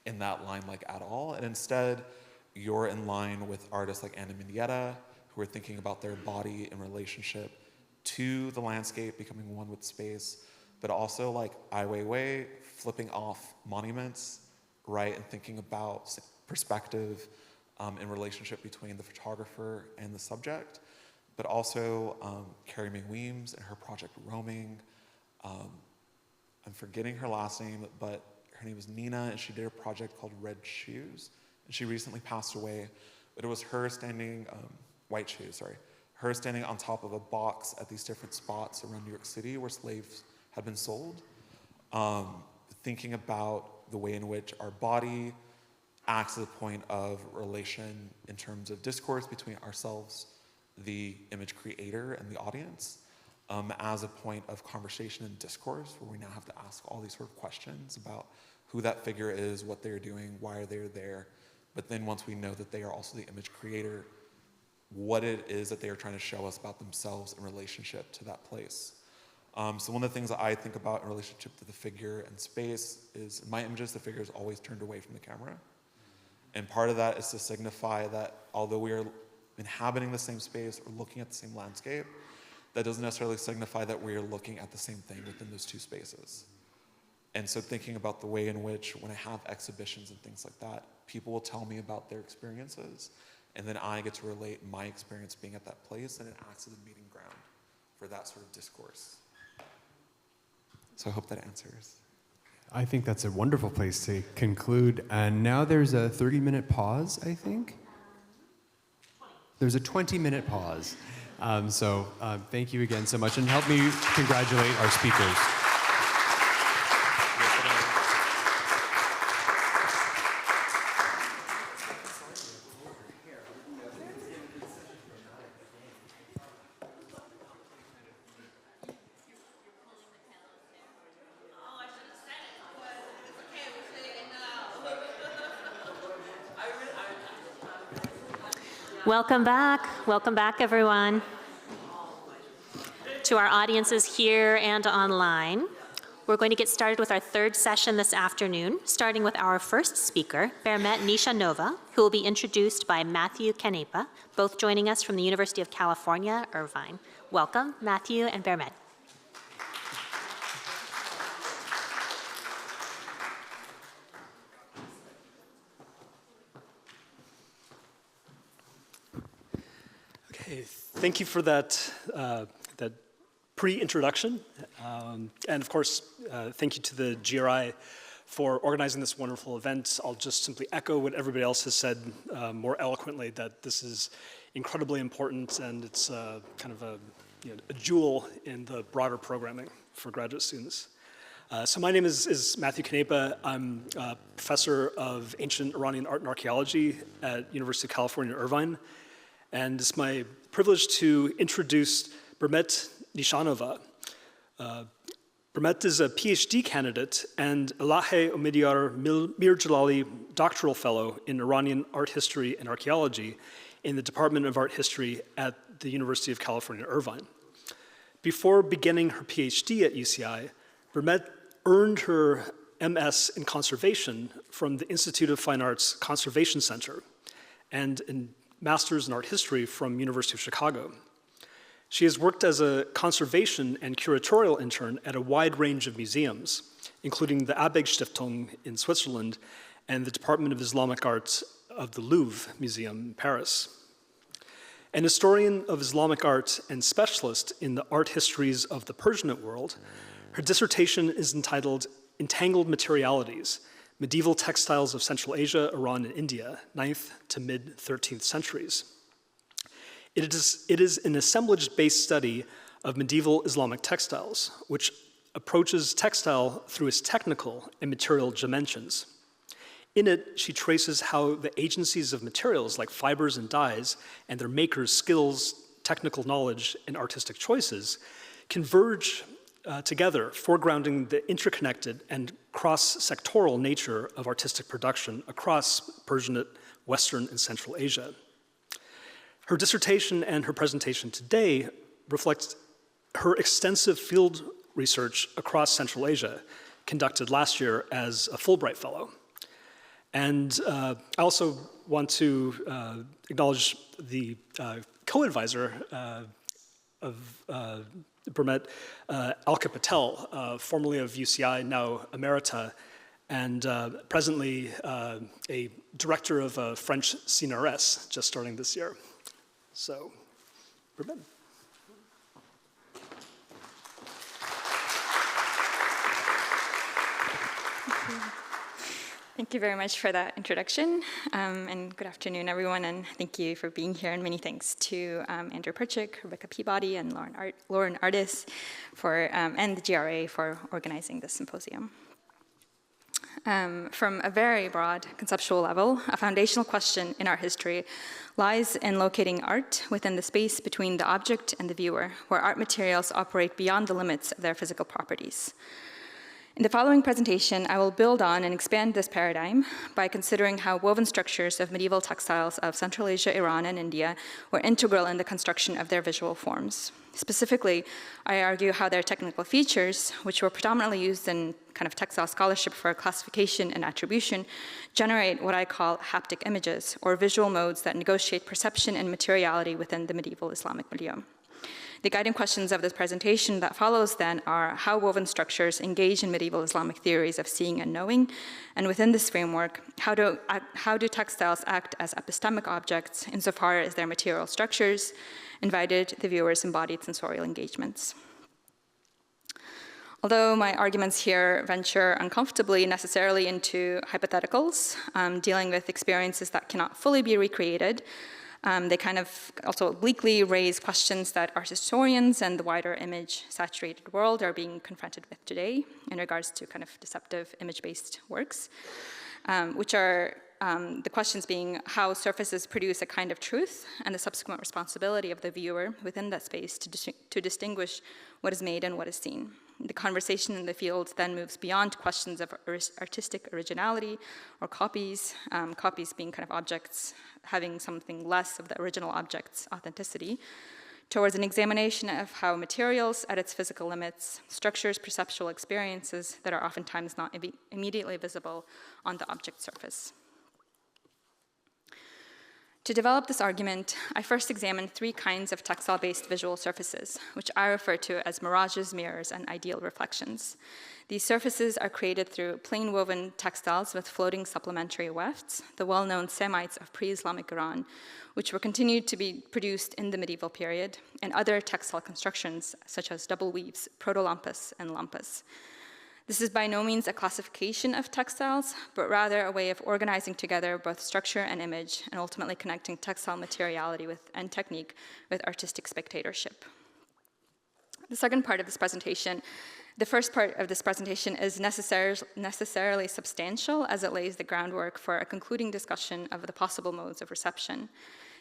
in that line like at all. And instead, you're in line with artists like Anna Mendieta, who are thinking about their body in relationship to the landscape, becoming one with space, but also like Ai Weiwei, flipping off monuments, right, and thinking about perspective in relationship between the photographer and the subject, but also Carrie Ming Weems and her project Roaming. I'm forgetting her last name, but her name was Nina, and she did a project called Red Shoes, and she recently passed away, but it was her standing, White Shoes, sorry, her standing on top of a box at these different spots around New York City where slaves had been sold, thinking about the way in which our body acts as a point of relation in terms of discourse between ourselves, the image creator, and the audience, as a point of conversation and discourse, where we now have to ask all these sort of questions about who that figure is, what they're doing, why are they there, but then once we know that they are also the image creator, what it is that they are trying to show us about themselves in relationship to that place. So one of the things that I think about in relationship to the figure and space is, in my images, the figure is always turned away from the camera. And part of that is to signify that although we are inhabiting the same space or looking at the same landscape, that doesn't necessarily signify that we are looking at the same thing within those two spaces. And so thinking about the way in which, when I have exhibitions and things like that, people will tell me about their experiences, and then I get to relate my experience being at that place, and it acts as a meeting ground for that sort of discourse. So I hope that answers. I think that's a wonderful place to conclude. And now there's a 30-minute pause, I think. There's a 20-minute pause. So thank you again so much, and help me congratulate our speakers. Welcome back everyone. To our audiences here and online, we're going to get started with our third session this afternoon, starting with our first speaker, Bermet Nishanova, who will be introduced by Matthew Canepa, both joining us from the University of California, Irvine. Welcome, Matthew and Bermet. Okay, thank you for that pre-introduction. And of course, thank you to the GRI for organizing this wonderful event. I'll just simply echo what everybody else has said more eloquently, that this is incredibly important, and it's kind of a jewel in the broader programming for graduate students. So my name is Matthew Canepa. I'm a professor of ancient Iranian art and archaeology at University of California, Irvine. And it's my privilege to introduce Bermet Nishanova. Bermet is a PhD candidate and Elahe Omidyar Mir Jalali doctoral fellow in Iranian art history and archaeology in the Department of Art History at the University of California, Irvine. Before beginning her PhD at UCI, Bermet earned her MS in conservation from the Institute of Fine Arts Conservation Center and in Master's in Art History from University of Chicago. She has worked as a conservation and curatorial intern at a wide range of museums, including the Abegg Stiftung in Switzerland and the Department of Islamic Art of the Louvre Museum in Paris. An historian of Islamic art and specialist in the art histories of the Persianate world, her dissertation is entitled Entangled Materialities, Medieval Textiles of Central Asia, Iran, and India, 9th to mid-13th centuries. It is an assemblage-based study of medieval Islamic textiles, which approaches textile through its technical and material dimensions. In it, she traces how the agencies of materials like fibers and dyes and their makers' skills, technical knowledge, and artistic choices converge together, foregrounding the interconnected and cross-sectoral nature of artistic production across Persianate, Western, and Central Asia. Her dissertation and her presentation today reflect her extensive field research across Central Asia, conducted last year as a Fulbright Fellow. And I also want to acknowledge the co-advisor of Burmet, Alka Patel, formerly of UCI, now Emerita, and presently a director of a French CNRS, just starting this year. So, Burmet. Thank you very much for that introduction, and good afternoon, everyone, and thank you for being here, and many thanks to Andrea Perchik, Rebecca Peabody, and Lauren Artis and the GRA for organizing this symposium. From a very broad conceptual level, a foundational question in art history lies in locating art within the space between the object and the viewer, where art materials operate beyond the limits of their physical properties. In the following presentation, I will build on and expand this paradigm by considering how woven structures of medieval textiles of Central Asia, Iran, and India were integral in the construction of their visual forms. Specifically, I argue how their technical features, which were predominantly used in kind of textile scholarship for classification and attribution, generate what I call haptic images, or visual modes that negotiate perception and materiality within the medieval Islamic milieu. The guiding questions of this presentation that follows then are how woven structures engage in medieval Islamic theories of seeing and knowing, and within this framework, how do textiles act as epistemic objects insofar as their material structures invited the viewer's embodied sensorial engagements. Although my arguments here venture uncomfortably necessarily into hypotheticals, dealing with experiences that cannot fully be recreated, they kind of also obliquely raise questions that art historians and the wider image-saturated world are being confronted with today in regards to kind of deceptive image-based works, which are the questions being how surfaces produce a kind of truth and the subsequent responsibility of the viewer within that space to distinguish what is made and what is seen. The conversation in the field then moves beyond questions of artistic originality or copies, copies being kind of objects having something less of the original object's authenticity, towards an examination of how materials at its physical limits structures perceptual experiences that are oftentimes not immediately visible on the object surface. To develop this argument, I first examined three kinds of textile-based visual surfaces, which I refer to as mirages, mirrors, and ideal reflections. These surfaces are created through plain woven textiles with floating supplementary wefts, the well-known Semites of pre-Islamic Iran, which were continued to be produced in the medieval period, and other textile constructions such as double weaves, proto-lampas, and lampas. This is by no means a classification of textiles, but rather a way of organizing together both structure and image, and ultimately connecting textile materiality and technique with artistic spectatorship. The second part of this presentation, the first part of this presentation is necessarily substantial as it lays the groundwork for a concluding discussion of the possible modes of reception.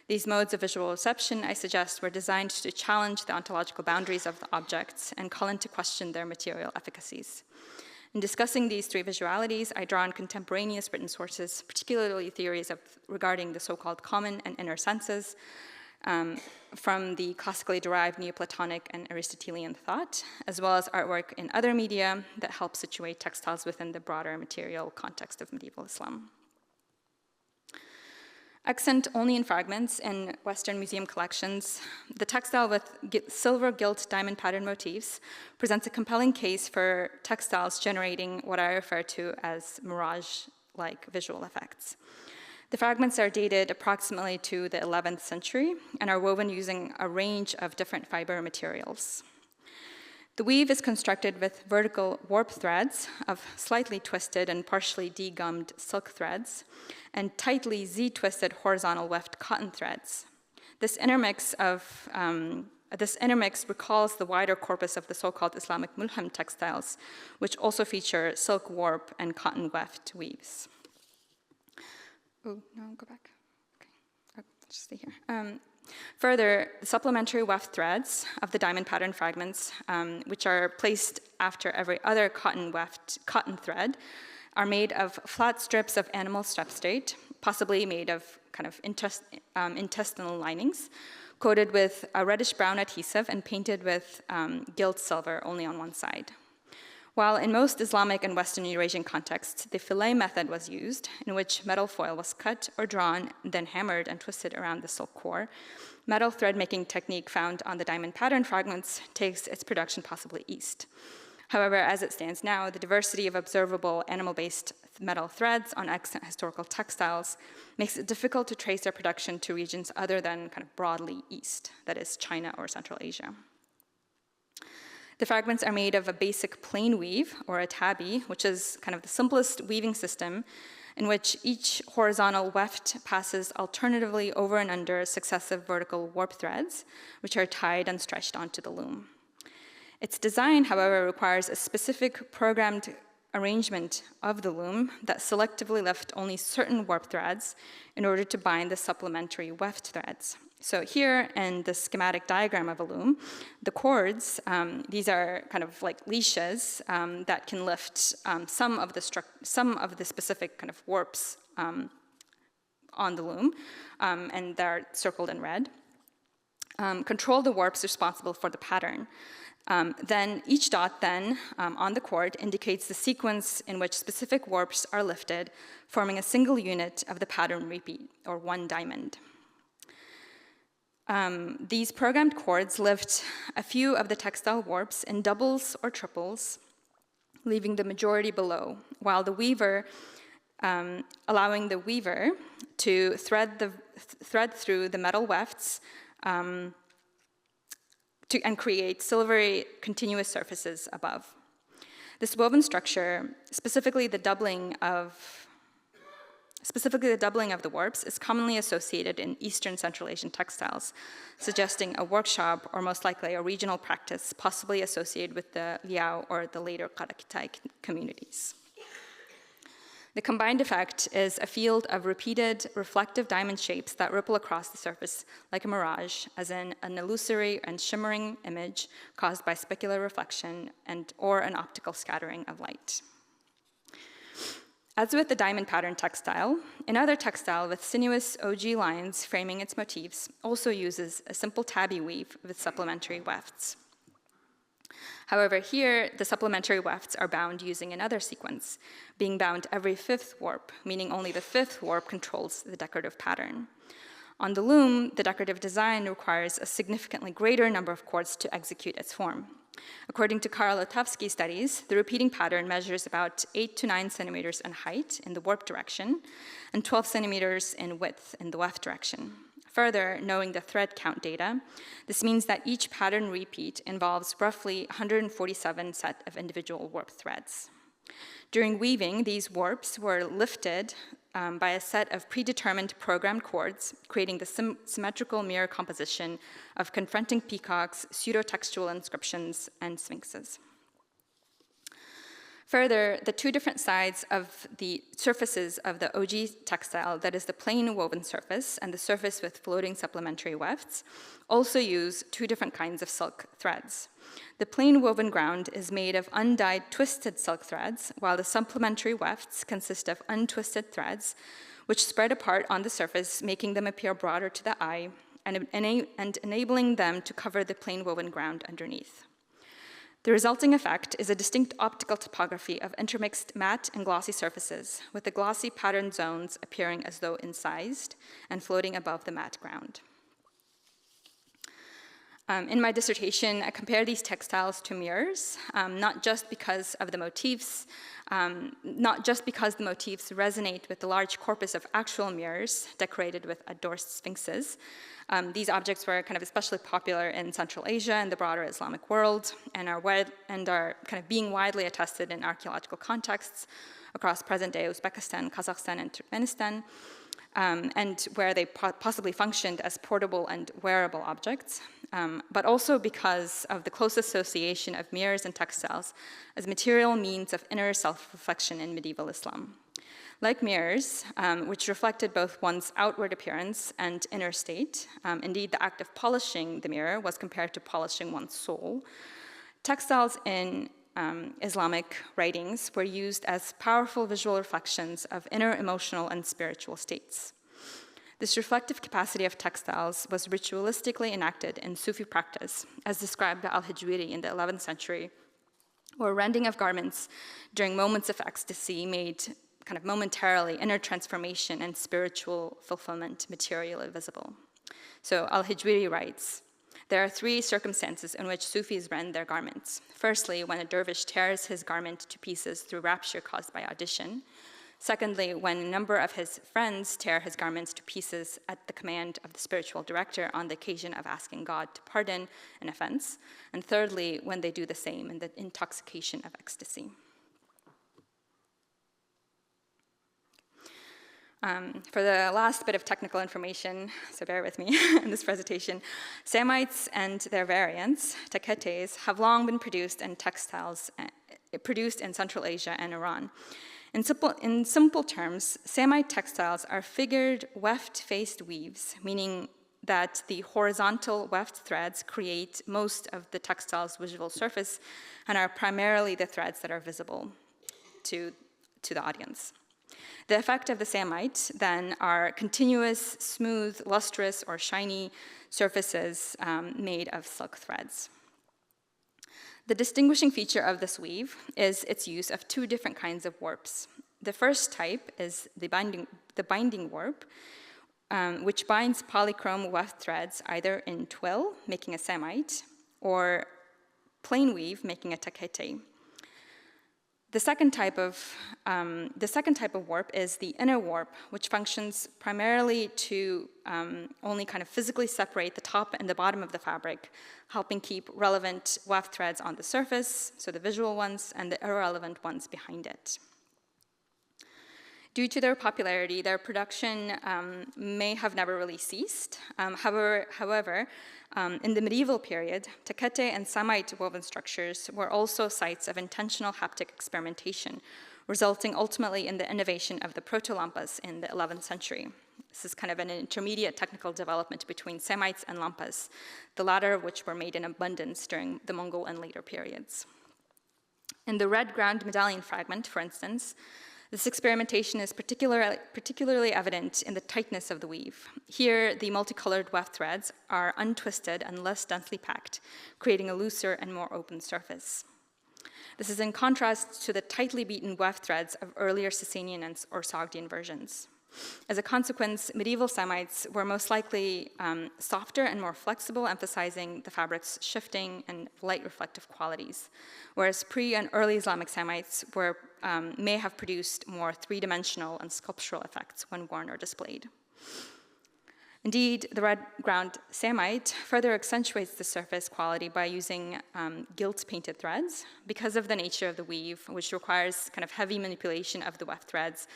These modes of visual reception, I suggest, were designed to challenge the ontological boundaries of the objects and call into question their material efficacies. In discussing these three visualities, I draw on contemporaneous written sources, particularly theories regarding the so-called common and inner senses, from the classically derived Neoplatonic and Aristotelian thought, as well as artwork in other media that help situate textiles within the broader material context of medieval Islam. Extant only in fragments in Western museum collections, the textile with silver gilt diamond pattern motifs presents a compelling case for textiles generating what I refer to as mirage-like visual effects. The fragments are dated approximately to the 11th century and are woven using a range of different fiber materials. The weave is constructed with vertical warp threads of slightly twisted and partially degummed silk threads and tightly Z-twisted horizontal weft cotton threads. This intermix recalls the wider corpus of the so-called Islamic mulham textiles, which also feature silk warp and cotton weft weaves. Oh, no, go back. Okay, I'll just stay here. Further, the supplementary weft threads of the diamond pattern fragments, which are placed after every other cotton thread, are made of flat strips of animal substrate, possibly made of kind of intestinal linings, coated with a reddish-brown adhesive and painted with gilt silver only on one side. While in most Islamic and Western Eurasian contexts, the fillet method was used, in which metal foil was cut or drawn, then hammered and twisted around the silk core, metal thread-making technique found on the diamond pattern fragments takes its production possibly east. However, as it stands now, the diversity of observable animal-based metal threads on extant historical textiles makes it difficult to trace their production to regions other than kind of broadly east, that is China or Central Asia. The fragments are made of a basic plain weave, or a tabi, which is kind of the simplest weaving system in which each horizontal weft passes alternatively over and under successive vertical warp threads, which are tied and stretched onto the loom. Its design, however, requires a specific programmed arrangement of the loom that selectively lift only certain warp threads in order to bind the supplementary weft threads. So here in the schematic diagram of a loom, the cords, these are kind of like leashes that can lift some of the specific kind of warps on the loom, and they're circled in red. Control the warps responsible for the pattern. Then each dot then on the cord indicates the sequence in which specific warps are lifted, forming a single unit of the pattern repeat, or one diamond. These programmed cords lift a few of the textile warps in doubles or triples, leaving the majority below, while the weaver, allowing the weaver to thread through the metal wefts and create silvery continuous surfaces above. This woven structure, specifically the doubling of the warps, is commonly associated in Eastern Central Asian textiles, suggesting a workshop or most likely a regional practice possibly associated with the Liao or the later Karakitai communities. The combined effect is a field of repeated reflective diamond shapes that ripple across the surface like a mirage, as in an illusory and shimmering image caused by specular reflection or an optical scattering of light. As with the diamond pattern textile, another textile with sinuous OG lines framing its motifs also uses a simple tabby weave with supplementary wefts. However, here, the supplementary wefts are bound using another sequence, being bound every fifth warp, meaning only the fifth warp controls the decorative pattern. On the loom, the decorative design requires a significantly greater number of cords to execute its form. According to Karl Lotowski's studies, the repeating pattern measures about 8 to 9 centimeters in height in the warp direction and 12 centimeters in width in the weft direction. Further, knowing the thread count data, this means that each pattern repeat involves roughly 147 set of individual warp threads. During weaving, these warps were lifted by a set of predetermined programmed cords, creating the symmetrical mirror composition of confronting peacocks, pseudo-textual inscriptions, and sphinxes. Further, the two different sides of the surfaces of the OG textile, that is the plain woven surface and the surface with floating supplementary wefts, also use two different kinds of silk threads. The plain woven ground is made of undyed twisted silk threads, while the supplementary wefts consist of untwisted threads, which spread apart on the surface, making them appear broader to the eye and enabling them to cover the plain woven ground underneath. The resulting effect is a distinct optical topography of intermixed matte and glossy surfaces, with the glossy pattern zones appearing as though incised and floating above the matte ground. In my dissertation, I compare these textiles to mirrors, not just because the motifs resonate with the large corpus of actual mirrors decorated with endorsed sphinxes. These objects were kind of especially popular in Central Asia and the broader Islamic world, and are kind of being widely attested in archaeological contexts across present-day Uzbekistan, Kazakhstan, and Turkmenistan, and where they possibly functioned as portable and wearable objects, but also because of the close association of mirrors and textiles as material means of inner self-reflection in medieval Islam. Like mirrors, which reflected both one's outward appearance and inner state, indeed the act of polishing the mirror was compared to polishing one's soul, textiles in Islamic writings were used as powerful visual reflections of inner emotional and spiritual states. This reflective capacity of textiles was ritualistically enacted in Sufi practice, as described by Al-Hijwiri in the 11th century, where rending of garments during moments of ecstasy made kind of momentarily inner transformation and spiritual fulfillment materially visible. So Al-Hijwiri writes, there are three circumstances in which Sufis rend their garments. Firstly, when a dervish tears his garment to pieces through rapture caused by audition. Secondly, when a number of his friends tear his garments to pieces at the command of the spiritual director on the occasion of asking God to pardon an offense. And thirdly, when they do the same in the intoxication of ecstasy. For the last bit of technical information, so bear with me in this presentation, Samites and their variants, taketes, have long been produced in textiles produced in Central Asia and Iran. In simple terms, Samite textiles are figured weft-faced weaves, meaning that the horizontal weft threads create most of the textile's visual surface and are primarily the threads that are visible to the audience. The effect of the Samite, then, are continuous, smooth, lustrous, or shiny surfaces made of silk threads. The distinguishing feature of this weave is its use of two different kinds of warps. The first type is the binding warp, which binds polychrome weft threads either in twill, making a Samite, or plain weave, making a takete. The second type of warp is the inner warp, which functions primarily to only kind of physically separate the top and the bottom of the fabric, helping keep relevant weft threads on the surface, so the visual ones, and the irrelevant ones behind it. Due to their popularity, their production may have never really ceased. However, in the medieval period, takete and Samite woven structures were also sites of intentional haptic experimentation, resulting ultimately in the innovation of the proto-lampas in the 11th century. This is kind of an intermediate technical development between Samites and lampas, the latter of which were made in abundance during the Mongol and later periods. In the red ground medallion fragment, for instance, this experimentation is particularly evident in the tightness of the weave. Here, the multicolored weft threads are untwisted and less densely packed, creating a looser and more open surface. This is in contrast to the tightly beaten weft threads of earlier Sasanian or Sogdian versions. As a consequence, medieval Samites were most likely softer and more flexible, emphasizing the fabric's shifting and light reflective qualities, whereas pre- and early Islamic Samites may have produced more three-dimensional and sculptural effects when worn or displayed. Indeed, the red ground Samite further accentuates the surface quality by using gilt-painted threads. Because of the nature of the weave, which requires kind of heavy manipulation of the weft threads,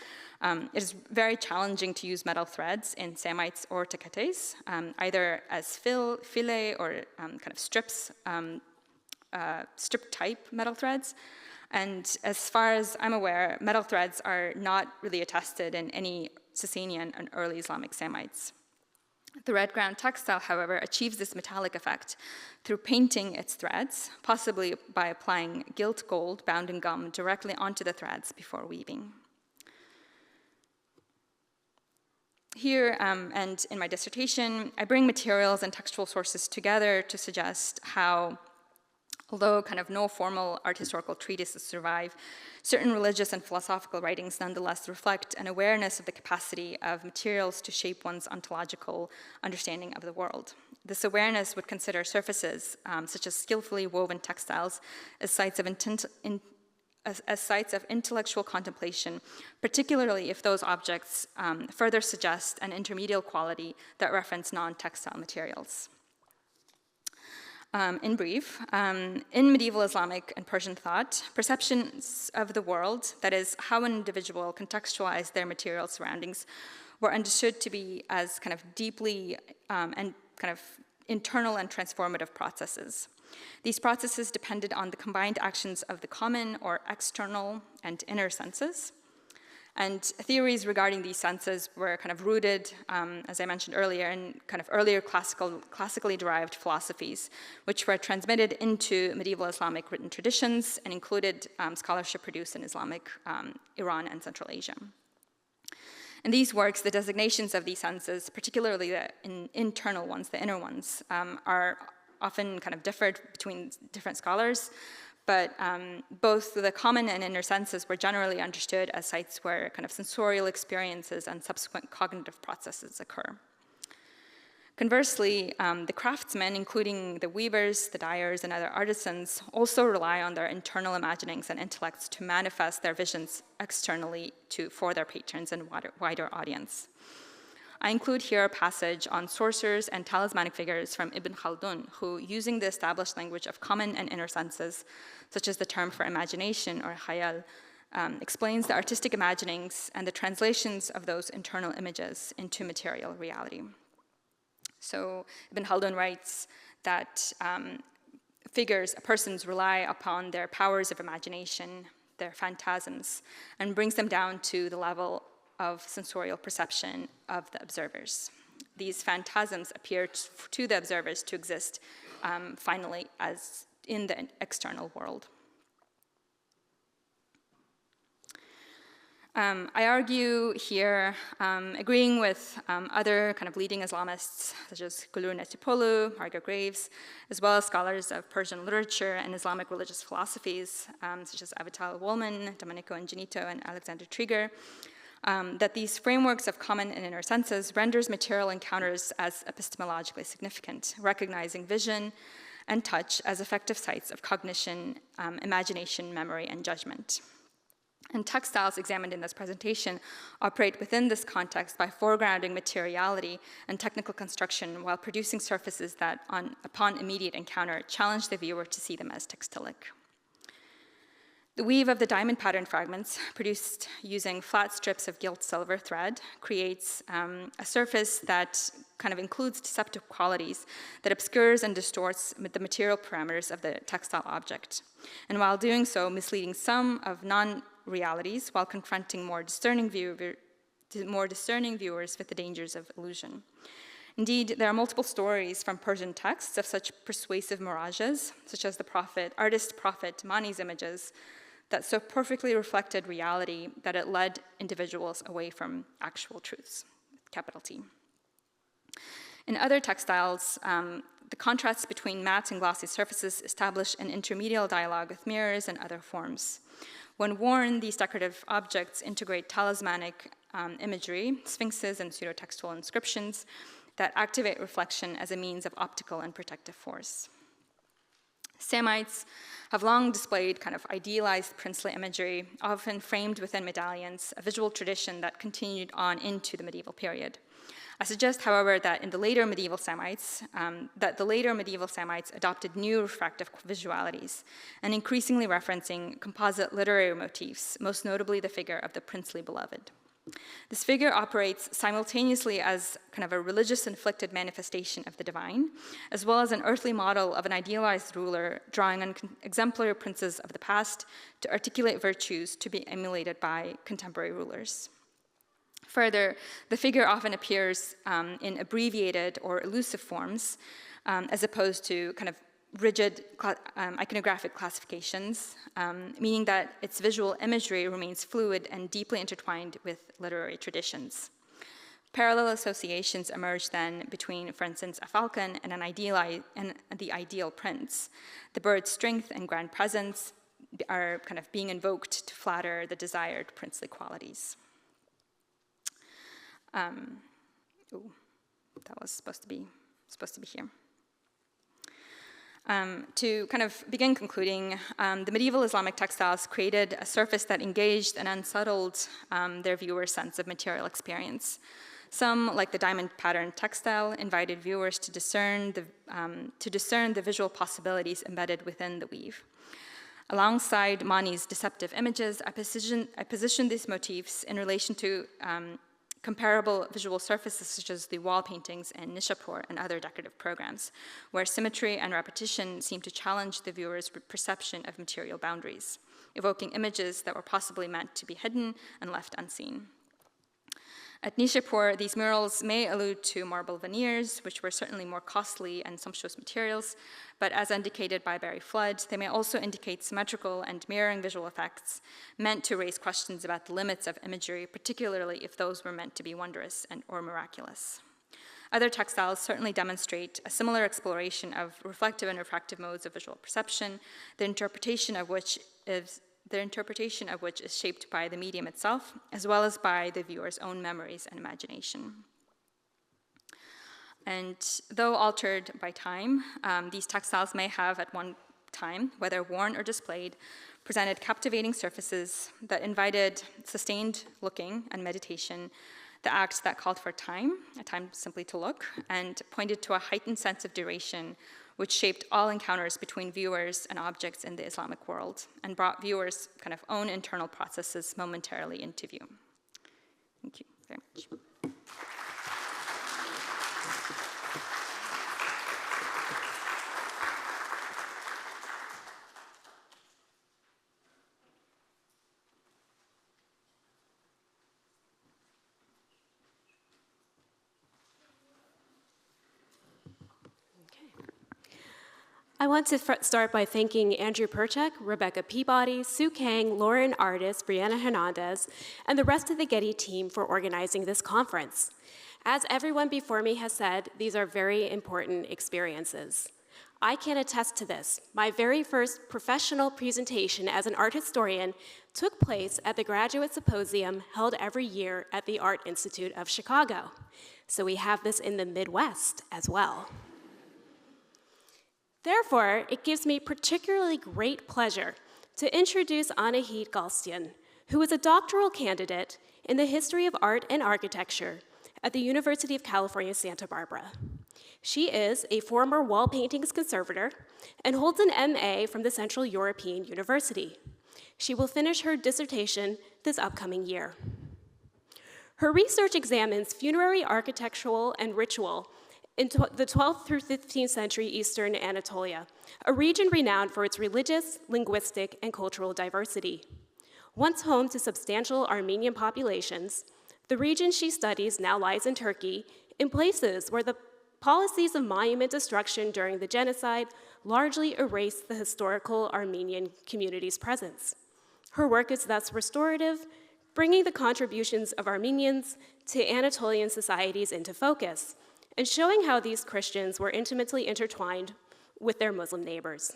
it is very challenging to use metal threads in Samites or taketes, either as fillet or kind of strip-type metal threads. And as far as I'm aware, metal threads are not really attested in any Sasanian and early Islamic Samites. The red ground textile, however, achieves this metallic effect through painting its threads, possibly by applying gilt gold bound in gum directly onto the threads before weaving. Here, and in my dissertation, I bring materials and textual sources together to suggest how Although kind of no formal art historical treatises survive, certain religious and philosophical writings nonetheless reflect an awareness of the capacity of materials to shape one's ontological understanding of the world. This awareness would consider surfaces, such as skillfully woven textiles, as sites of intellectual contemplation, particularly if those objects further suggest an intermediate quality that reference non-textile materials. In brief, in medieval Islamic and Persian thought, perceptions of the world, that is, how an individual contextualized their material surroundings, were understood to be as kind of deeply and kind of internal and transformative processes. These processes depended on the combined actions of the common or external and inner senses. And theories regarding these senses were kind of rooted, as I mentioned earlier, in kind of earlier classically derived philosophies, which were transmitted into medieval Islamic written traditions and included scholarship produced in Islamic Iran and Central Asia. In these works, the designations of these senses, particularly the internal ones, the inner ones, are often kind of differed between different scholars, but both the common and inner senses were generally understood as sites where kind of sensorial experiences and subsequent cognitive processes occur. Conversely, the craftsmen, including the weavers, the dyers, and other artisans, also rely on their internal imaginings and intellects to manifest their visions externally for their patrons and wider audience. I include here a passage on sorcerers and talismanic figures from Ibn Khaldun, who, using the established language of common and inner senses, such as the term for imagination or khayal, explains the artistic imaginings and the translations of those internal images into material reality. So Ibn Khaldun writes that persons rely upon their powers of imagination, their phantasms, and brings them down to the level of sensorial perception of the observers. These phantasms appear to the observers to exist finally as in the external world. I argue here, agreeing with other kind of leading Islamists, such as Gulur Netipolu, Margaret Graves, as well as scholars of Persian literature and Islamic religious philosophies, such as Avital Woolman, Domenico Ingenito, and Alexander Trieger, that these frameworks of common and inner senses renders material encounters as epistemologically significant, recognizing vision and touch as effective sites of cognition, imagination, memory, and judgment. And textiles examined in this presentation operate within this context by foregrounding materiality and technical construction while producing surfaces that, upon immediate encounter, challenge the viewer to see them as textilic. The weave of the diamond pattern fragments, produced using flat strips of gilt silver thread, creates a surface that kind of includes deceptive qualities that obscures and distorts the material parameters of the textile object, and while doing so, misleading some of non-realities while confronting more discerning viewers with the dangers of illusion. Indeed, there are multiple stories from Persian texts of such persuasive mirages, such as the artist prophet Mani's images, that so perfectly reflected reality that it led individuals away from actual truths, capital T. In other textiles, the contrasts between matte and glossy surfaces establish an intermediate dialogue with mirrors and other forms. When worn, these decorative objects integrate talismanic imagery, sphinxes, and pseudotextual inscriptions that activate reflection as a means of optical and protective force. Samites have long displayed kind of idealized princely imagery, often framed within medallions, a visual tradition that continued on into the medieval period. I suggest, however, that in the later medieval Samites, adopted new refractive visualities and increasingly referencing composite literary motifs, most notably the figure of the princely beloved. This figure operates simultaneously as kind of a religious inflicted manifestation of the divine, as well as an earthly model of an idealized ruler drawing on exemplary princes of the past to articulate virtues to be emulated by contemporary rulers. Further, the figure often appears in abbreviated or elusive forms, as opposed to kind of rigid iconographic classifications, meaning that its visual imagery remains fluid and deeply intertwined with literary traditions. Parallel associations emerge then between, for instance, a falcon and the ideal prince. The bird's strength and grand presence are kind of being invoked to flatter the desired princely qualities. That was supposed to be here. To kind of begin concluding, the medieval Islamic textiles created a surface that engaged and unsettled their viewers' sense of material experience. Some, like the diamond pattern textile, invited viewers to discern the visual possibilities embedded within the weave. Alongside Mani's deceptive images, I positioned these motifs in relation to comparable visual surfaces such as the wall paintings in Nishapur and other decorative programs, where symmetry and repetition seem to challenge the viewer's perception of material boundaries, evoking images that were possibly meant to be hidden and left unseen. At Nishapur, these murals may allude to marble veneers, which were certainly more costly and sumptuous materials, but as indicated by Barry Flood, they may also indicate symmetrical and mirroring visual effects meant to raise questions about the limits of imagery, particularly if those were meant to be wondrous or miraculous. Other textiles certainly demonstrate a similar exploration of reflective and refractive modes of visual perception, the interpretation of which is shaped by the medium itself, as well as by the viewer's own memories and imagination. And though altered by time, these textiles may have at one time, whether worn or displayed, presented captivating surfaces that invited sustained looking and meditation, the act that called for time, a time simply to look, and pointed to a heightened sense of duration, which shaped all encounters between viewers and objects in the Islamic world and brought viewers' kind of own internal processes momentarily into view. Thank you very much. I want to start by thanking Andrew Perchek, Rebecca Peabody, Sue Kang, Lauren Artis, Brianna Hernandez, and the rest of the Getty team for organizing this conference. As everyone before me has said, these are very important experiences. I can attest to this. My very first professional presentation as an art historian took place at the Graduate Symposium held every year at the Art Institute of Chicago. So we have this in the Midwest as well. Therefore, it gives me particularly great pleasure to introduce Anahit Galstian, who is a doctoral candidate in the history of art and architecture at the University of California, Santa Barbara. She is a former wall paintings conservator and holds an MA from the Central European University. She will finish her dissertation this upcoming year. Her research examines funerary architectural and ritual in the 12th through 15th century Eastern Anatolia, a region renowned for its religious, linguistic, and cultural diversity. Once home to substantial Armenian populations, the region she studies now lies in Turkey, in places where the policies of monument destruction during the genocide largely erased the historical Armenian community's presence. Her work is thus restorative, bringing the contributions of Armenians to Anatolian societies into focus, and showing how these Christians were intimately intertwined with their Muslim neighbors.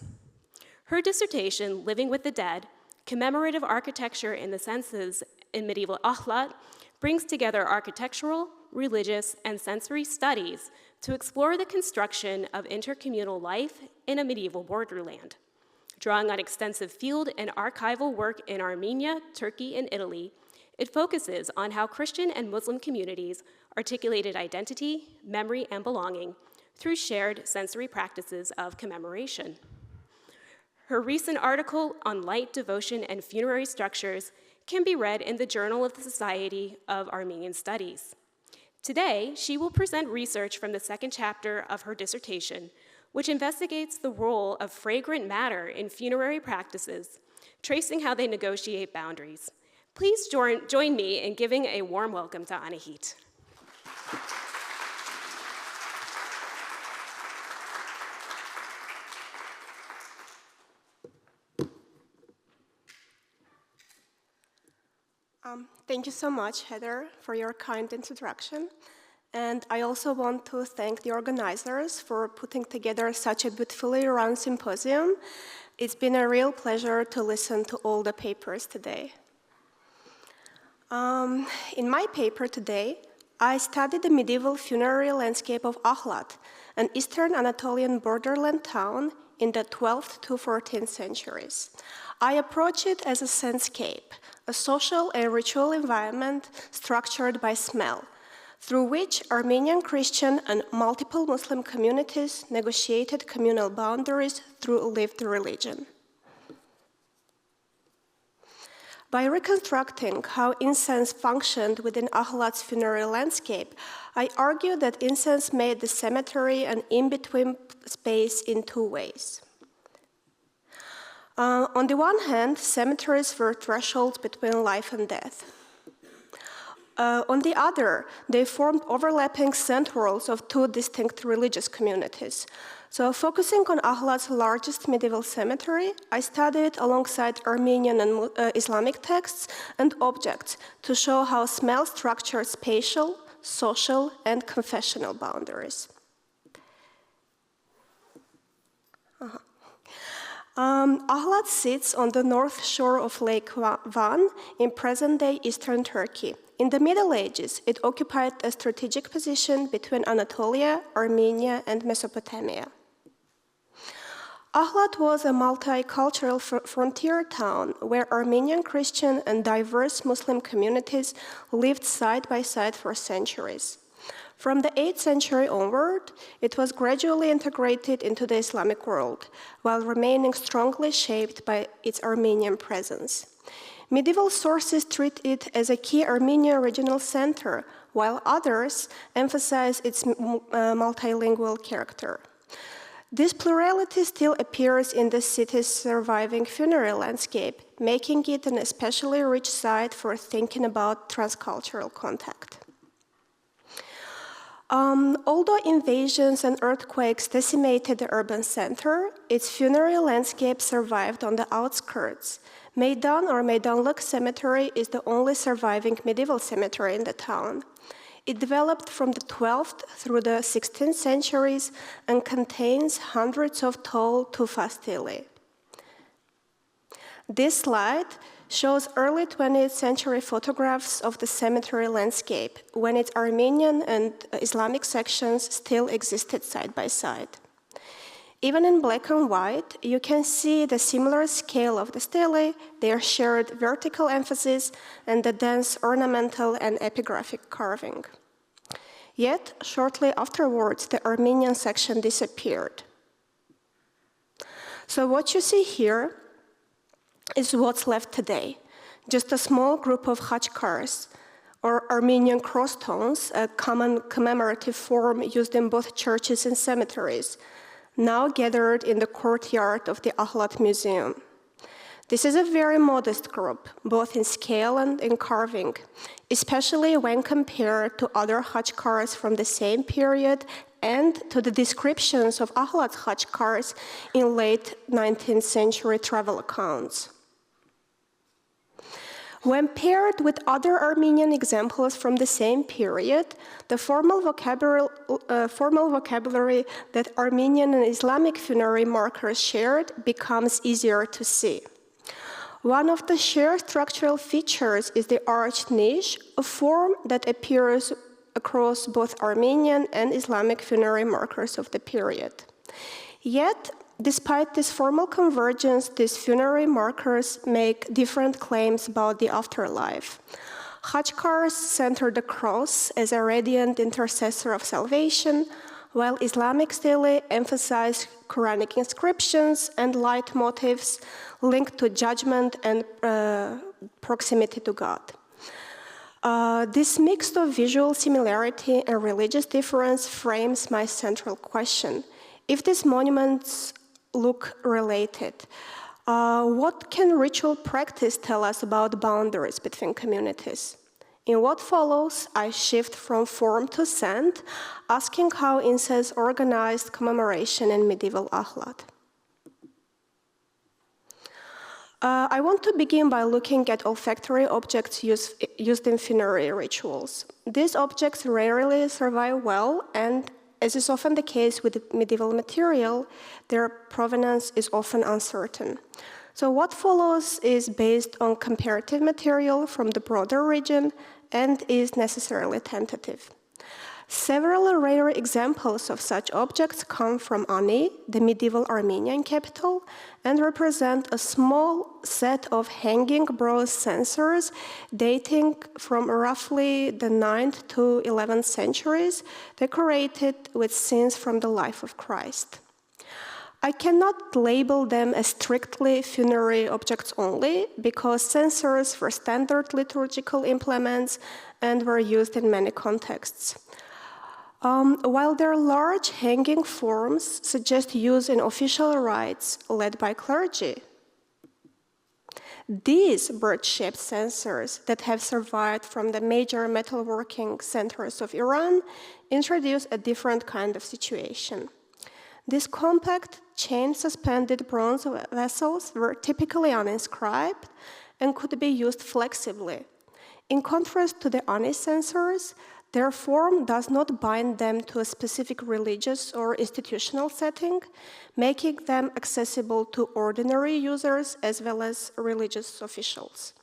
Her dissertation, Living with the Dead, Commemorative Architecture in the Senses in Medieval Ahlat, brings together architectural, religious, and sensory studies to explore the construction of intercommunal life in a medieval borderland. Drawing on extensive field and archival work in Armenia, Turkey, and Italy, it focuses on how Christian and Muslim communities articulated identity, memory, and belonging through shared sensory practices of commemoration. Her recent article on light, devotion, and funerary structures can be read in the Journal of the Society of Armenian Studies. Today, she will present research from the second chapter of her dissertation, which investigates the role of fragrant matter in funerary practices, tracing how they negotiate boundaries. Please join me in giving a warm welcome to Anahit. Thank you so much, Heather, for your kind introduction. And I also want to thank the organizers for putting together such a beautifully run symposium. It's been a real pleasure to listen to all the papers today. In my paper today, I studied the medieval funerary landscape of Ahlat, an eastern Anatolian borderland town in the 12th to 14th centuries. I approach it as a scentscape, a social and ritual environment structured by smell, through which Armenian Christian and multiple Muslim communities negotiated communal boundaries through lived religion. By reconstructing how incense functioned within Ahlat's funerary landscape, I argue that incense made the cemetery an in-between space in two ways. On the one hand, cemeteries were thresholds between life and death. On the other, they formed overlapping centrals of two distinct religious communities. So focusing on Ahlat's largest medieval cemetery, I studied alongside Armenian and Islamic texts and objects to show how smell structured spatial, social, and confessional boundaries. Ahlat sits on the north shore of Lake Van in present-day eastern Turkey. In the Middle Ages, it occupied a strategic position between Anatolia, Armenia, and Mesopotamia. Ahlat was a multicultural frontier town where Armenian Christian and diverse Muslim communities lived side by side for centuries. From the 8th century onward, it was gradually integrated into the Islamic world, while remaining strongly shaped by its Armenian presence. Medieval sources treat it as a key Armenian regional center, while others emphasize its multilingual character. This plurality still appears in the city's surviving funerary landscape, making it an especially rich site for thinking about transcultural contact. Although invasions and earthquakes decimated the urban center, its funerary landscape survived on the outskirts. Meydan or Meydanlık Cemetery is the only surviving medieval cemetery in the town. It developed from the 12th through the 16th centuries and contains hundreds of tall tufa stelae. This slide shows early 20th century photographs of the cemetery landscape when its Armenian and Islamic sections still existed side by side. Even in black and white, you can see the similar scale of the stelae, their shared vertical emphasis, and the dense ornamental and epigraphic carving. Yet, shortly afterwards, the Armenian section disappeared. So what you see here is what's left today, just a small group of khachkars, or Armenian cross-stones, a common commemorative form used in both churches and cemeteries, now gathered in the courtyard of the Ahlat Museum. This is a very modest group, both in scale and in carving, especially when compared to other khachkars from the same period and to the descriptions of Ahlat khachkars in late 19th century travel accounts. When paired with other Armenian examples from the same period, the formal vocabulary that Armenian and Islamic funerary markers shared becomes easier to see. One of the shared structural features is the arched niche, a form that appears across both Armenian and Islamic funerary markers of the period. Yet, despite this formal convergence, these funerary markers make different claims about the afterlife. Khachkars center the cross as a radiant intercessor of salvation, while Islamic stelae emphasize Quranic inscriptions and light motifs linked to judgment and proximity to God. This mix of visual similarity and religious difference frames my central question. If these monuments look related, what can ritual practice tell us about boundaries between communities? In what follows, I shift from form to scent, asking how incense organized commemoration in medieval Ahlat. I want to begin by looking at olfactory objects used in funerary rituals. These objects rarely survive well, and as is often the case with medieval material, their provenance is often uncertain. So what follows is based on comparative material from the broader region and is necessarily tentative. Several rare examples of such objects come from Ani, the medieval Armenian capital, and represent a small set of hanging bronze censers dating from roughly the 9th to 11th centuries, decorated with scenes from the life of Christ. I cannot label them as strictly funerary objects only, because censers were standard liturgical implements and were used in many contexts. While their large hanging forms suggest use in official rites led by clergy, these bird-shaped censers that have survived from the major metalworking centers of Iran introduce a different kind of situation. These compact, chain-suspended bronze vessels were typically uninscribed and could be used flexibly. In contrast to the Ani censers, their form does not bind them to a specific religious or institutional setting, making them accessible to ordinary users as well as religious officials.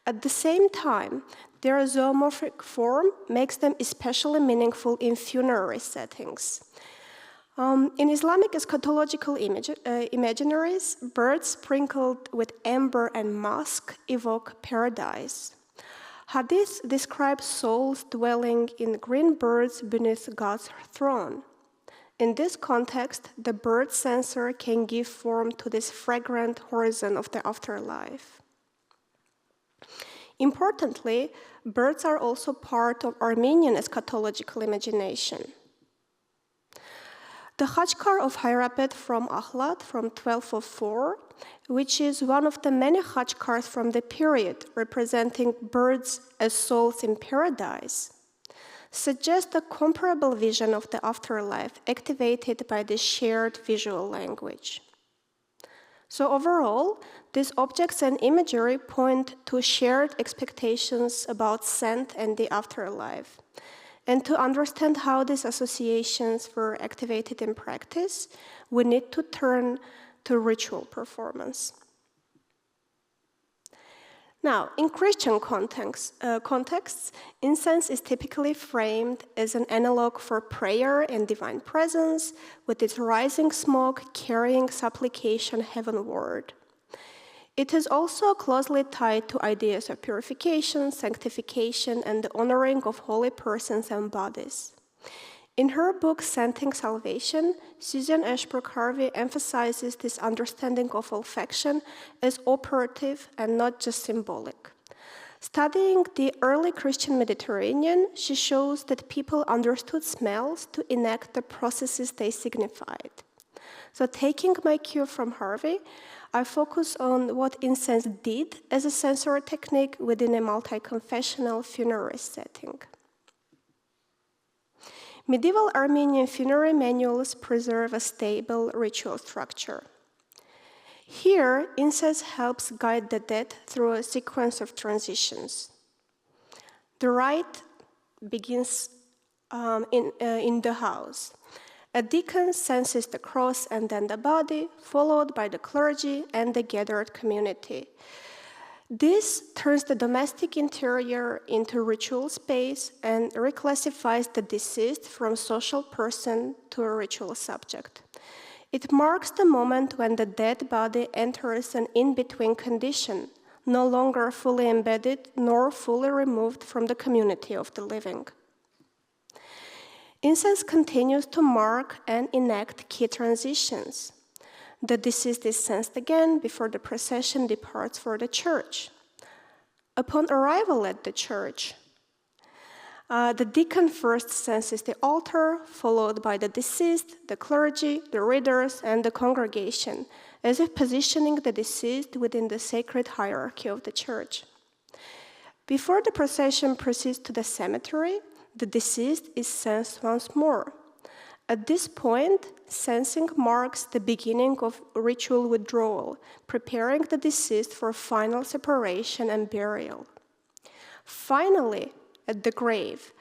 At the same time, their zoomorphic form makes them especially meaningful in funerary settings. In Islamic eschatological imaginaries, birds sprinkled with amber and musk evoke paradise. Hadith describes souls dwelling in green birds beneath God's throne. In this context, the bird censer can give form to this fragrant horizon of the afterlife. Importantly, birds are also part of Armenian eschatological imagination. The Khachkar of Hyderabad from Ahlat from 1204, which is one of the many Khachkars from the period representing birds as souls in paradise, suggests a comparable vision of the afterlife activated by the shared visual language. So overall, these objects and imagery point to shared expectations about scent and the afterlife. And to understand how these associations were activated in practice, we need to turn to ritual performance. Now, in Christian contexts, incense is typically framed as an analog for prayer and divine presence, with its rising smoke carrying supplication heavenward. It is also closely tied to ideas of purification, sanctification, and the honoring of holy persons and bodies. In her book, Scenting Salvation, Susan Ashbrook Harvey emphasizes this understanding of olfaction as operative and not just symbolic. Studying the early Christian Mediterranean, she shows that people understood smells to enact the processes they signified. So taking my cue from Harvey, I focus on what incense did as a sensory technique within a multi-confessional funerary setting. Medieval Armenian funerary manuals preserve a stable ritual structure. Here, incense helps guide the dead through a sequence of transitions. The rite begins in the house. A deacon censes the cross and then the body, followed by the clergy and the gathered community. This turns the domestic interior into ritual space and reclassifies the deceased from social person to a ritual subject. It marks the moment when the dead body enters an in-between condition, no longer fully embedded nor fully removed from the community of the living. Incense continues to mark and enact key transitions. The deceased is censed again before the procession departs for the church. Upon arrival at the church, the deacon first censes the altar, followed by the deceased, the clergy, the readers, and the congregation, as if positioning the deceased within the sacred hierarchy of the church. Before the procession proceeds to the cemetery, the deceased is censed once more. At this point, censing marks the beginning of ritual withdrawal, preparing the deceased for final separation and burial. Finally, at the grave,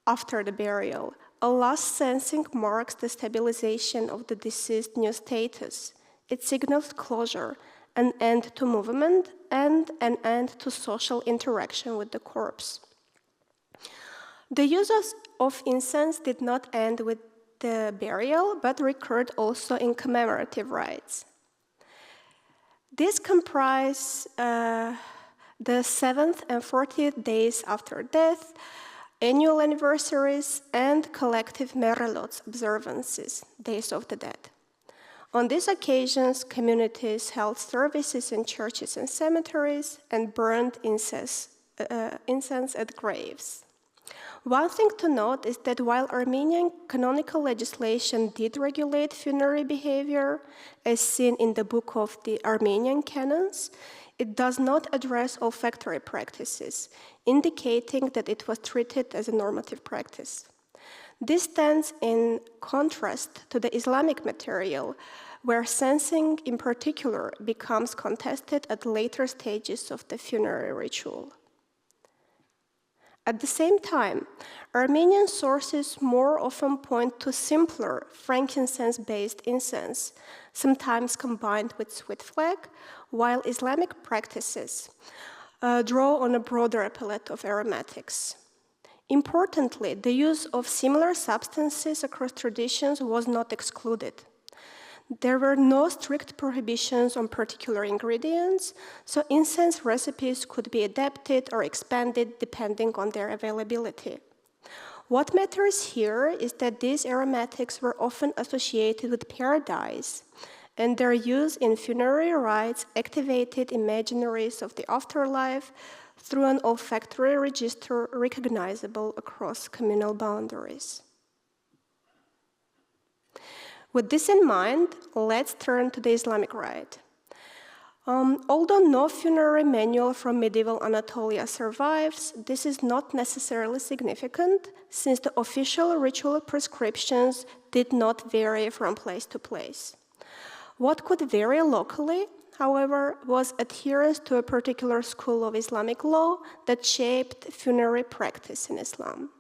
after the burial, a last censing marks the stabilization of the deceased's new status. It signals closure, an end to movement, and an end to social interaction with the corpse. The use of incense did not end with the burial, but recurred also in commemorative rites. These comprise the 7th and 40th days after death, annual anniversaries, and collective merelot observances, Days of the Dead. On these occasions, communities held services in churches and cemeteries and burned incense at graves. One thing to note is that while Armenian canonical legislation did regulate funerary behavior, as seen in the book of the Armenian canons, it does not address olfactory practices, indicating that it was treated as a normative practice. This stands in contrast to the Islamic material, where censing in particular becomes contested at later stages of the funerary ritual. At the same time, Armenian sources more often point to simpler frankincense-based incense, sometimes combined with sweet flag, while Islamic practices draw on a broader palette of aromatics. Importantly, the use of similar substances across traditions was not excluded. There were no strict prohibitions on particular ingredients, so incense recipes could be adapted or expanded depending on their availability. What matters here is that these aromatics were often associated with paradise, and their use in funerary rites activated imaginaries of the afterlife through an olfactory register recognizable across communal boundaries. With this in mind, let's turn to the Islamic rite. Although no funerary manual from medieval Anatolia survives, this is not necessarily significant, since the official ritual prescriptions did not vary from place to place. What could vary locally, however, was adherence to a particular school of Islamic law that shaped funerary practice in Islam.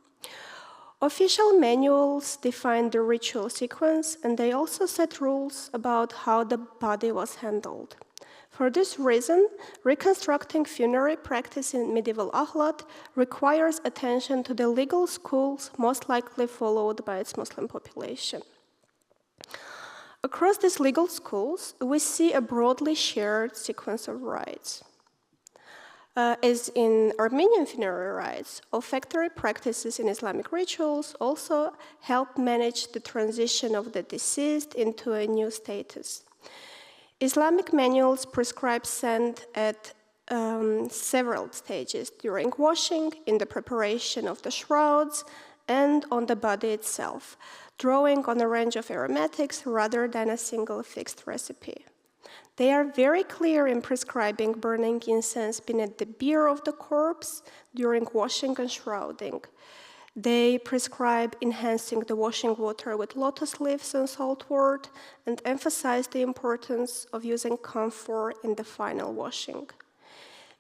Official manuals defined the ritual sequence, and they also set rules about how the body was handled. For this reason, reconstructing funerary practice in medieval Ahlat requires attention to the legal schools most likely followed by its Muslim population. Across these legal schools, we see a broadly shared sequence of rites. As in Armenian funerary rites, olfactory practices in Islamic rituals also help manage the transition of the deceased into a new status. Islamic manuals prescribe scent at several stages during washing, in the preparation of the shrouds, and on the body itself, drawing on a range of aromatics rather than a single fixed recipe. They are very clear in prescribing burning incense beneath the bier of the corpse during washing and shrouding. They prescribe enhancing the washing water with lotus leaves and saltwort and emphasize the importance of using camphor in the final washing.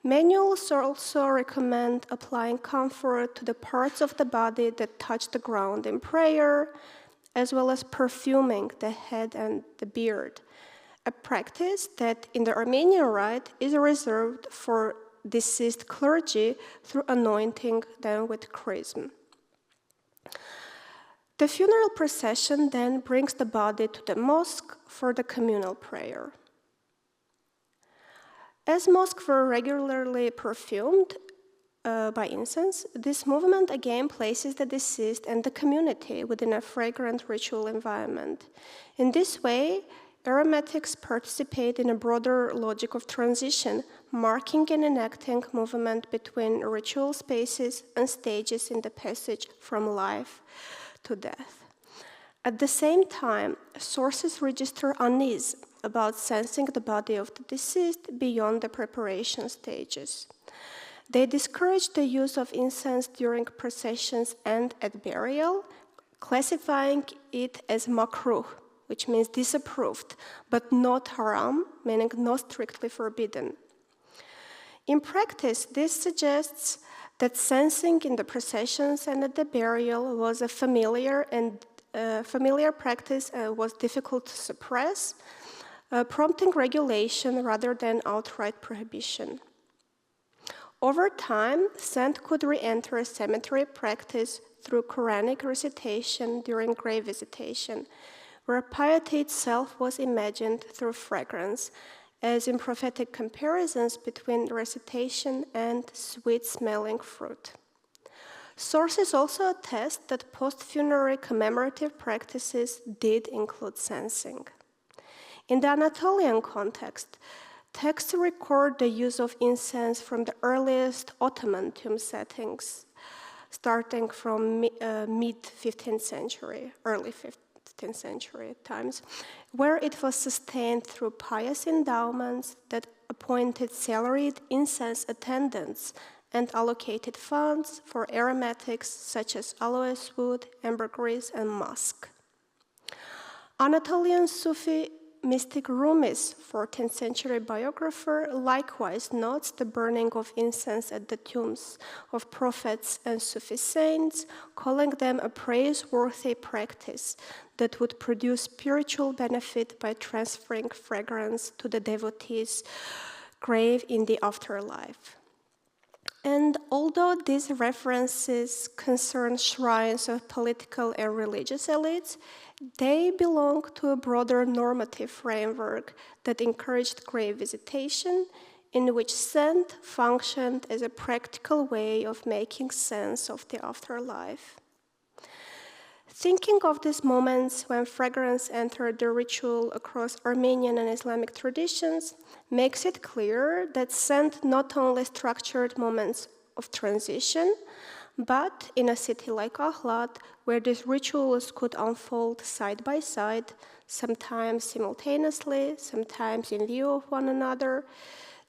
Manuals also recommend applying camphor to the parts of the body that touch the ground in prayer, as well as perfuming the head and the beard, a practice that in the Armenian rite is reserved for deceased clergy through anointing them with chrism. The funeral procession then brings the body to the mosque for the communal prayer. As mosques were regularly perfumed by incense, this movement again places the deceased and the community within a fragrant ritual environment. In this way, aromatics participate in a broader logic of transition, marking and enacting movement between ritual spaces and stages in the passage from life to death. At the same time, sources register unease about sensing the body of the deceased beyond the preparation stages. They discourage the use of incense during processions and at burial, classifying it as makruh, which means disapproved, but not haram, meaning not strictly forbidden. In practice, this suggests that sensing in the processions and at the burial was a familiar practice and was difficult to suppress, prompting regulation rather than outright prohibition. Over time, scent could re-enter cemetery practice through Quranic recitation during grave visitation, where piety itself was imagined through fragrance, as in prophetic comparisons between recitation and sweet-smelling fruit. Sources also attest that post-funerary commemorative practices did include sensing. In the Anatolian context, texts record the use of incense from the earliest Ottoman tomb settings, starting from mid-15th century, early 15th century times, where it was sustained through pious endowments that appointed salaried incense attendants and allocated funds for aromatics such as aloes wood, ambergris, and musk. Anatolian Sufi mystic Rumi's 14th century biographer likewise notes the burning of incense at the tombs of prophets and Sufi saints, calling them a praiseworthy practice that would produce spiritual benefit by transferring fragrance to the devotee's grave in the afterlife. And although these references concern shrines of political and religious elites, they belong to a broader normative framework that encouraged grave visitation, in which scent functioned as a practical way of making sense of the afterlife. Thinking of these moments when fragrance entered the ritual across Armenian and Islamic traditions makes it clear that scent not only structured moments of transition, but in a city like Ahlat, where these rituals could unfold side by side, sometimes simultaneously, sometimes in view of one another,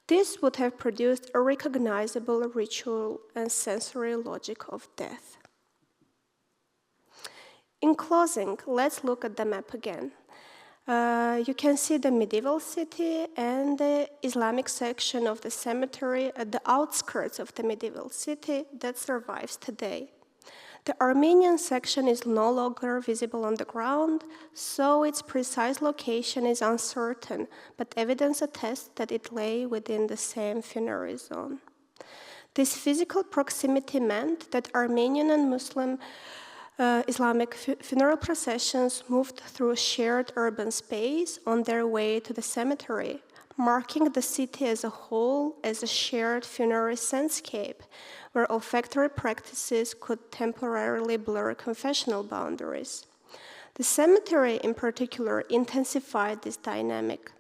this would have produced a recognizable ritual and sensory logic of death. In closing, let's look at the map again. You can see the medieval city and the Islamic section of the cemetery at the outskirts of the medieval city that survives today. The Armenian section is no longer visible on the ground, so its precise location is uncertain, but evidence attests that it lay within the same funerary zone. This physical proximity meant that Armenian and Muslim Islamic funeral processions moved through shared urban space on their way to the cemetery, marking the city as a whole as a shared funerary scentscape, where olfactory practices could temporarily blur confessional boundaries. The cemetery, in particular, intensified this dynamic,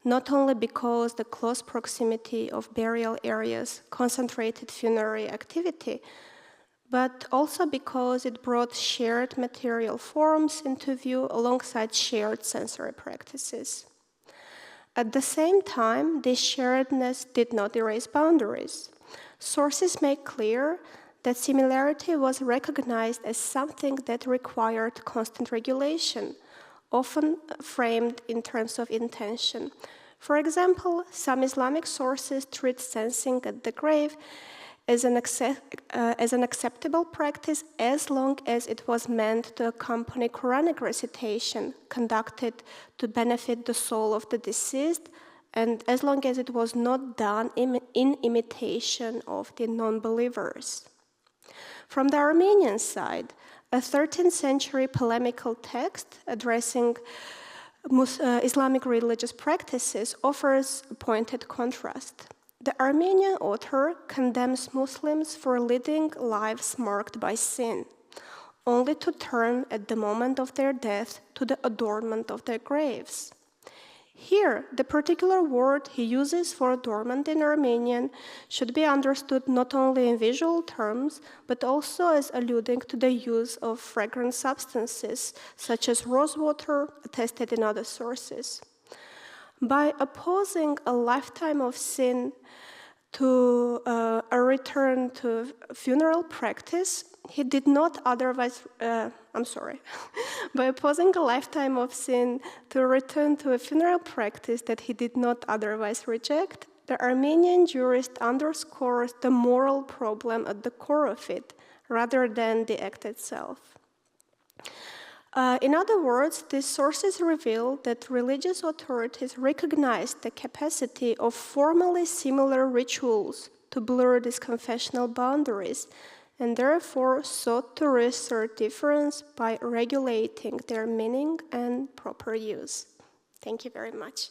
not only because the close proximity of burial areas concentrated funerary activity, but also because it brought shared material forms into view alongside shared sensory practices. At the same time, this sharedness did not erase boundaries. Sources make clear that similarity was recognized as something that required constant regulation, often framed in terms of intention. For example, some Islamic sources treat sensing at the grave as an acceptable practice as long as it was meant to accompany Quranic recitation conducted to benefit the soul of the deceased, and as long as it was not done in imitation of the non-believers. From the Armenian side, a 13th century polemical text addressing Islamic religious practices offers a pointed contrast. The Armenian author condemns Muslims for leading lives marked by sin, only to turn at the moment of their death to the adornment of their graves. Here, the particular word he uses for adornment in Armenian should be understood not only in visual terms, but also as alluding to the use of fragrant substances, such as rosewater, attested in other sources. By opposing a lifetime of sin to a return to funeral practice, he did not otherwise by opposing a lifetime of sin to return to a funeral practice that he did not otherwise reject, the Armenian jurist underscores the moral problem at the core of it, rather than the act itself. In other words, these sources reveal that religious authorities recognized the capacity of formally similar rituals to blur these confessional boundaries, and therefore sought to reassert difference by regulating their meaning and proper use. Thank you very much.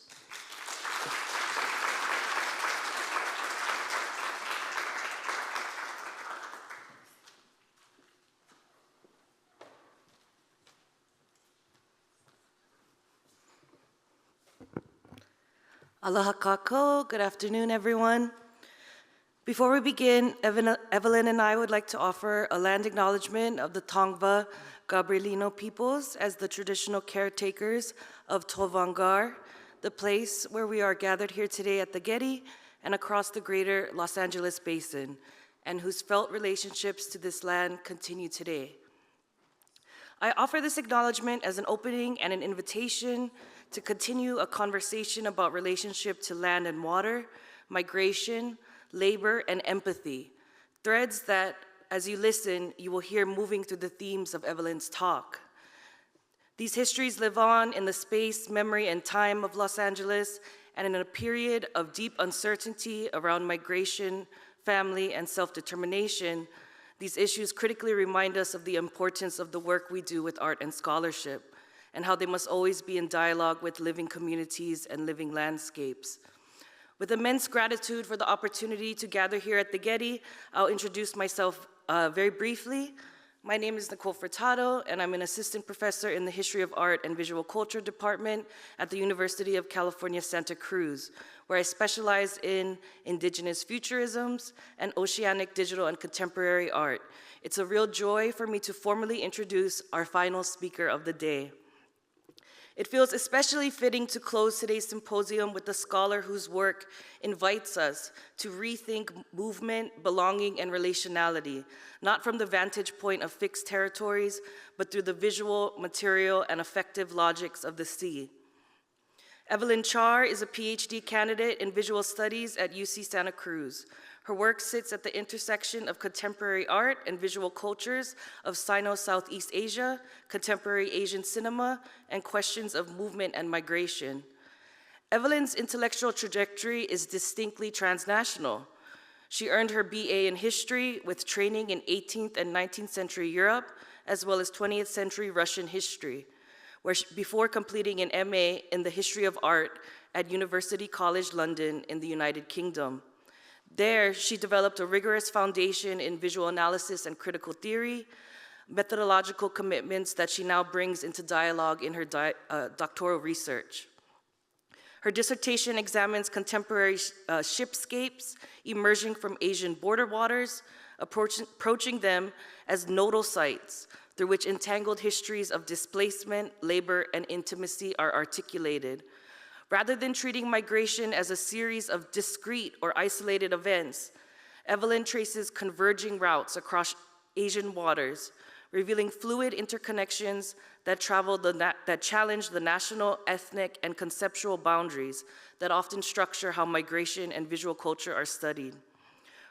Aloha kako, good afternoon, everyone. Before we begin, Evelyn and I would like to offer a land acknowledgement of the Tongva Gabrielino peoples as the traditional caretakers of Tolvangar, the place where we are gathered here today at the Getty and across the greater Los Angeles basin, and whose felt relationships to this land continue today. I offer this acknowledgement as an opening and an invitation to continue a conversation about relationship to land and water, migration, labor, and empathy, threads that, as you listen, you will hear moving through the themes of Evelyn's talk. These histories live on in the space, memory, and time of Los Angeles, and in a period of deep uncertainty around migration, family, and self-determination, these issues critically remind us of the importance of the work we do with art and scholarship, and how they must always be in dialogue with living communities and living landscapes. With immense gratitude for the opportunity to gather here at the Getty, I'll introduce myself very briefly. My name is Nicole Furtado, and I'm an assistant professor in the History of Art and Visual Culture Department at the University of California, Santa Cruz, where I specialize in indigenous futurisms and oceanic digital and contemporary art. It's a real joy for me to formally introduce our final speaker of the day. It feels especially fitting to close today's symposium with a scholar whose work invites us to rethink movement, belonging, and relationality, not from the vantage point of fixed territories, but through the visual, material, and affective logics of the sea. Evelyn Char is a PhD candidate in visual studies at UC Santa Cruz. Her work sits at the intersection of contemporary art and visual cultures of Sino-Southeast Asia, contemporary Asian cinema, and questions of movement and migration. Evelyn's intellectual trajectory is distinctly transnational. She earned her BA in history with training in 18th and 19th century Europe, as well as 20th century Russian history, before completing an MA in the history of art at University College London in the United Kingdom. There, she developed a rigorous foundation in visual analysis and critical theory, methodological commitments that she now brings into dialogue in her doctoral research. Her dissertation examines contemporary shipscapes emerging from Asian border waters, approaching them as nodal sites through which entangled histories of displacement, labor, and intimacy are articulated. Rather than treating migration as a series of discrete or isolated events, Evelyn traces converging routes across Asian waters, revealing fluid interconnections that challenge the national, ethnic, and conceptual boundaries that often structure how migration and visual culture are studied.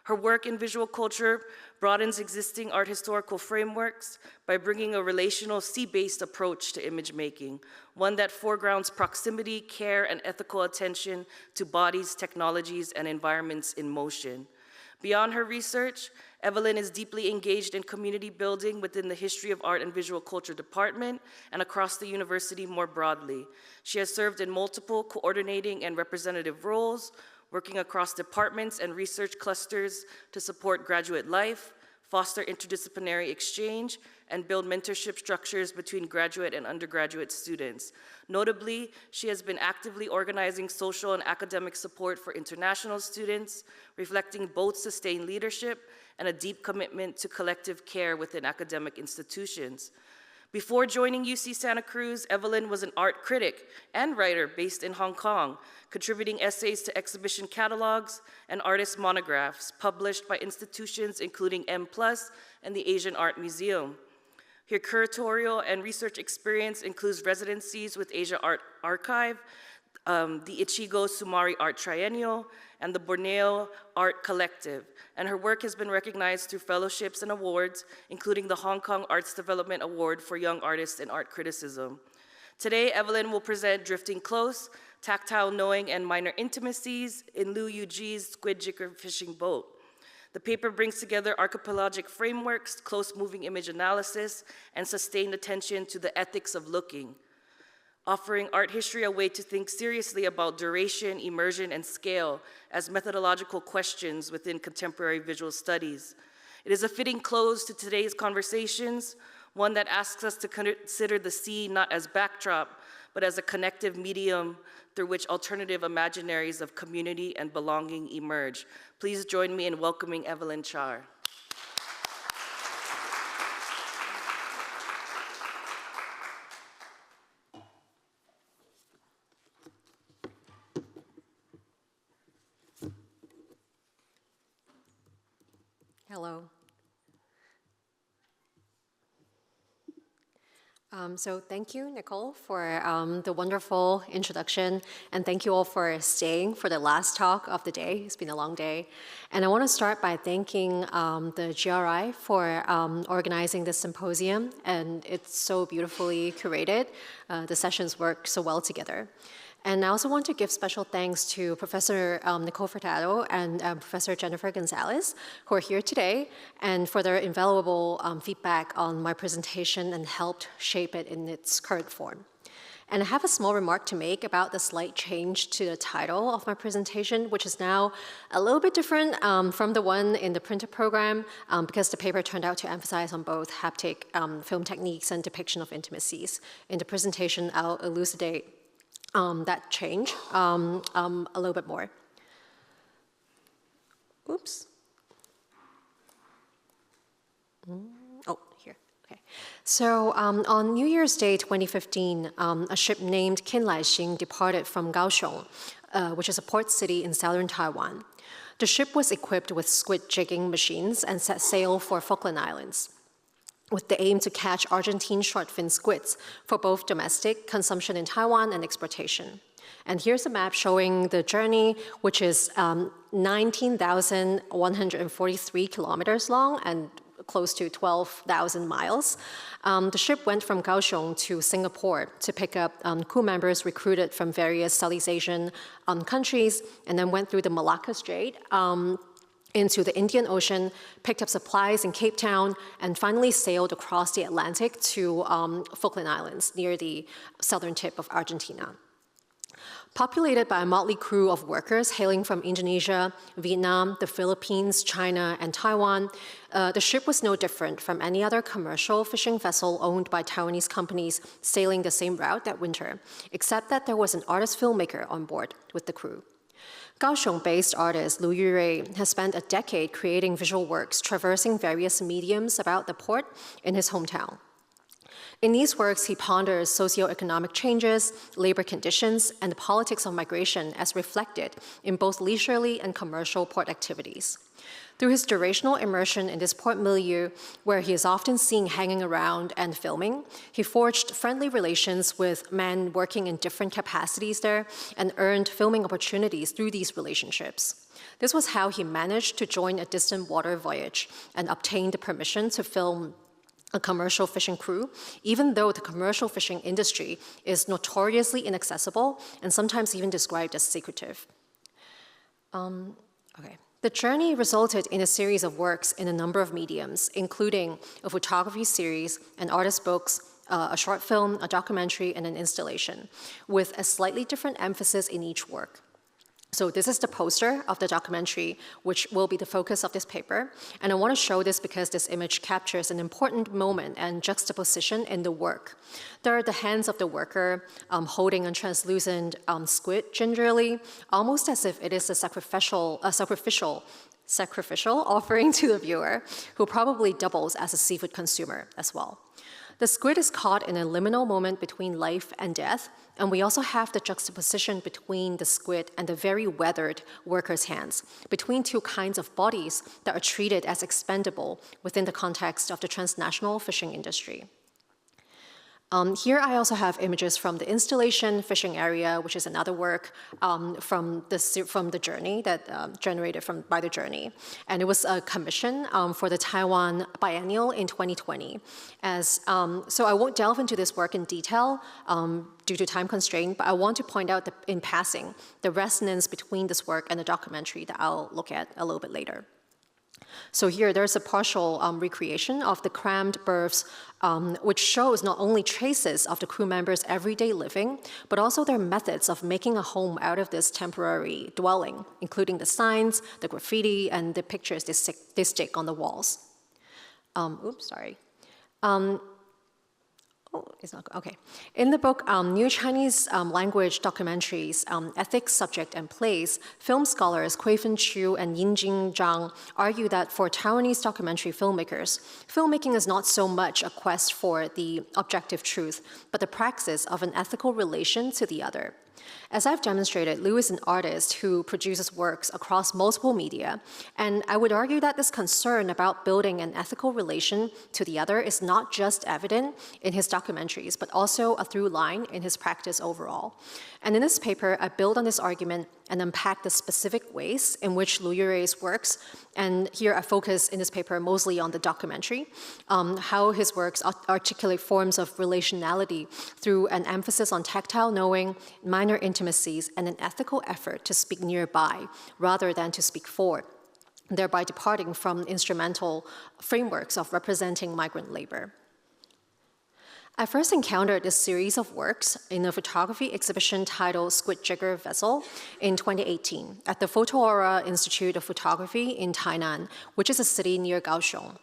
Her work in visual culture broadens existing art historical frameworks by bringing a relational, sea-based approach to image making, one that foregrounds proximity, care, and ethical attention to bodies, technologies, and environments in motion. Beyond her research, Evelyn is deeply engaged in community building within the History of Art and Visual Culture Department and across the university more broadly. She has served in multiple coordinating and representative roles, working across departments and research clusters to support graduate life, foster interdisciplinary exchange, and build mentorship structures between graduate and undergraduate students. Notably, she has been actively organizing social and academic support for international students, reflecting both sustained leadership and a deep commitment to collective care within academic institutions. Before joining UC Santa Cruz, Evelyn was an art critic and writer based in Hong Kong, contributing essays to exhibition catalogs and artist monographs published by institutions including M+ and the Asian Art Museum. Her curatorial and research experience includes residencies with Asia Art Archive, the Ichigo Sumari Art Triennial, and the Borneo Art Collective, and her work has been recognized through fellowships and awards, including the Hong Kong Arts Development Award for Young Artists in Art Criticism. Today, Evelyn will present Drifting Close, Tactile Knowing and Minor Intimacies in Liu Yuji's Squid Jicker Fishing Boat. The paper brings together archipelagic frameworks, close moving image analysis, and sustained attention to the ethics of looking, offering art history a way to think seriously about duration, immersion, and scale as methodological questions within contemporary visual studies. It is a fitting close to today's conversations, one that asks us to consider the sea not as backdrop, but as a connective medium through which alternative imaginaries of community and belonging emerge. Please join me in welcoming Evelyn Char. Hello. So thank you, Nicole, for the wonderful introduction, and thank you all for staying for the last talk of the day. It's been a long day. And I want to start by thanking the GRI for organizing this symposium, and it's so beautifully curated. The sessions work so well together. And I also want to give special thanks to Professor Nicole Furtado and Professor Jennifer Gonzalez, who are here today, and for their invaluable feedback on my presentation and helped shape it in its current form. And I have a small remark to make about the slight change to the title of my presentation, which is now a little bit different from the one in the printed program, because the paper turned out to emphasize on both haptic film techniques and depiction of intimacies. In the presentation, I'll elucidate that change a little bit more. Oops. Oh, here. Okay. So on New Year's Day 2015, a ship named Kinlai Xing departed from Kaohsiung, which is a port city in southern Taiwan. The ship was equipped with squid jigging machines and set sail for Falkland Islands, with the aim to catch Argentine short-fin squids for both domestic consumption in Taiwan and exportation. And here's a map showing the journey, which is 19,143 kilometers long and close to 12,000 miles. The ship went from Kaohsiung to Singapore to pick up crew members recruited from various Southeast Asian countries, and then went through the Malacca Strait into the Indian Ocean, picked up supplies in Cape Town, and finally sailed across the Atlantic to Falkland Islands, near the southern tip of Argentina. Populated by a motley crew of workers hailing from Indonesia, Vietnam, the Philippines, China, and Taiwan, the ship was no different from any other commercial fishing vessel owned by Taiwanese companies sailing the same route that winter, except that there was an artist-filmmaker on board with the crew. Kaohsiung-based artist Liu Yurui has spent a decade creating visual works traversing various mediums about the port in his hometown. In these works, he ponders socioeconomic changes, labor conditions, and the politics of migration as reflected in both leisurely and commercial port activities. Through his durational immersion in this port milieu, where he is often seen hanging around and filming, he forged friendly relations with men working in different capacities there and earned filming opportunities through these relationships. This was how he managed to join a distant water voyage and obtain the permission to film a commercial fishing crew, even though the commercial fishing industry is notoriously inaccessible and sometimes even described as secretive. The journey resulted in a series of works in a number of mediums, including a photography series, an artist books, a short film, a documentary, and an installation, with a slightly different emphasis in each work. So this is the poster of the documentary, which will be the focus of this paper. And I want to show this because this image captures an important moment and juxtaposition in the work. There are the hands of the worker holding a translucent squid gingerly, almost as if it is a sacrificial offering to the viewer, who probably doubles as a seafood consumer as well. The squid is caught in a liminal moment between life and death, and we also have the juxtaposition between the squid and the very weathered workers' hands, between two kinds of bodies that are treated as expendable within the context of the transnational fishing industry. Here I also have images from the installation fishing area, which is another work from the journey that generated by the journey. And it was a commission for the Taiwan Biennial in 2020. So I won't delve into this work in detail due to time constraint, but I want to point out in passing the resonance between this work and the documentary that I'll look at a little bit later. So here, there's a partial recreation of the crammed berths, which shows not only traces of the crew members' everyday living, but also their methods of making a home out of this temporary dwelling, including the signs, the graffiti, and the pictures they stick on the walls. Oops, sorry. Oh, it's not okay. In the book, New Chinese Language Documentaries, Ethics, Subject, and Place, film scholars Kuei-Fen Chu and Yinjing Zhang argue that for Taiwanese documentary filmmakers, filmmaking is not so much a quest for the objective truth, but the praxis of an ethical relation to the other. As I've demonstrated, Liu is an artist who produces works across multiple media, and I would argue that this concern about building an ethical relation to the other is not just evident in his documentaries, but also a through line in his practice overall. And in this paper, I build on this argument and unpack the specific ways in which Liu Yurei's works, and here I focus in this paper mostly on the documentary, how his works articulate forms of relationality through an emphasis on tactile knowing, minor intimacies, and an ethical effort to speak nearby rather than to speak for, thereby departing from instrumental frameworks of representing migrant labor. I first encountered this series of works in a photography exhibition titled Squid Jigger Vessel in 2018 at the Photoaura Institute of Photography in Tainan, which is a city near Kaohsiung.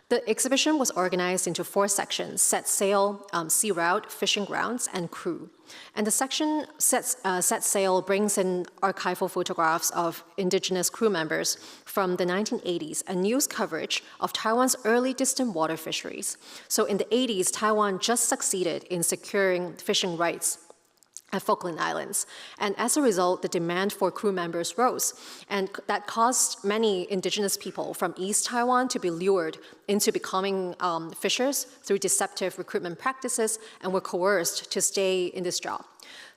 The exhibition was organized into 4 sections: Set Sail, Sea Route, Fishing Grounds, and Crew. And the section Set Sail brings in archival photographs of indigenous crew members from the 1980s and news coverage of Taiwan's early distant water fisheries. So in the 80s, Taiwan just succeeded in securing fishing rights at Falkland Islands. And as a result, the demand for crew members rose, and that caused many indigenous people from East Taiwan to be lured into becoming fishers through deceptive recruitment practices and were coerced to stay in this job.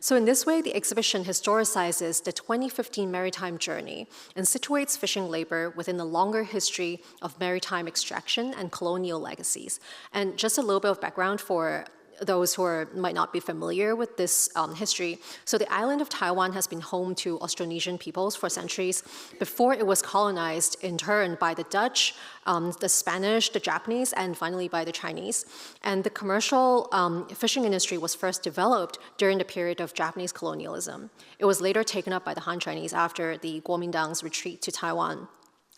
So in this way, the exhibition historicizes the 2015 maritime journey and situates fishing labor within the longer history of maritime extraction and colonial legacies. And just a little bit of background for those who might not be familiar with this history. So the island of Taiwan has been home to Austronesian peoples for centuries before it was colonized in turn by the Dutch, the Spanish, the Japanese, and finally by the Chinese. And the commercial fishing industry was first developed during the period of Japanese colonialism. It was later taken up by the Han Chinese after the Kuomintang's retreat to Taiwan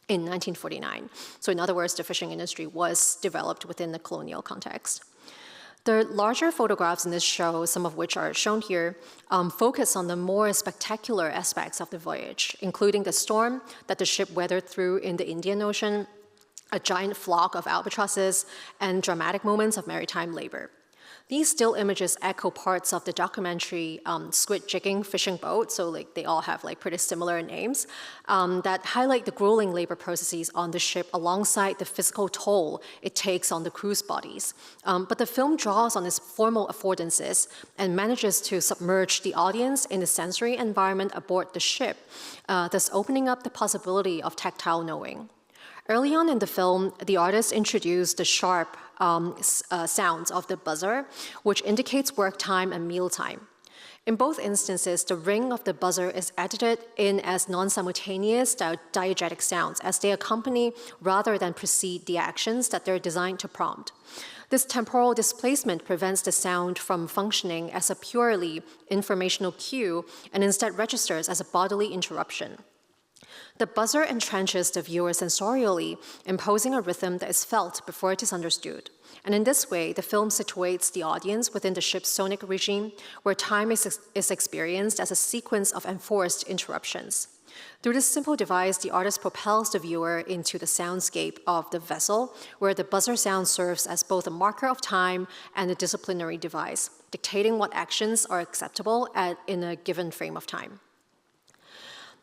in 1949. So in other words, the fishing industry was developed within the colonial context. The larger photographs in this show, some of which are shown here, focus on the more spectacular aspects of the voyage, including the storm that the ship weathered through in the Indian Ocean, a giant flock of albatrosses, and dramatic moments of maritime labor. These still images echo parts of the documentary Squid Jigging Fishing Boat, so they all have pretty similar names, that highlight the grueling labor processes on the ship alongside the physical toll it takes on the crew's bodies. But the film draws on its formal affordances and manages to submerge the audience in the sensory environment aboard the ship, thus opening up the possibility of tactile knowing. Early on in the film, the artist introduced the sharp sounds of the buzzer, which indicates work time and meal time. In both instances, the ring of the buzzer is edited in as non-simultaneous diegetic sounds as they accompany rather than precede the actions that they're designed to prompt. This temporal displacement prevents the sound from functioning as a purely informational cue and instead registers as a bodily interruption. The buzzer entrenches the viewer sensorially, imposing a rhythm that is felt before it is understood. And in this way, the film situates the audience within the ship's sonic regime, where time is experienced as a sequence of enforced interruptions. Through this simple device, the artist propels the viewer into the soundscape of the vessel, where the buzzer sound serves as both a marker of time and a disciplinary device, dictating what actions are acceptable in a given frame of time.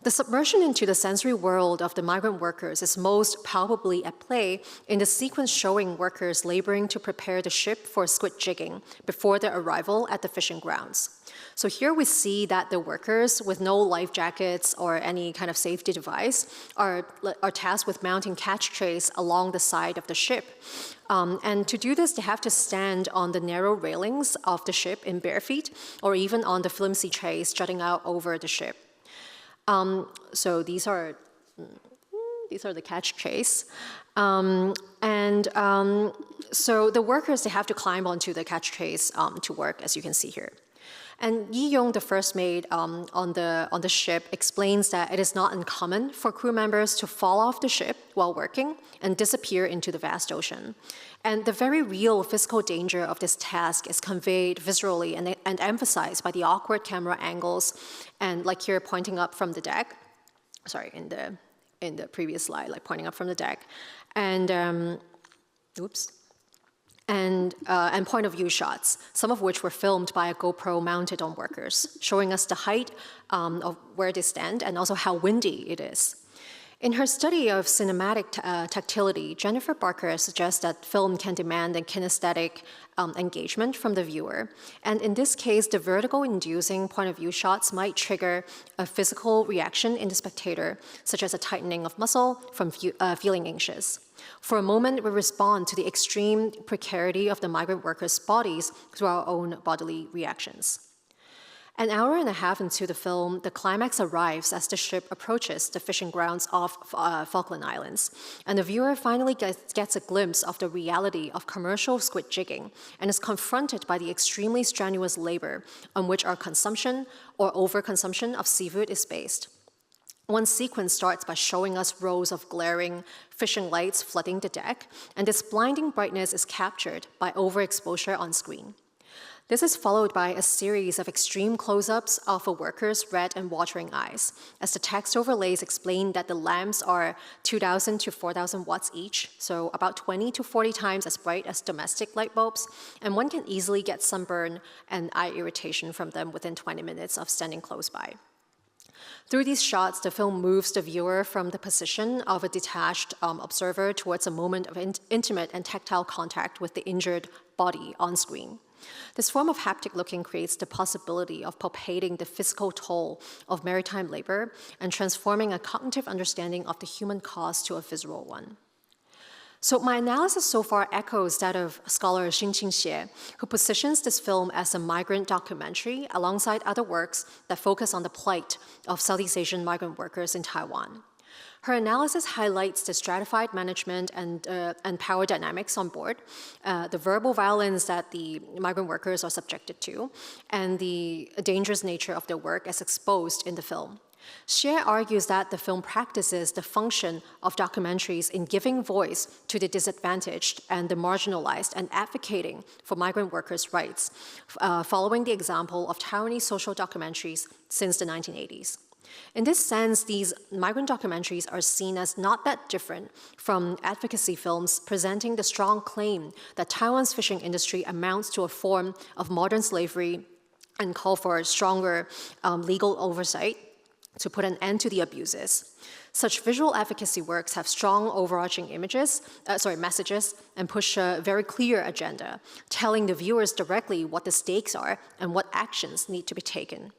The submersion into the sensory world of the migrant workers is most palpably at play in the sequence showing workers laboring to prepare the ship for squid jigging before their arrival at the fishing grounds. So here we see that the workers, with no life jackets or any kind of safety device, are tasked with mounting catch trays along the side of the ship. And to do this, they have to stand on the narrow railings of the ship in bare feet, or even on the flimsy trays jutting out over the ship. So these are the catch trays. So the workers, they have to climb onto the catch trays to work, as you can see here. And Yi Yong, the first mate on the ship, explains that it is not uncommon for crew members to fall off the ship while working and disappear into the vast ocean. And the very real physical danger of this task is conveyed viscerally and emphasized by the awkward camera angles, and like here pointing up from the deck, sorry, in the previous slide, like pointing up from the deck, and and point of view shots, some of which were filmed by a GoPro mounted on workers, showing us the height of where they stand and also how windy it is. In her study of cinematic tactility, Jennifer Barker suggests that film can demand a kinesthetic engagement from the viewer. And in this case, the vertigo-inducing point-of-view shots might trigger a physical reaction in the spectator, such as a tightening of muscle from feeling anxious. For a moment, we respond to the extreme precarity of the migrant workers' bodies through our own bodily reactions. An hour and a half into the film, the climax arrives as the ship approaches the fishing grounds off Falkland Islands, and the viewer finally gets a glimpse of the reality of commercial squid jigging and is confronted by the extremely strenuous labor on which our consumption or overconsumption of seafood is based. One sequence starts by showing us rows of glaring fishing lights flooding the deck, and this blinding brightness is captured by overexposure on screen. This is followed by a series of extreme close-ups of a worker's red and watering eyes, as the text overlays explain that the lamps are 2,000 to 4,000 watts each, so about 20 to 40 times as bright as domestic light bulbs, and one can easily get sunburn and eye irritation from them within 20 minutes of standing close by. Through these shots, the film moves the viewer from the position of a detached observer towards a moment of intimate and tactile contact with the injured body on screen. This form of haptic looking creates the possibility of palpating the physical toll of maritime labor and transforming a cognitive understanding of the human cost to a visceral one. So my analysis so far echoes that of scholar Xin-Qing Xie, who positions this film as a migrant documentary alongside other works that focus on the plight of Southeast Asian migrant workers in Taiwan. Her analysis highlights the stratified management and power dynamics on board, the verbal violence that the migrant workers are subjected to, and the dangerous nature of their work as exposed in the film. Xie argues that the film practices the function of documentaries in giving voice to the disadvantaged and the marginalized and advocating for migrant workers' rights, following the example of Taiwanese social documentaries since the 1980s. In this sense, these migrant documentaries are seen as not that different from advocacy films presenting the strong claim that Taiwan's fishing industry amounts to a form of modern slavery and call for stronger legal oversight to put an end to the abuses. Such visual advocacy works have strong overarching messages and push a very clear agenda, telling the viewers directly what the stakes are and what actions need to be taken.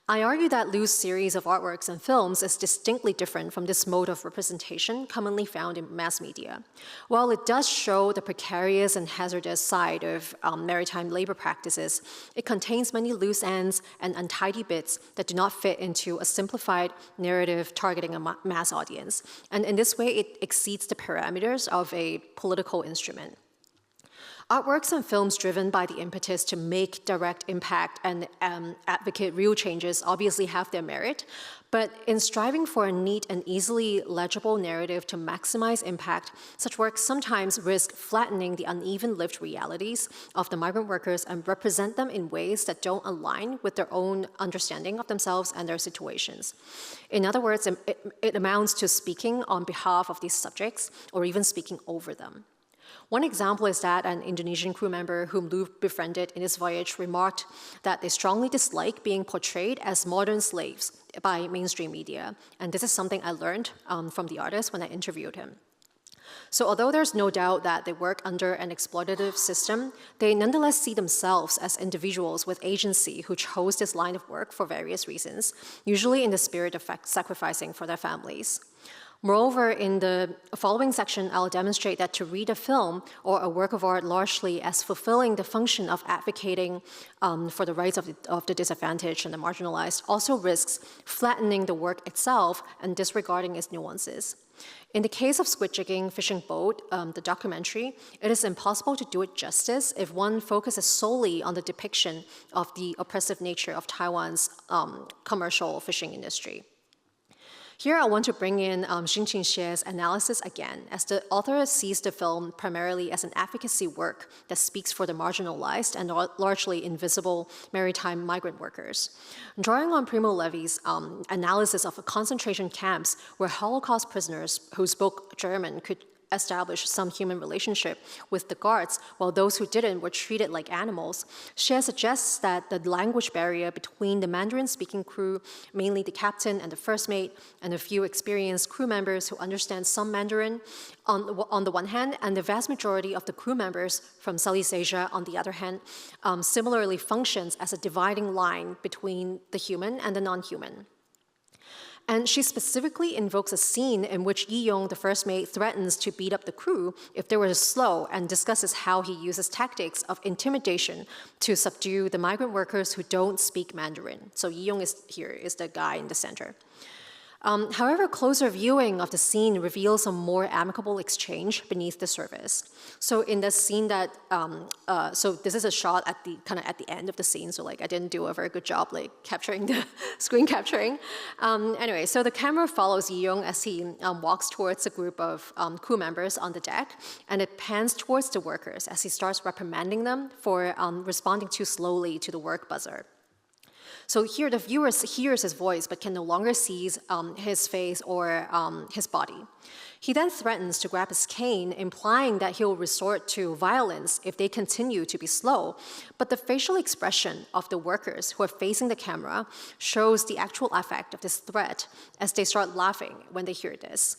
I argue that Liu's series of artworks and films is distinctly different from this mode of representation commonly found in mass media. While it does show the precarious and hazardous side of maritime labor practices, it contains many loose ends and untidy bits that do not fit into a simplified narrative targeting a mass audience. And in this way, it exceeds the parameters of a political instrument. Artworks and films driven by the impetus to make direct impact and advocate real changes obviously have their merit, but in striving for a neat and easily legible narrative to maximize impact, such works sometimes risk flattening the uneven lived realities of the migrant workers and represent them in ways that don't align with their own understanding of themselves and their situations. In other words, it amounts to speaking on behalf of these subjects or even speaking over them. One example is that an Indonesian crew member whom Liu befriended in his voyage remarked that they strongly dislike being portrayed as modern slaves by mainstream media. And this is something I learned from the artist when I interviewed him. So although there's no doubt that they work under an exploitative system, they nonetheless see themselves as individuals with agency who chose this line of work for various reasons, usually in the spirit of sacrificing for their families. Moreover, in the following section, I'll demonstrate that to read a film or a work of art largely as fulfilling the function of advocating for the rights of the disadvantaged and the marginalized also risks flattening the work itself and disregarding its nuances. In the case of Squid Jigging Fishing Boat, the documentary, it is impossible to do it justice if one focuses solely on the depiction of the oppressive nature of Taiwan's commercial fishing industry. Here I want to bring in Xinqing Xie's analysis again, as the author sees the film primarily as an advocacy work that speaks for the marginalized and largely invisible maritime migrant workers. Drawing on Primo Levi's analysis of concentration camps where Holocaust prisoners who spoke German could establish some human relationship with the guards, while those who didn't were treated like animals, Xie suggests that the language barrier between the Mandarin-speaking crew, mainly the captain and the first mate, and a few experienced crew members who understand some Mandarin on the one hand, and the vast majority of the crew members from Southeast Asia on the other hand, similarly functions as a dividing line between the human and the non-human. And she specifically invokes a scene in which Yi-yong, the first mate, threatens to beat up the crew if they were slow and discusses how he uses tactics of intimidation to subdue the migrant workers who don't speak Mandarin. So Yi-yong is the guy in the center. However, closer viewing of the scene reveals a more amicable exchange beneath the surface. So in the scene that, so this is a shot at the end of the scene. So like I didn't do a very good job like capturing the screen capturing. Anyway, so the camera follows Yi-yong as he walks towards a group of crew members on the deck, and it pans towards the workers as he starts reprimanding them for responding too slowly to the work buzzer. So here the viewer hears his voice but can no longer see his face or his body. He then threatens to grab his cane, implying that he'll resort to violence if they continue to be slow. But the facial expression of the workers who are facing the camera shows the actual effect of this threat as they start laughing when they hear this.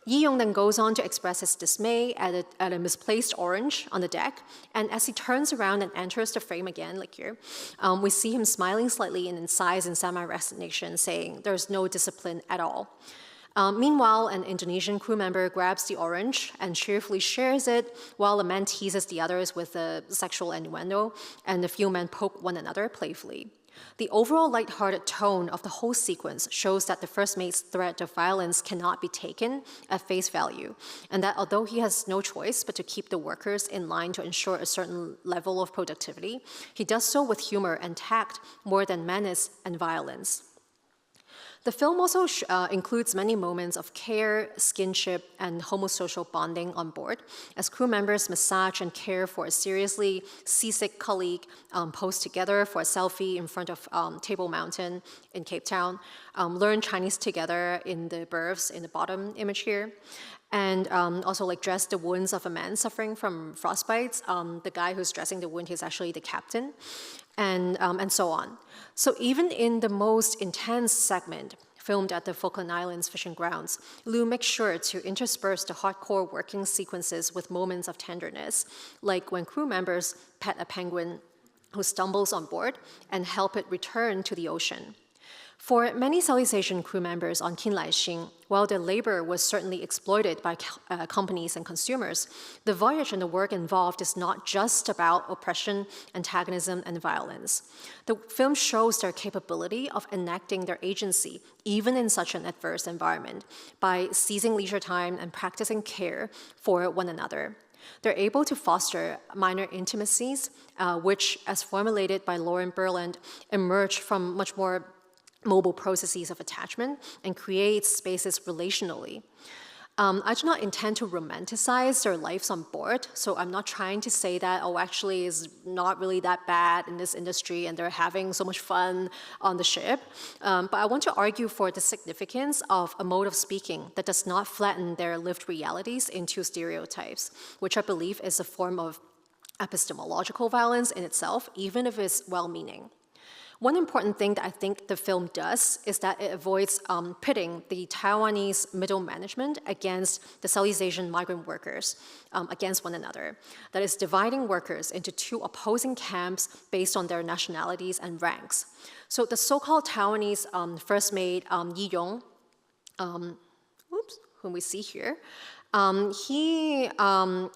Yi-yong then goes on to express his dismay at a misplaced orange on the deck, and as he turns around and enters the frame again, like here, we see him smiling slightly and in sighs in semi-resignation, saying, "There's no discipline at all." Meanwhile, an Indonesian crew member grabs the orange and cheerfully shares it, while a man teases the others with a sexual innuendo, and the few men poke one another playfully. The overall lighthearted tone of the whole sequence shows that the first mate's threat of violence cannot be taken at face value, and that although he has no choice but to keep the workers in line to ensure a certain level of productivity, he does so with humor and tact more than menace and violence. The film also includes many moments of care, skinship, and homosocial bonding on board, as crew members massage and care for a seriously seasick colleague, pose together for a selfie in front of Table Mountain in Cape Town, learn Chinese together in the berths in the bottom image here, and also like dress the wounds of a man suffering from frostbites. The guy who's dressing the wound, he's actually the captain, and so on. So even in the most intense segment, filmed at the Falkland Islands fishing grounds, Liu makes sure to intersperse the hardcore working sequences with moments of tenderness, like when crew members pet a penguin who stumbles on board and help it return to the ocean. For many Southeast Asian crew members on Kinlaixing, while their labor was certainly exploited by companies and consumers, the voyage and the work involved is not just about oppression, antagonism, and violence. The film shows their capability of enacting their agency, even in such an adverse environment, by seizing leisure time and practicing care for one another. They're able to foster minor intimacies, which, as formulated by Lauren Berland, emerge from much more mobile processes of attachment and create spaces relationally. I do not intend to romanticize their lives on board, so I'm not trying to say that, oh, actually it's not really that bad in this industry and they're having so much fun on the ship. But I want to argue for the significance of a mode of speaking that does not flatten their lived realities into stereotypes, which I believe is a form of epistemological violence in itself, even if it's well-meaning. One important thing that I think the film does is that it avoids pitting the Taiwanese middle management against the Southeast Asian migrant workers against one another. That is dividing workers into two opposing camps based on their nationalities and ranks. So the so-called Taiwanese first mate, Yi Yong, whom we see here, he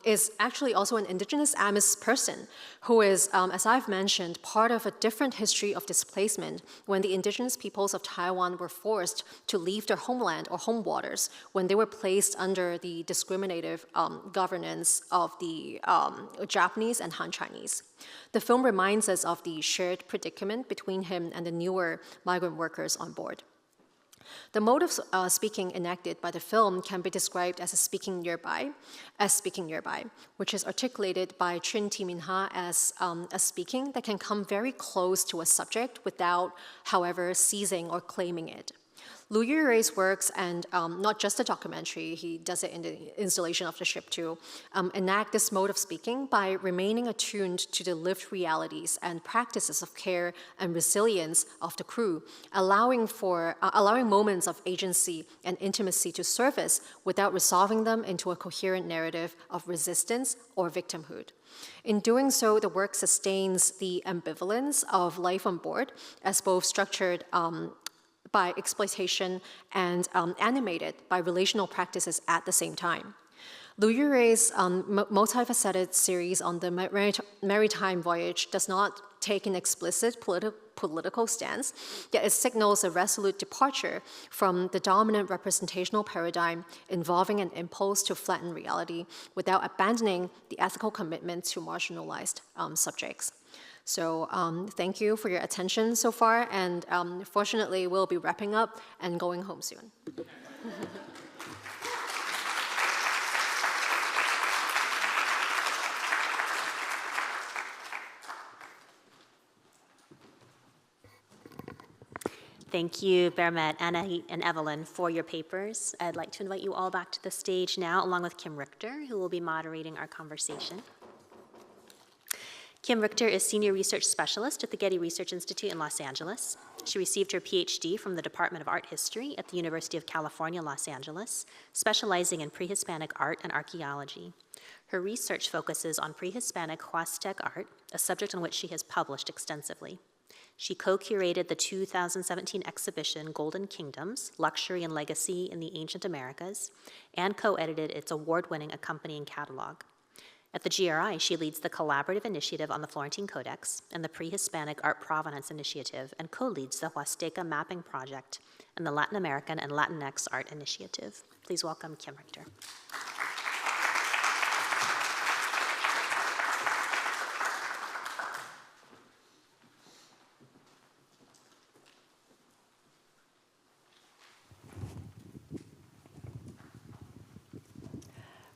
is actually also an indigenous Amis person who is, as I've mentioned, part of a different history of displacement when the indigenous peoples of Taiwan were forced to leave their homeland or home waters when they were placed under the discriminative governance of the Japanese and Han Chinese. The film reminds us of the shared predicament between him and the newer migrant workers on board. The mode of speaking enacted by the film can be described as speaking nearby, which is articulated by Chin T. Min Ha as a speaking that can come very close to a subject without, however, seizing or claiming it. Liu Yurei's works, and not just the documentary, he does it in the installation of the ship too, enact this mode of speaking by remaining attuned to the lived realities and practices of care and resilience of the crew, allowing moments of agency and intimacy to surface without resolving them into a coherent narrative of resistance or victimhood. In doing so, the work sustains the ambivalence of life on board as both structured by exploitation and animated by relational practices at the same time. Liu Yurei's multifaceted series on the maritime voyage does not take an explicit political stance, yet it signals a resolute departure from the dominant representational paradigm involving an impulse to flatten reality without abandoning the ethical commitment to marginalized subjects. So thank you for your attention so far, and fortunately we'll be wrapping up and going home soon. Thank you, Bermet, Anahit, and Evelyn for your papers. I'd like to invite you all back to the stage now, along with Kim Richter, who will be moderating our conversation. Kim Richter is Senior Research Specialist at the Getty Research Institute in Los Angeles. She received her PhD from the Department of Art History at the University of California, Los Angeles, specializing in pre-Hispanic art and archaeology. Her research focuses on pre-Hispanic Huastec art, a subject on which she has published extensively. She co-curated the 2017 exhibition Golden Kingdoms, Luxury and Legacy in the Ancient Americas, and co-edited its award-winning accompanying catalog. At the GRI, she leads the collaborative initiative on the Florentine Codex and the Pre-Hispanic Art Provenance Initiative, and co-leads the Huasteca Mapping Project and the Latin American and Latinx Art Initiative. Please welcome Kim Richter.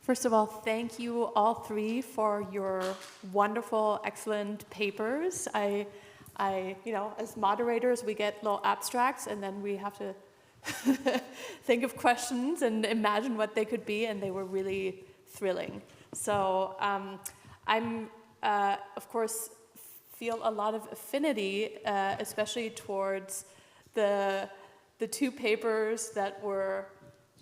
First of all, thank you all three for your wonderful, excellent papers. I, as moderators, we get little abstracts, and then we have to think of questions and imagine what they could be, and they were really thrilling. So I'm, of course, feel a lot of affinity, especially towards the two papers that were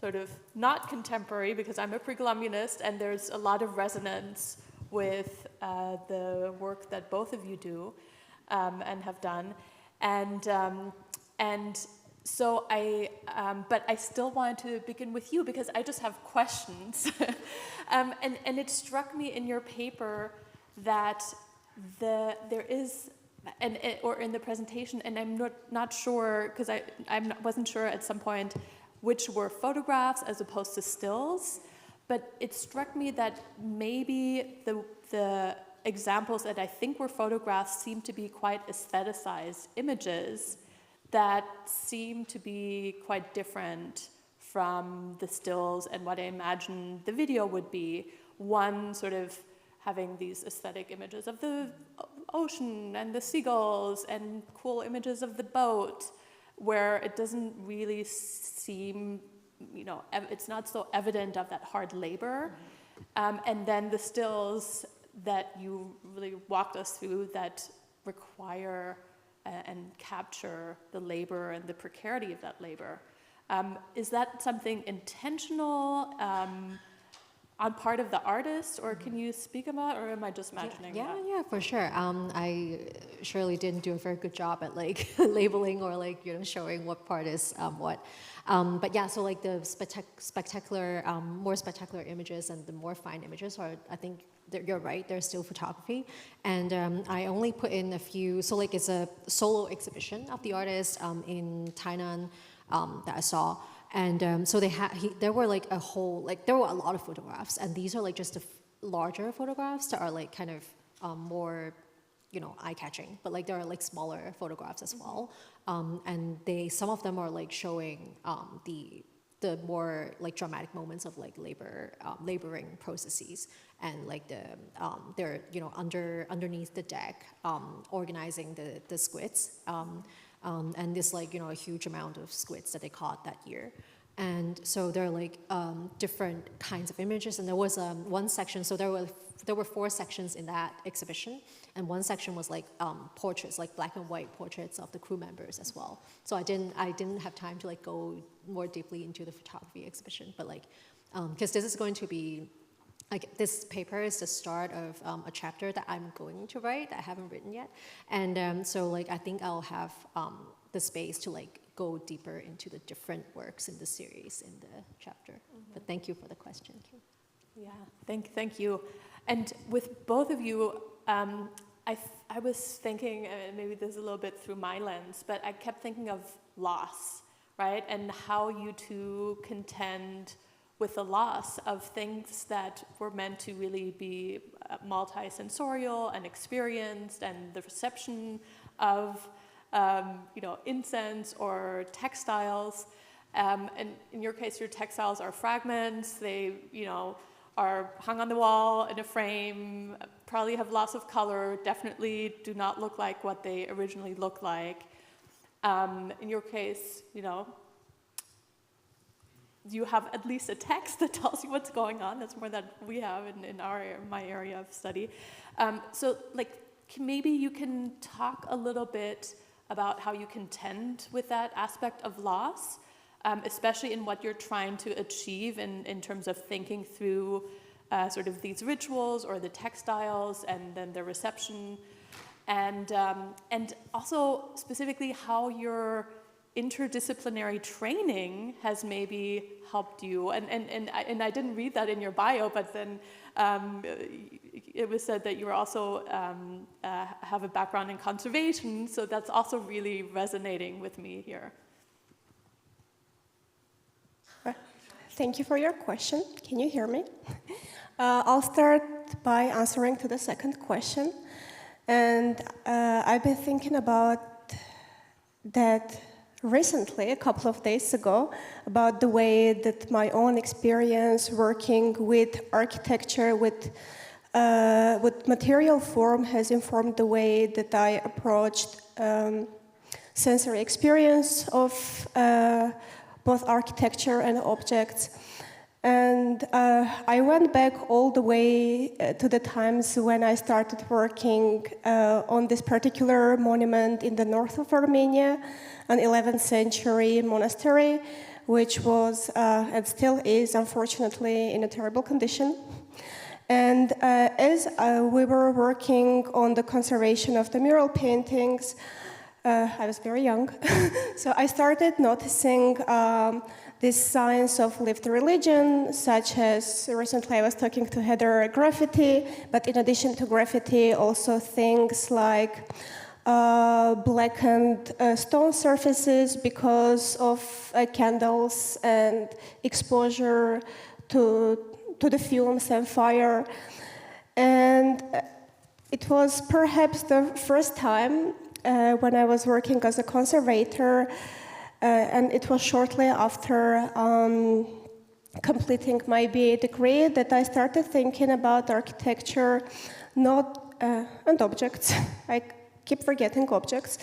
sort of not contemporary, because I'm a pre-Columbianist, and there's a lot of resonance with the work that both of you do and have done, and so but I still wanted to begin with you because I just have questions, and it struck me in your paper that there is. Or in the presentation, and I'm not sure because I wasn't sure at some point which were photographs as opposed to stills, but it struck me that maybe the examples that I think were photographs seem to be quite aestheticized images that seem to be quite different from the stills and what I imagine the video would be. One sort of having these aesthetic images of the ocean and the seagulls and cool images of the boat, where it doesn't really seem, it's not so evident of that hard labor. And then the stills that you really walked us through that require and capture the labor and the precarity of that labor. Is that something intentional on part of the artist, or can you speak about, or am I just imagining that? Yeah, for sure. I surely didn't do a very good job at labeling or showing what part is what. But yeah, so the spectacular, more spectacular images and the more fine images are, I think you're right, they're still photography. And I only put in a few, so it's a solo exhibition of the artist in Tainan that I saw. And so there were there were a lot of photographs, and these are just the larger photographs that are kind of more, eye-catching. But there are smaller photographs as well, and some of them are showing the more dramatic moments of laboring processes, and they're underneath the deck, organizing the squids. And this a huge amount of squids that they caught that year. And so there are different kinds of images, and there was one section, so there were 4 sections in that exhibition, and one section was portraits, black and white portraits of the crew members as well. So I didn't have time to go more deeply into the photography exhibition, but because this is going to be this paper is the start of a chapter that I'm going to write that I haven't written yet. And so I think I'll have the space to go deeper into the different works in the series in the chapter. But thank you for the question, Kim. Yeah, thank you. And with both of you, I was thinking, maybe this is a little bit through my lens, but I kept thinking of loss, right? And how you two contend with the loss of things that were meant to really be multi-sensorial and experienced, and the reception of incense or textiles. And in your case, your textiles are fragments. They, are hung on the wall in a frame, probably have loss of color, definitely do not look like what they originally look like. In your case, you have at least a text that tells you what's going on. That's more than we have in my area of study. So maybe you can talk a little bit about how you contend with that aspect of loss, especially in what you're trying to achieve in terms of thinking through sort of these rituals or the textiles and then the reception, and also specifically how your interdisciplinary training has maybe helped you. And I didn't read that in your bio, but then it was said that you also have a background in conservation, so that's also really resonating with me here. Thank you for your question. Can you hear me? I'll start by answering to the second question. And I've been thinking about that recently, a couple of days ago, about the way that my own experience working with architecture, with material form has informed the way that I approached sensory experience of both architecture and objects. And I went back all the way to the times when I started working on this particular monument in the north of Armenia, an 11th century monastery, which was and still is, unfortunately, in a terrible condition. And as we were working on the conservation of the mural paintings, I was very young, so I started noticing these signs of lived religion, such as recently I was talking to Heather, graffiti, but in addition to graffiti, also things like blackened stone surfaces because of candles and exposure to to the films and fire. And it was perhaps the first time when I was working as a conservator, and it was shortly after completing my BA degree that I started thinking about architecture, and objects. I keep forgetting objects.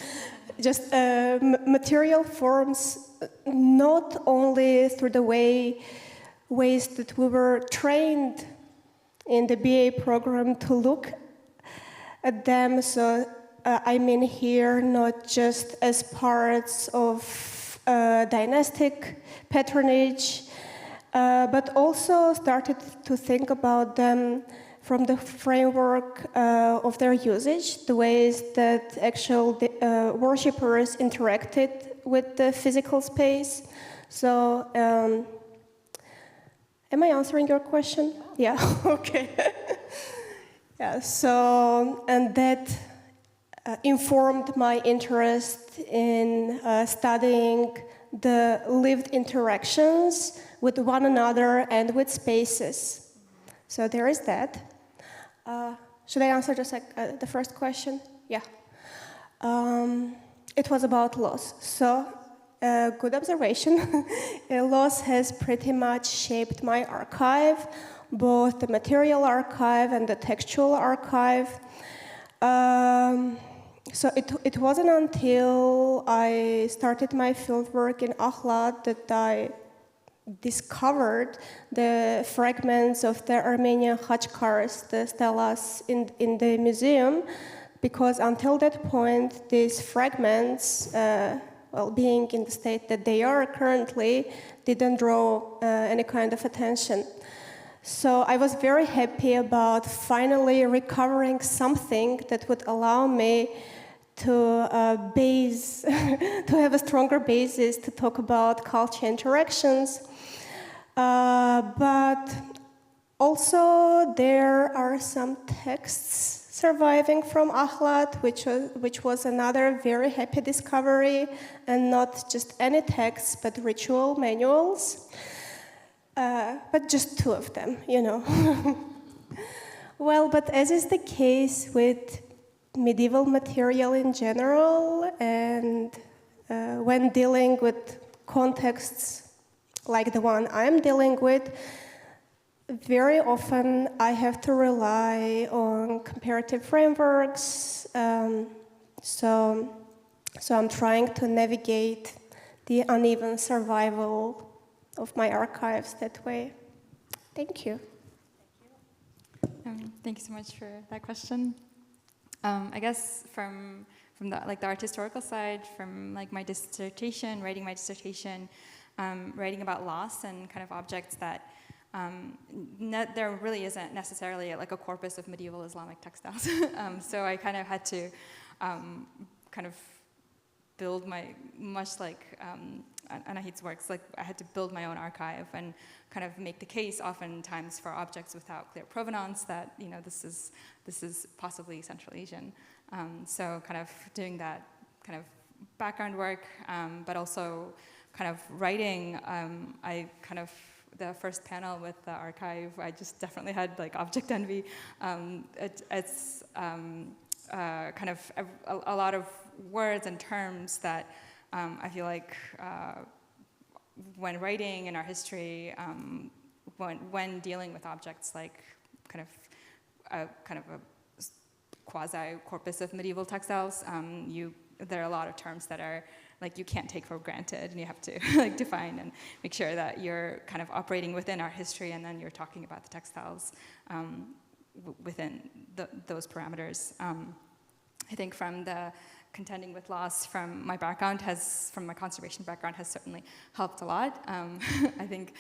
Just material forms, not only through the ways that we were trained in the BA program to look at them. So I mean here, not just as parts of dynastic patronage, but also started to think about them from the framework of their usage, the ways that actual worshippers interacted with the physical space. So, am I answering your question? Yeah, okay. Yeah, so, and that informed my interest in studying the lived interactions with one another and with spaces. So there is that. Should I answer just like the first question? Yeah. It was about loss. So, good observation. Loss has pretty much shaped my archive, both the material archive and the textual archive. So it wasn't until I started my fieldwork in Ahlat that I discovered the fragments of the Armenian khachkars, the stelas in the museum, because until that point, these fragments, well, being in the state that they are currently, didn't draw any kind of attention. So I was very happy about finally recovering something that would allow me to to have a stronger basis to talk about culture interactions. But also there are some texts surviving from Ahlat, which was another very happy discovery, and not just any texts, but ritual manuals. But just two of them, you know. Well, but as is the case with medieval material in general, and when dealing with contexts like the one I'm dealing with, very often I have to rely on comparative frameworks. So I'm trying to navigate the uneven survival of my archives that way. Thank you. Thank you so much for that question. I guess from the art historical side, from like my dissertation, writing my dissertation, writing about loss and kind of objects that there really isn't necessarily like a corpus of medieval Islamic textiles. So I kind of had to kind of build my, much like Anahit's works, like I had to build my own archive and kind of make the case oftentimes for objects without clear provenance that, you know, this is possibly Central Asian. So kind of doing that kind of background work, but also kind of writing, I kind of, the first panel with the archive, I just definitely had like object envy. It's kind of a lot of words and terms that I feel like when writing in our history, when dealing with objects like kind of a quasi corpus of medieval textiles, there are a lot of terms that are like you can't take for granted, and you have to like define and make sure that you're kind of operating within our history, and then you're talking about the textiles within those parameters. I think from the contending with loss from my background from my conservation background has certainly helped a lot. I think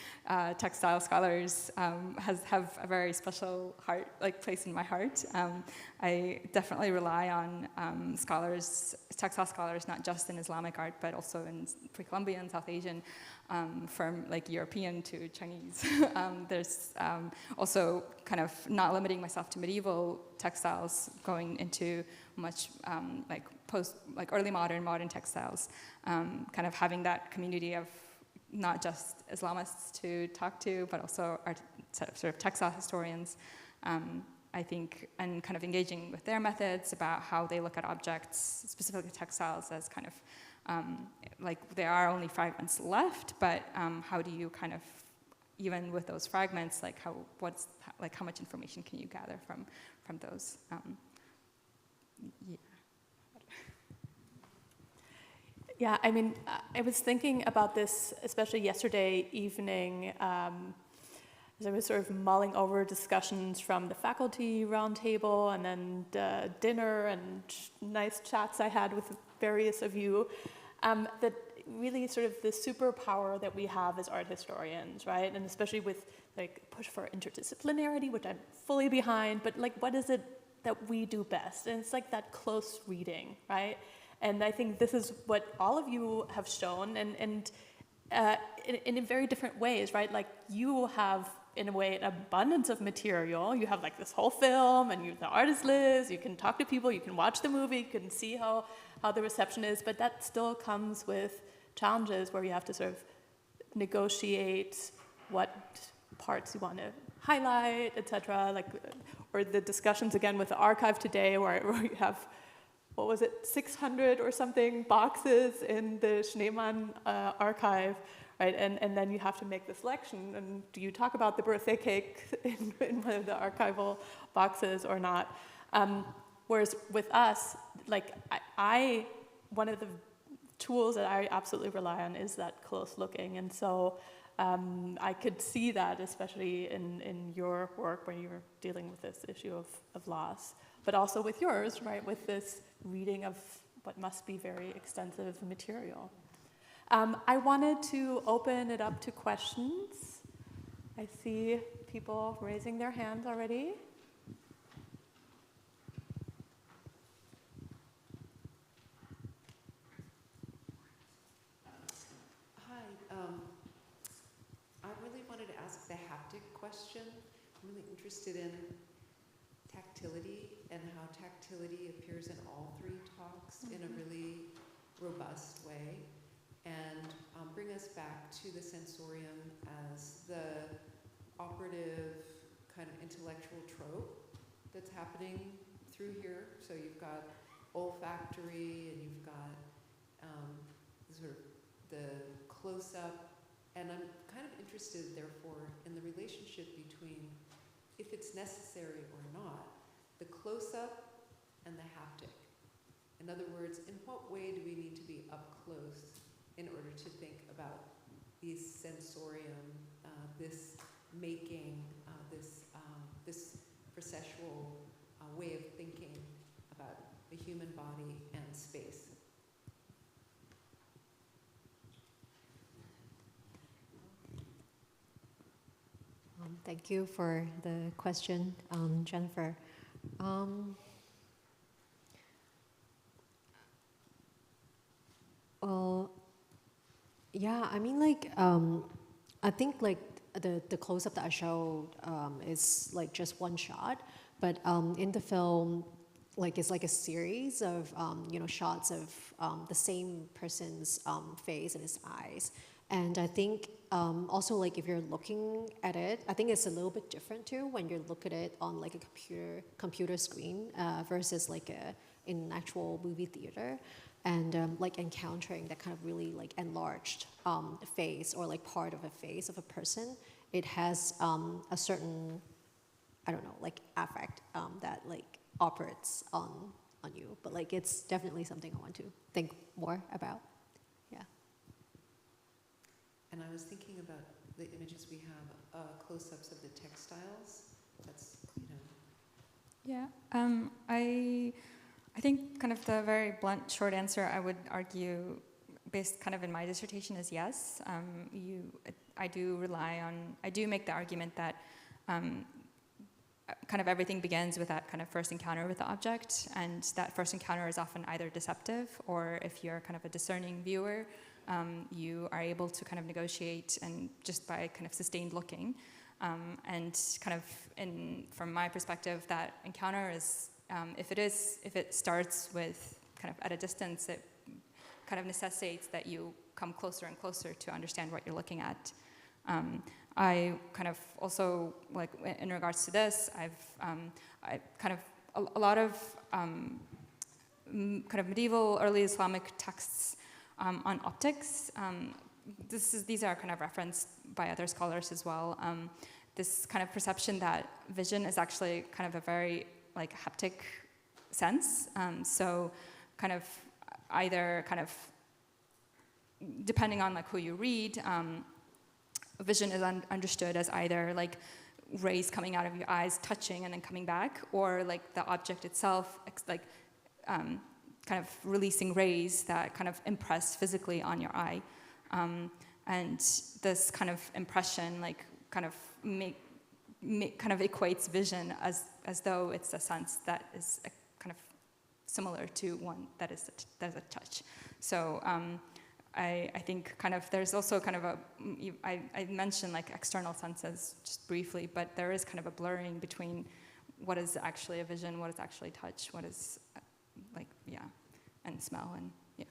textile scholars have a very special place in my heart. I definitely rely on textile scholars, not just in Islamic art, but also in pre-Columbian, South Asian, from like European to Chinese. There's also kind of not limiting myself to medieval textiles, going into much early modern textiles, kind of having that community of not just Islamists to talk to, but also sort of textile historians, I think, and kind of engaging with their methods about how they look at objects, specifically textiles, as kind of like there are only fragments left, but how do you kind of, even with those fragments, like how much information can you gather from those? Yeah. Yeah, I mean, I was thinking about this, especially yesterday evening, as I was sort of mulling over discussions from the faculty roundtable and then dinner and nice chats I had with various of you, that really sort of the superpower that we have as art historians, right? And especially with like push for interdisciplinarity, which I'm fully behind, but like what is it that we do best? And it's like that close reading, right? And I think this is what all of you have shown, and in very different ways, right? Like you have, in a way, an abundance of material. You have like this whole film, and the artist list. You can talk to people. You can watch the movie. You can see how the reception is. But that still comes with challenges where you have to sort of negotiate what parts you want to highlight, etc. Like, or the discussions again with the archive today, where you have, what was it, 600 or something boxes in the Schneemann archive, right? And then you have to make the selection. And do you talk about the birthday cake in one of the archival boxes or not? Whereas with us, like one of the tools that I absolutely rely on is that close looking. And so I could see that, especially in your work when you were dealing with this issue of loss, but also with yours, right, with this reading of what must be very extensive material. I wanted to open it up to questions. I see people raising their hands already. Hi, I really wanted to ask the haptic question. I'm really interested in tactility and how tactility appears in all three talks in a really robust way, and bring us back to the sensorium as the operative kind of intellectual trope that's happening through here. So you've got olfactory, and you've got sort of the close-up, and I'm kind of interested, therefore, in the relationship between, if it's necessary or not, the close-up and the haptic. In other words, in what way do we need to be up close in order to think about these sensorium, this making, this processual way of thinking about the human body and space? Thank you for the question, Jennifer. Well, yeah, I mean, like, I think like the close-up that I showed is like just one shot, but in the film, like it's like a series of shots of the same person's face and his eyes. And I think also, like, if you're looking at it, I think it's a little bit different too when you look at it on like a computer screen versus like in an actual movie theater, and like encountering that kind of really like enlarged face or like part of a face of a person. It has a certain, I don't know, like affect that like operates on you. But like it's definitely something I want to think more about. And I was thinking about the images we have, close-ups of the textiles. That's, Yeah, I think kind of the very blunt, short answer I would argue, based kind of in my dissertation, is yes. I do make the argument that kind of everything begins with that kind of first encounter with the object, and that first encounter is often either deceptive, or if you're kind of a discerning viewer, you are able to kind of negotiate and just by kind of sustained looking. And kind of from my perspective, that encounter is, if it starts with kind of at a distance, it kind of necessitates that you come closer and closer to understand what you're looking at. I kind of also, like in regards to this, I kind of a lot of kind of medieval, early Islamic texts on optics. These are kind of referenced by other scholars as well. This kind of perception that vision is actually kind of a very like haptic sense. So kind of either kind of, depending on like who you read, vision is understood as either like rays coming out of your eyes, touching and then coming back, or like the object itself, like kind of releasing rays that kind of impress physically on your eye. And this kind of impression, like kind of kind of equates vision as though it's a sense that is kind of similar to one that is a touch. So I think kind of there's also kind of I mentioned like external senses just briefly, but there is kind of a blurring between what is actually a vision, what is actually touch, what is like, yeah, and smell, and yeah.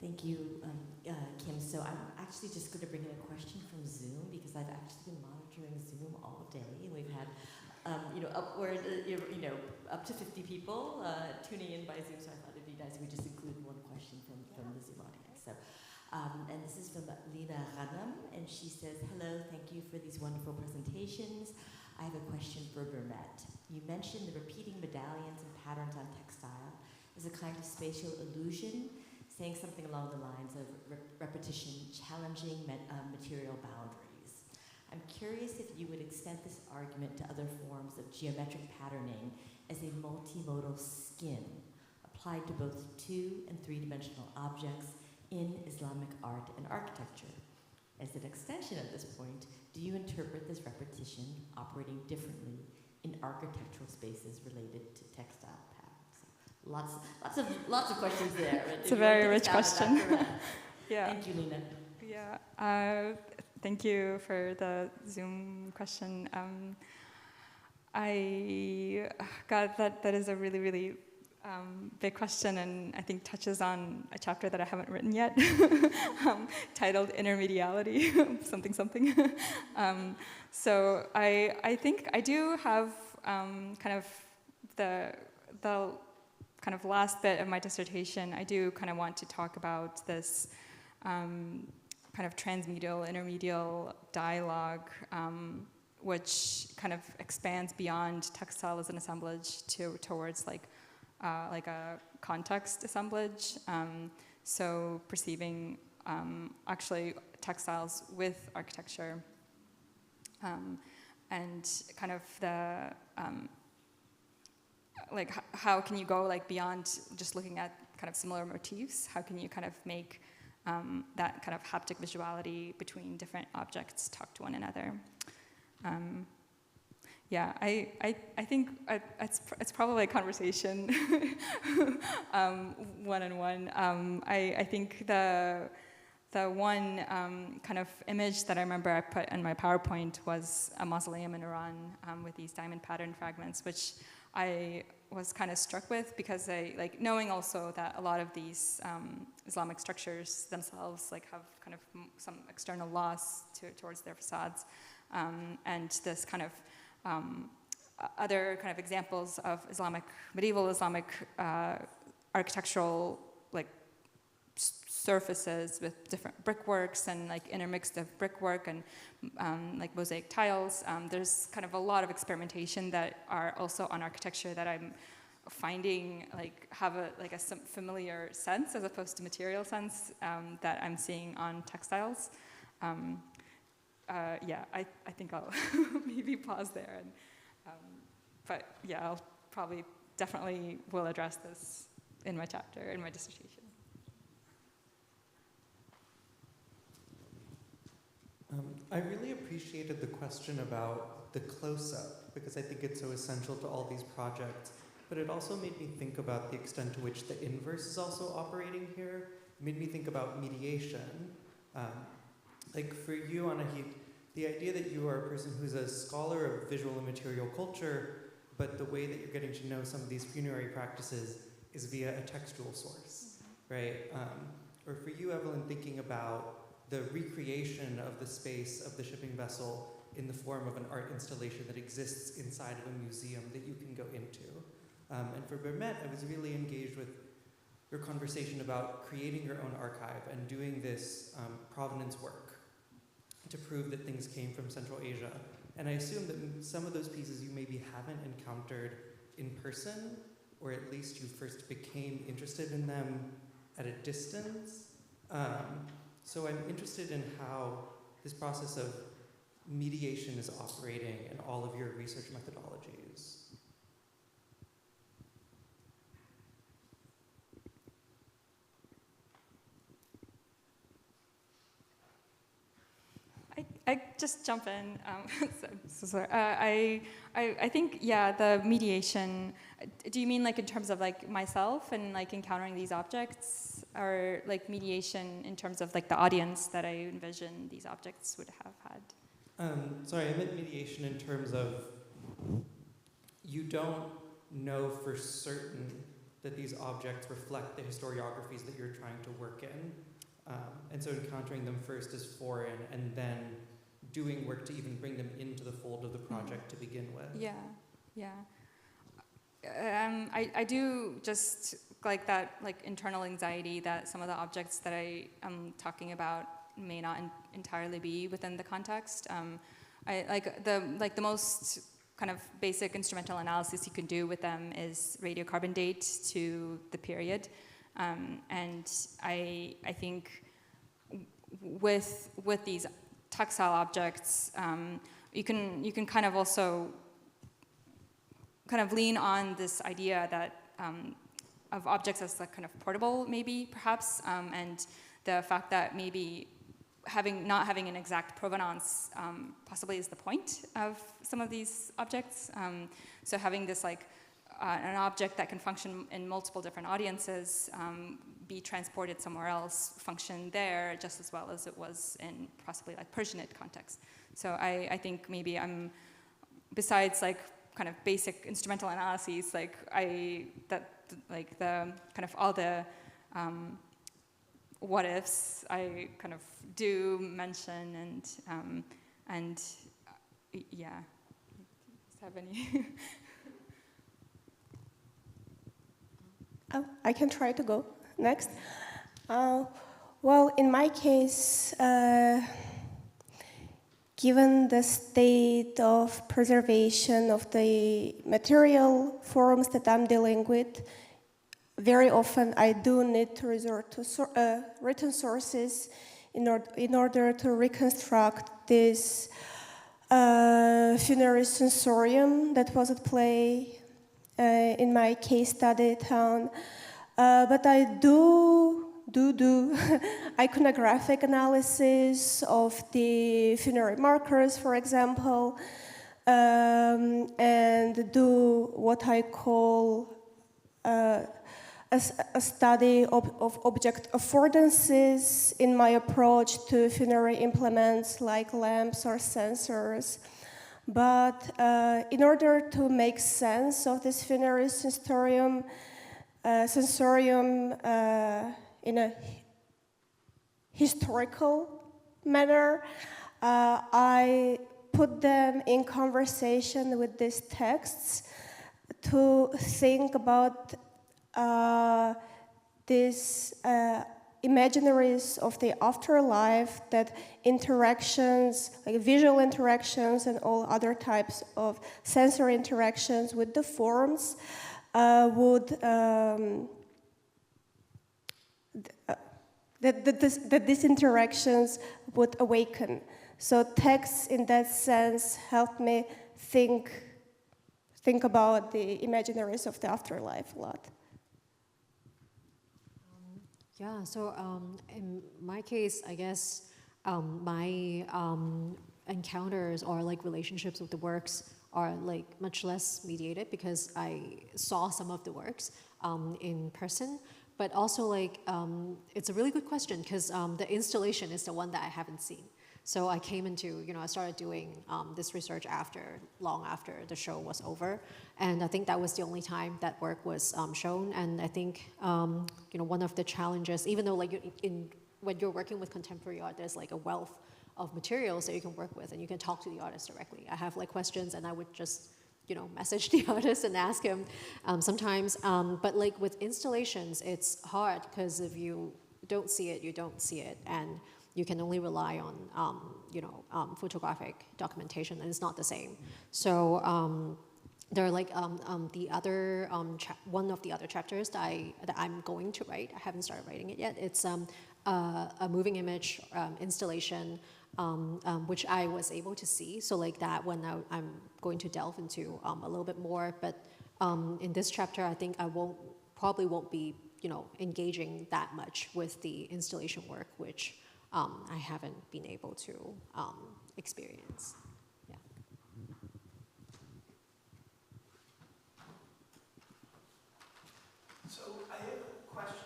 Thank you, Kim. So I'm actually just going to bring in a question from Zoom, because I've actually been monitoring Zoom all day. We've had, upward, up to 50 people tuning in by Zoom. So I thought it'd be nice if we just include one question from the Zoom audience. So, and this is from Lina Ghanam, and she says, "Hello, thank you for these wonderful presentations. I have a question for Burnett. You mentioned the repeating medallions and patterns on textile as a kind of spatial illusion, saying something along the lines of repetition challenging material boundaries. I'm curious if you would extend this argument to other forms of geometric patterning as a multimodal skin applied to both 2- and 3-dimensional objects in Islamic art and architecture. As an extension of this point, do you interpret this repetition operating differently in architectural spaces related to textile patterns?" Lots of questions there. It's a very rich question. Yeah. Thank you, Lina. Yeah. Thank you for the Zoom question. That is a really, really big question, and I think touches on a chapter that I haven't written yet, titled Intermediality, something. So I think I do have kind of the kind of last bit of my dissertation. I do kind of want to talk about this kind of transmedial, intermedial dialogue, which kind of expands beyond textile as an assemblage towards like a context assemblage. So perceiving actually textiles with architecture, and kind of the like how can you go like beyond just looking at kind of similar motifs? How can you kind of make that kind of haptic visuality between different objects talk to one another? Yeah, I think it's probably a conversation one-on-one. I think the one kind of image that I remember I put in my PowerPoint was a mausoleum in Iran with these diamond pattern fragments, which I was kind of struck with, because I like knowing also that a lot of these Islamic structures themselves like have kind of some external loss towards their facades, and this kind of other kind of examples of medieval Islamic architectural like surfaces with different brickworks and like intermixed of brickwork and like mosaic tiles. There's kind of a lot of experimentation that are also on architecture that I'm finding like have a familiar sense as opposed to material sense that I'm seeing on textiles. Yeah, I think I'll maybe pause there. And, but yeah, I'll probably definitely will address this in my chapter, in my dissertation. I really appreciated the question about the close-up, because I think it's so essential to all these projects, but it also made me think about the extent to which the inverse is also operating here. It made me think about mediation. Like for you, Anahit, the idea that you are a person who's a scholar of visual and material culture, but the way that you're getting to know some of these funerary practices is via a textual source. right? Or for you, Evelyn, thinking about the recreation of the space of the shipping vessel in the form of an art installation that exists inside of a museum that you can go into. And for Bermet, I was really engaged with your conversation about creating your own archive and doing this provenance work to prove that things came from Central Asia. And I assume that some of those pieces you maybe haven't encountered in person, or at least you first became interested in them at a distance. So I'm interested in how this process of mediation is operating in all of your research methodologies. I just jump in. So sorry. I think, yeah, the mediation. Do you mean like in terms of like myself and like encountering these objects, or like mediation in terms of like the audience that I envision these objects would have had? Sorry, I meant mediation in terms of you don't know for certain that these objects reflect the historiographies that you're trying to work in. And so encountering them first as foreign and then doing work to even bring them into the fold of the project to begin with. Yeah, yeah. I do just like that, like internal anxiety that some of the objects that I am talking about may not entirely be within the context. I like the most kind of basic instrumental analysis you can do with them is radiocarbon date to the period, and I think with these textile objects, you can kind of also kind of lean on this idea that of objects as like kind of portable, maybe perhaps, and the fact that maybe not having an exact provenance possibly is the point of some of these objects. So having this like an object that can function in multiple different audiences, be transported somewhere else, function there just as well as it was in possibly like Persianate context. So I think maybe besides like kind of basic instrumental analyses, like the kind of all the what ifs I kind of do mention, and yeah. Does have any? Oh, I can try to go next. Well, in my case, given the state of preservation of the material forms that I'm dealing with, very often I do need to resort to written sources in order to reconstruct this funerary sensorium that was at play in my case study town. But I do iconographic analysis of the funerary markers, for example, and do what I call a study of object affordances in my approach to funerary implements like lamps or sensors. But in order to make sense of this funerary sensorium in a historical manner, I put them in conversation with these texts to think about these imaginaries of the afterlife, that interactions, like visual interactions and all other types of sensory interactions with the forms that these interactions would awaken. So texts in that sense helped me think about the imaginaries of the afterlife a lot. Yeah, so in my case, I guess my encounters or like relationships with the works are like much less mediated because I saw some of the works in person. but also like, it's a really good question because the installation is the one that I haven't seen. So I came into, I started doing this research long after the show was over. And I think that was the only time that work was shown. And I think, one of the challenges, even though like when you're working with contemporary art, there's like a wealth of materials that you can work with and you can talk to the artist directly. I have like questions and I would just, message the artist and ask him sometimes. But like with installations, it's hard because if you don't see it, you don't see it. And you can only rely on, photographic documentation, and it's not the same. So there are like the other one of the other chapters that I'm going to write. I haven't started writing it yet. It's a moving image installation, which I was able to see. So like that one, I'm going to delve into a little bit more. But in this chapter, I think I probably won't be engaging that much with the installation work, which I haven't been able to experience. Yeah. So I have a question.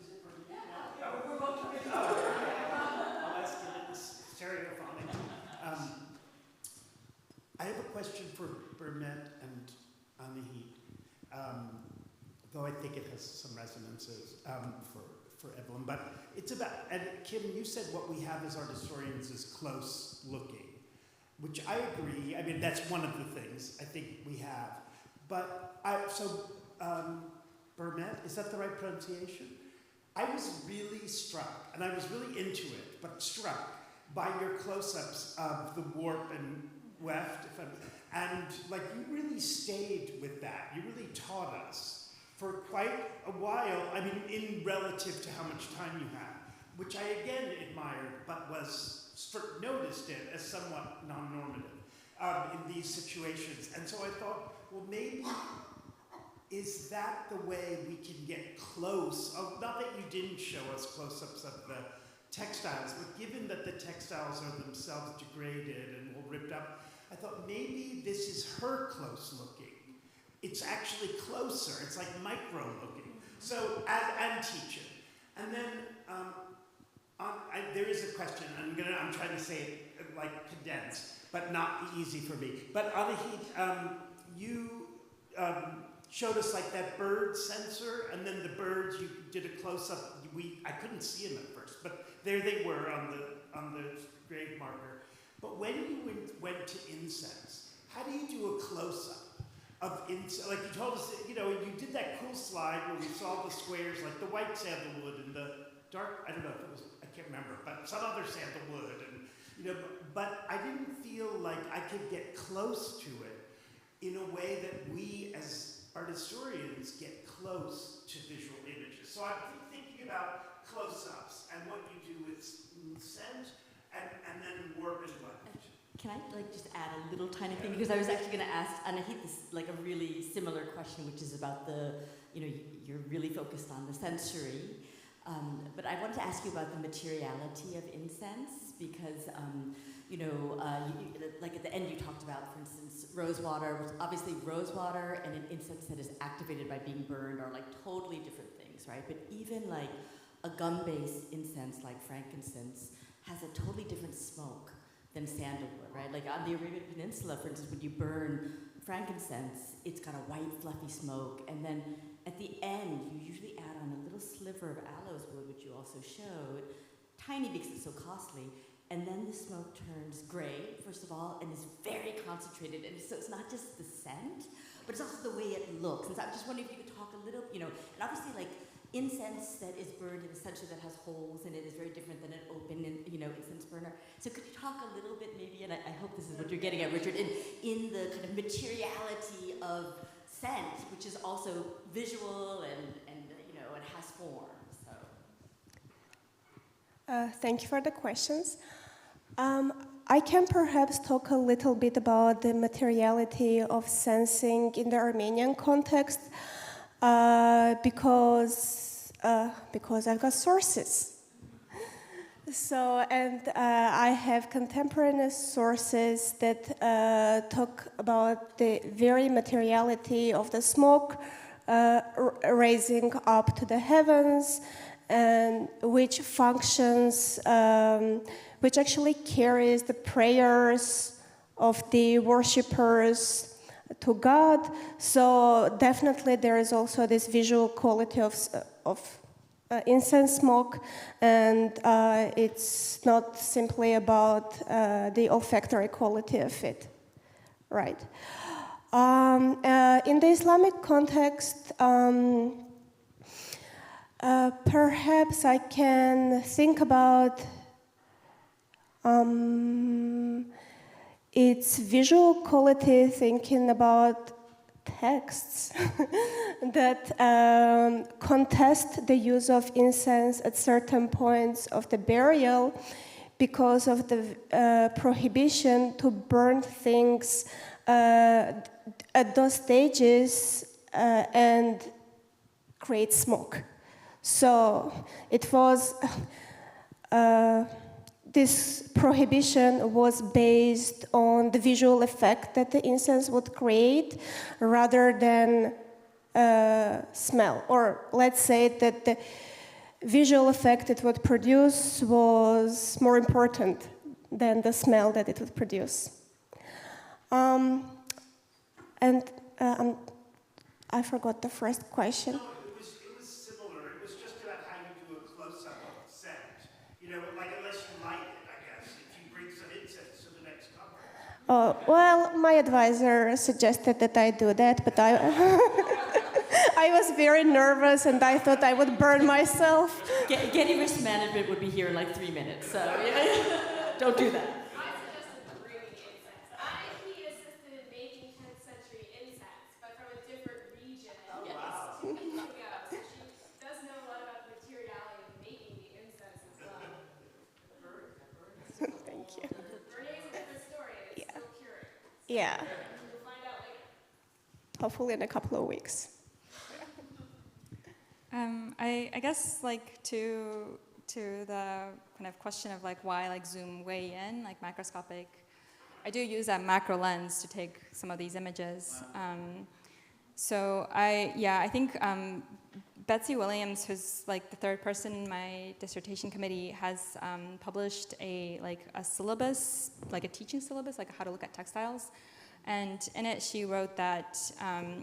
Is it for me? Yeah, we're both ready. I'll ask it in stereophonic. I have a question for Bermet and Anahit, though I think it has some resonances for Evelyn, but it's about, and Kim, you said what we have as art historians is close looking, which I agree. I mean, that's one of the things I think we have. But Bermet, is that the right pronunciation? I was really struck, and I was really into it, but struck by your close-ups of the warp and weft, and like you really stayed with that. You really taught us for quite a while, I mean, in relative to how much time you had, which I again admired, but noticed it as somewhat non-normative in these situations. And so I thought, well, maybe is that the way we can get close? Not that you didn't show us close-ups of the textiles, but given that the textiles are themselves degraded and all ripped up, I thought maybe this is her close looking. It's actually closer. It's like micro looking. So, and teaching. And then there is a question. I'm trying to say it like condensed, but not easy for me. But Anahit, you showed us like that bird sensor, and then the birds. You did a close up. I couldn't see them at first, but there they were on the grave marker. But when you went to incense, how do you do a close up? Like you told us, you did that cool slide where we saw the squares, like the white sandalwood and the dark, I don't know if it was, I can't remember, but some other sandalwood, and but I didn't feel like I could get close to it in a way that we as art historians get close to visual images. So I'm thinking about close-ups and what you do with scent and then warp and what. Can I just add a little tiny thing? Because I was actually going to ask Anahit this a really similar question, which is about you're really focused on the sensory. But I wanted to ask you about the materiality of incense because, like at the end you talked about, for instance, rosewater, which obviously rosewater and an incense that is activated by being burned are like totally different things, right? But even like a gum-based incense like frankincense has a totally different smoke than sandalwood, right? Like on the Arabian Peninsula, for instance, when you burn frankincense, it's got a white fluffy smoke, and then at the end, you usually add on a little sliver of aloes wood, which you also showed, tiny because it's so costly, and then the smoke turns gray, first of all, and is very concentrated, and so it's not just the scent, but it's also the way it looks. And so I'm just wondering if you could talk a little, and obviously like incense that is burned in a censer that has holes in it is very different than an open, incense burner. So could you talk a little bit maybe, and I hope this is what you're getting at, Richard, in the kind of materiality of scent, which is also visual and it has form. So. Thank you for the questions. I can perhaps talk a little bit about the materiality of sensing in the Armenian context. Because I've got sources. So, and I have contemporaneous sources that talk about the very materiality of the smoke raising up to the heavens, and which functions, which actually carries the prayers of the worshippers to God. So definitely there is also this visual quality of incense smoke, and it's not simply about the olfactory quality of it, right? In the Islamic context, perhaps I can think about its visual quality, thinking about texts that contest the use of incense at certain points of the burial because of the prohibition to burn things at those stages and create smoke. So it was, this prohibition was based on the visual effect that the incense would create rather than smell. Or let's say that the visual effect it would produce was more important than the smell that it would produce. I forgot the first question. No, it was similar. It was just about how you do a close-up of scent. You know, like unless you light it, I guess, if you bring some incense to the next conference. Well, my advisor suggested that I do that, but I was very nervous and I thought I would burn myself. Getty Risk Management would be here in like 3 minutes, so don't do that. Yeah. Hopefully in a couple of weeks. I guess like to the kind of question of like why like zoom way in, like macroscopic, I do use that macro lens to take some of these images. So I think Betsy Williams, who's like the third person in my dissertation committee, has published a syllabus, like a teaching syllabus, like how to look at textiles. And in it, she wrote that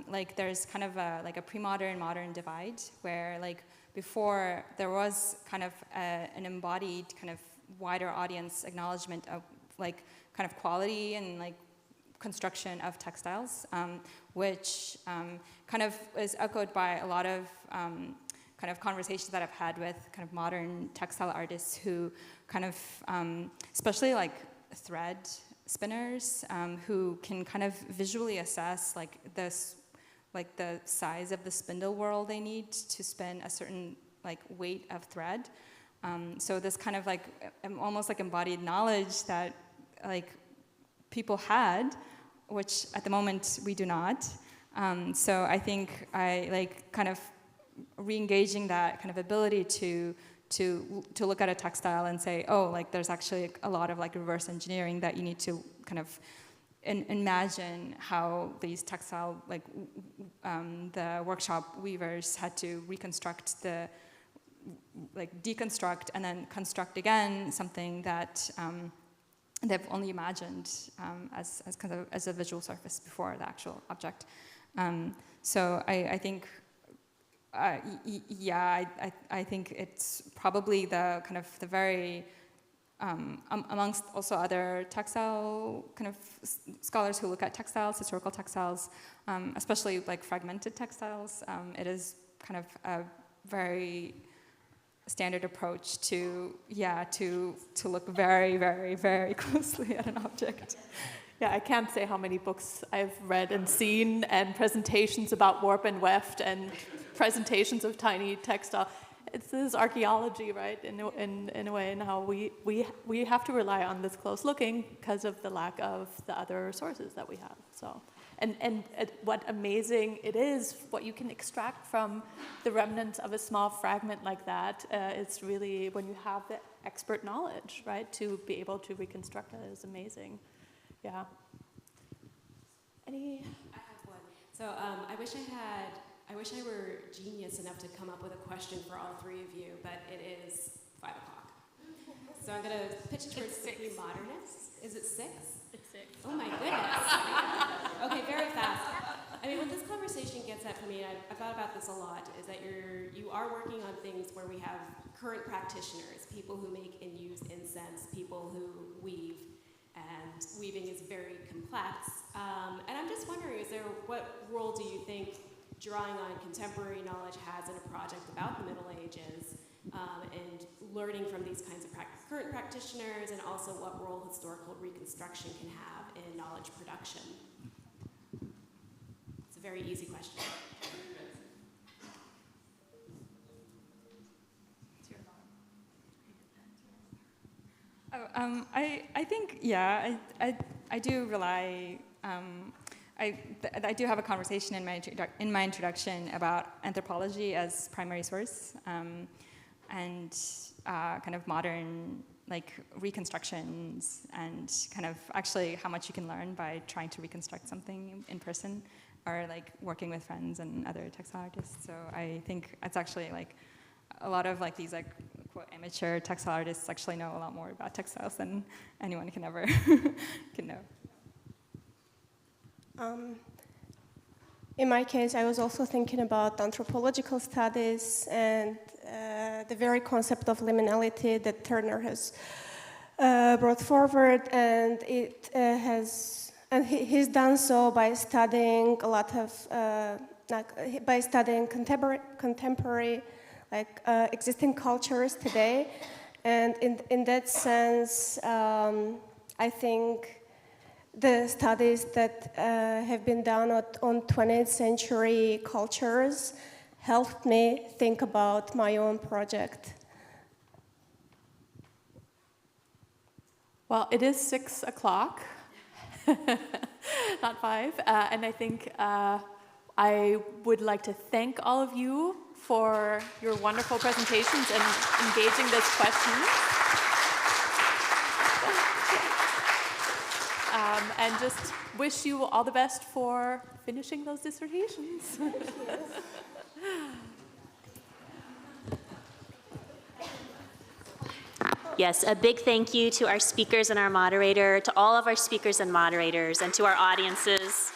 like there's kind of a pre-modern, modern divide, where like before there was kind of an embodied kind of wider audience acknowledgement of like kind of quality and like construction of textiles, which kind of is echoed by a lot of kind of conversations that I've had with kind of modern textile artists who kind of, especially like thread spinners, who can kind of visually assess like this, like the size of the spindle whorl they need to spin a certain like weight of thread. So this kind of like almost like embodied knowledge that like people had, which at the moment we do not. So I think I like kind of re-engaging that kind of ability to look at a textile and say, oh, like there's actually a lot of like reverse engineering that you need to kind of imagine how these textile, like the workshop weavers had to reconstruct like deconstruct and then construct again something that they've only imagined as kind of as a visual surface before the actual object. So I think, I think it's probably the kind of the very amongst also other textile kind of scholars who look at textiles, historical textiles, especially like fragmented textiles. It is kind of a very standard approach to look very, very, very closely at an object. Yeah, I can't say how many books I've read and seen, and presentations about warp and weft, and presentations of tiny textile. This is archaeology, right? In a way, and how we have to rely on this close looking because of the lack of the other sources that we have. So, and what amazing it is, what you can extract from the remnants of a small fragment like that. It's really when you have the expert knowledge, right, to be able to reconstruct it is amazing. Yeah. I have one. So I wish I had I wish I were genius enough to come up with a question for all three of you, but it is 5 o'clock. So I'm going to pitch towards the modernists. Is it 6? It's 6. Oh my goodness. Okay, very fast. I mean, what this conversation gets at for me, and I've thought about this a lot, is that you are working on things where we have current practitioners, people who make and use incense, people who weave, and weaving is very complex. And I'm just wondering, what role do you think drawing on contemporary knowledge has in a project about the Middle Ages, and learning from these kinds of current practitioners, and also what role historical reconstruction can have in knowledge production? It's a very easy question. I think, yeah, I do rely, I do have a conversation in my introduction about anthropology as primary source, and kind of modern reconstructions, and kind of actually how much you can learn by trying to reconstruct something in person, or working with friends and other textile artists. So I think it's actually a lot of these quote amateur textile artists actually know a lot more about textiles than anyone can ever can know. In my case, I was also thinking about anthropological studies and the very concept of liminality that Turner has brought forward, and he's done so by studying a lot of by studying contemporary existing cultures today, and in that sense, I think the studies that have been done on 20th century cultures helped me think about my own project. Well, it is 6 o'clock, not 5, and I think I would like to thank all of you for your wonderful presentations and engaging this question. And just wish you all the best for finishing those dissertations. Thank you. Yes, a big thank you to our speakers and our moderator, to all of our speakers and moderators, and to our audiences.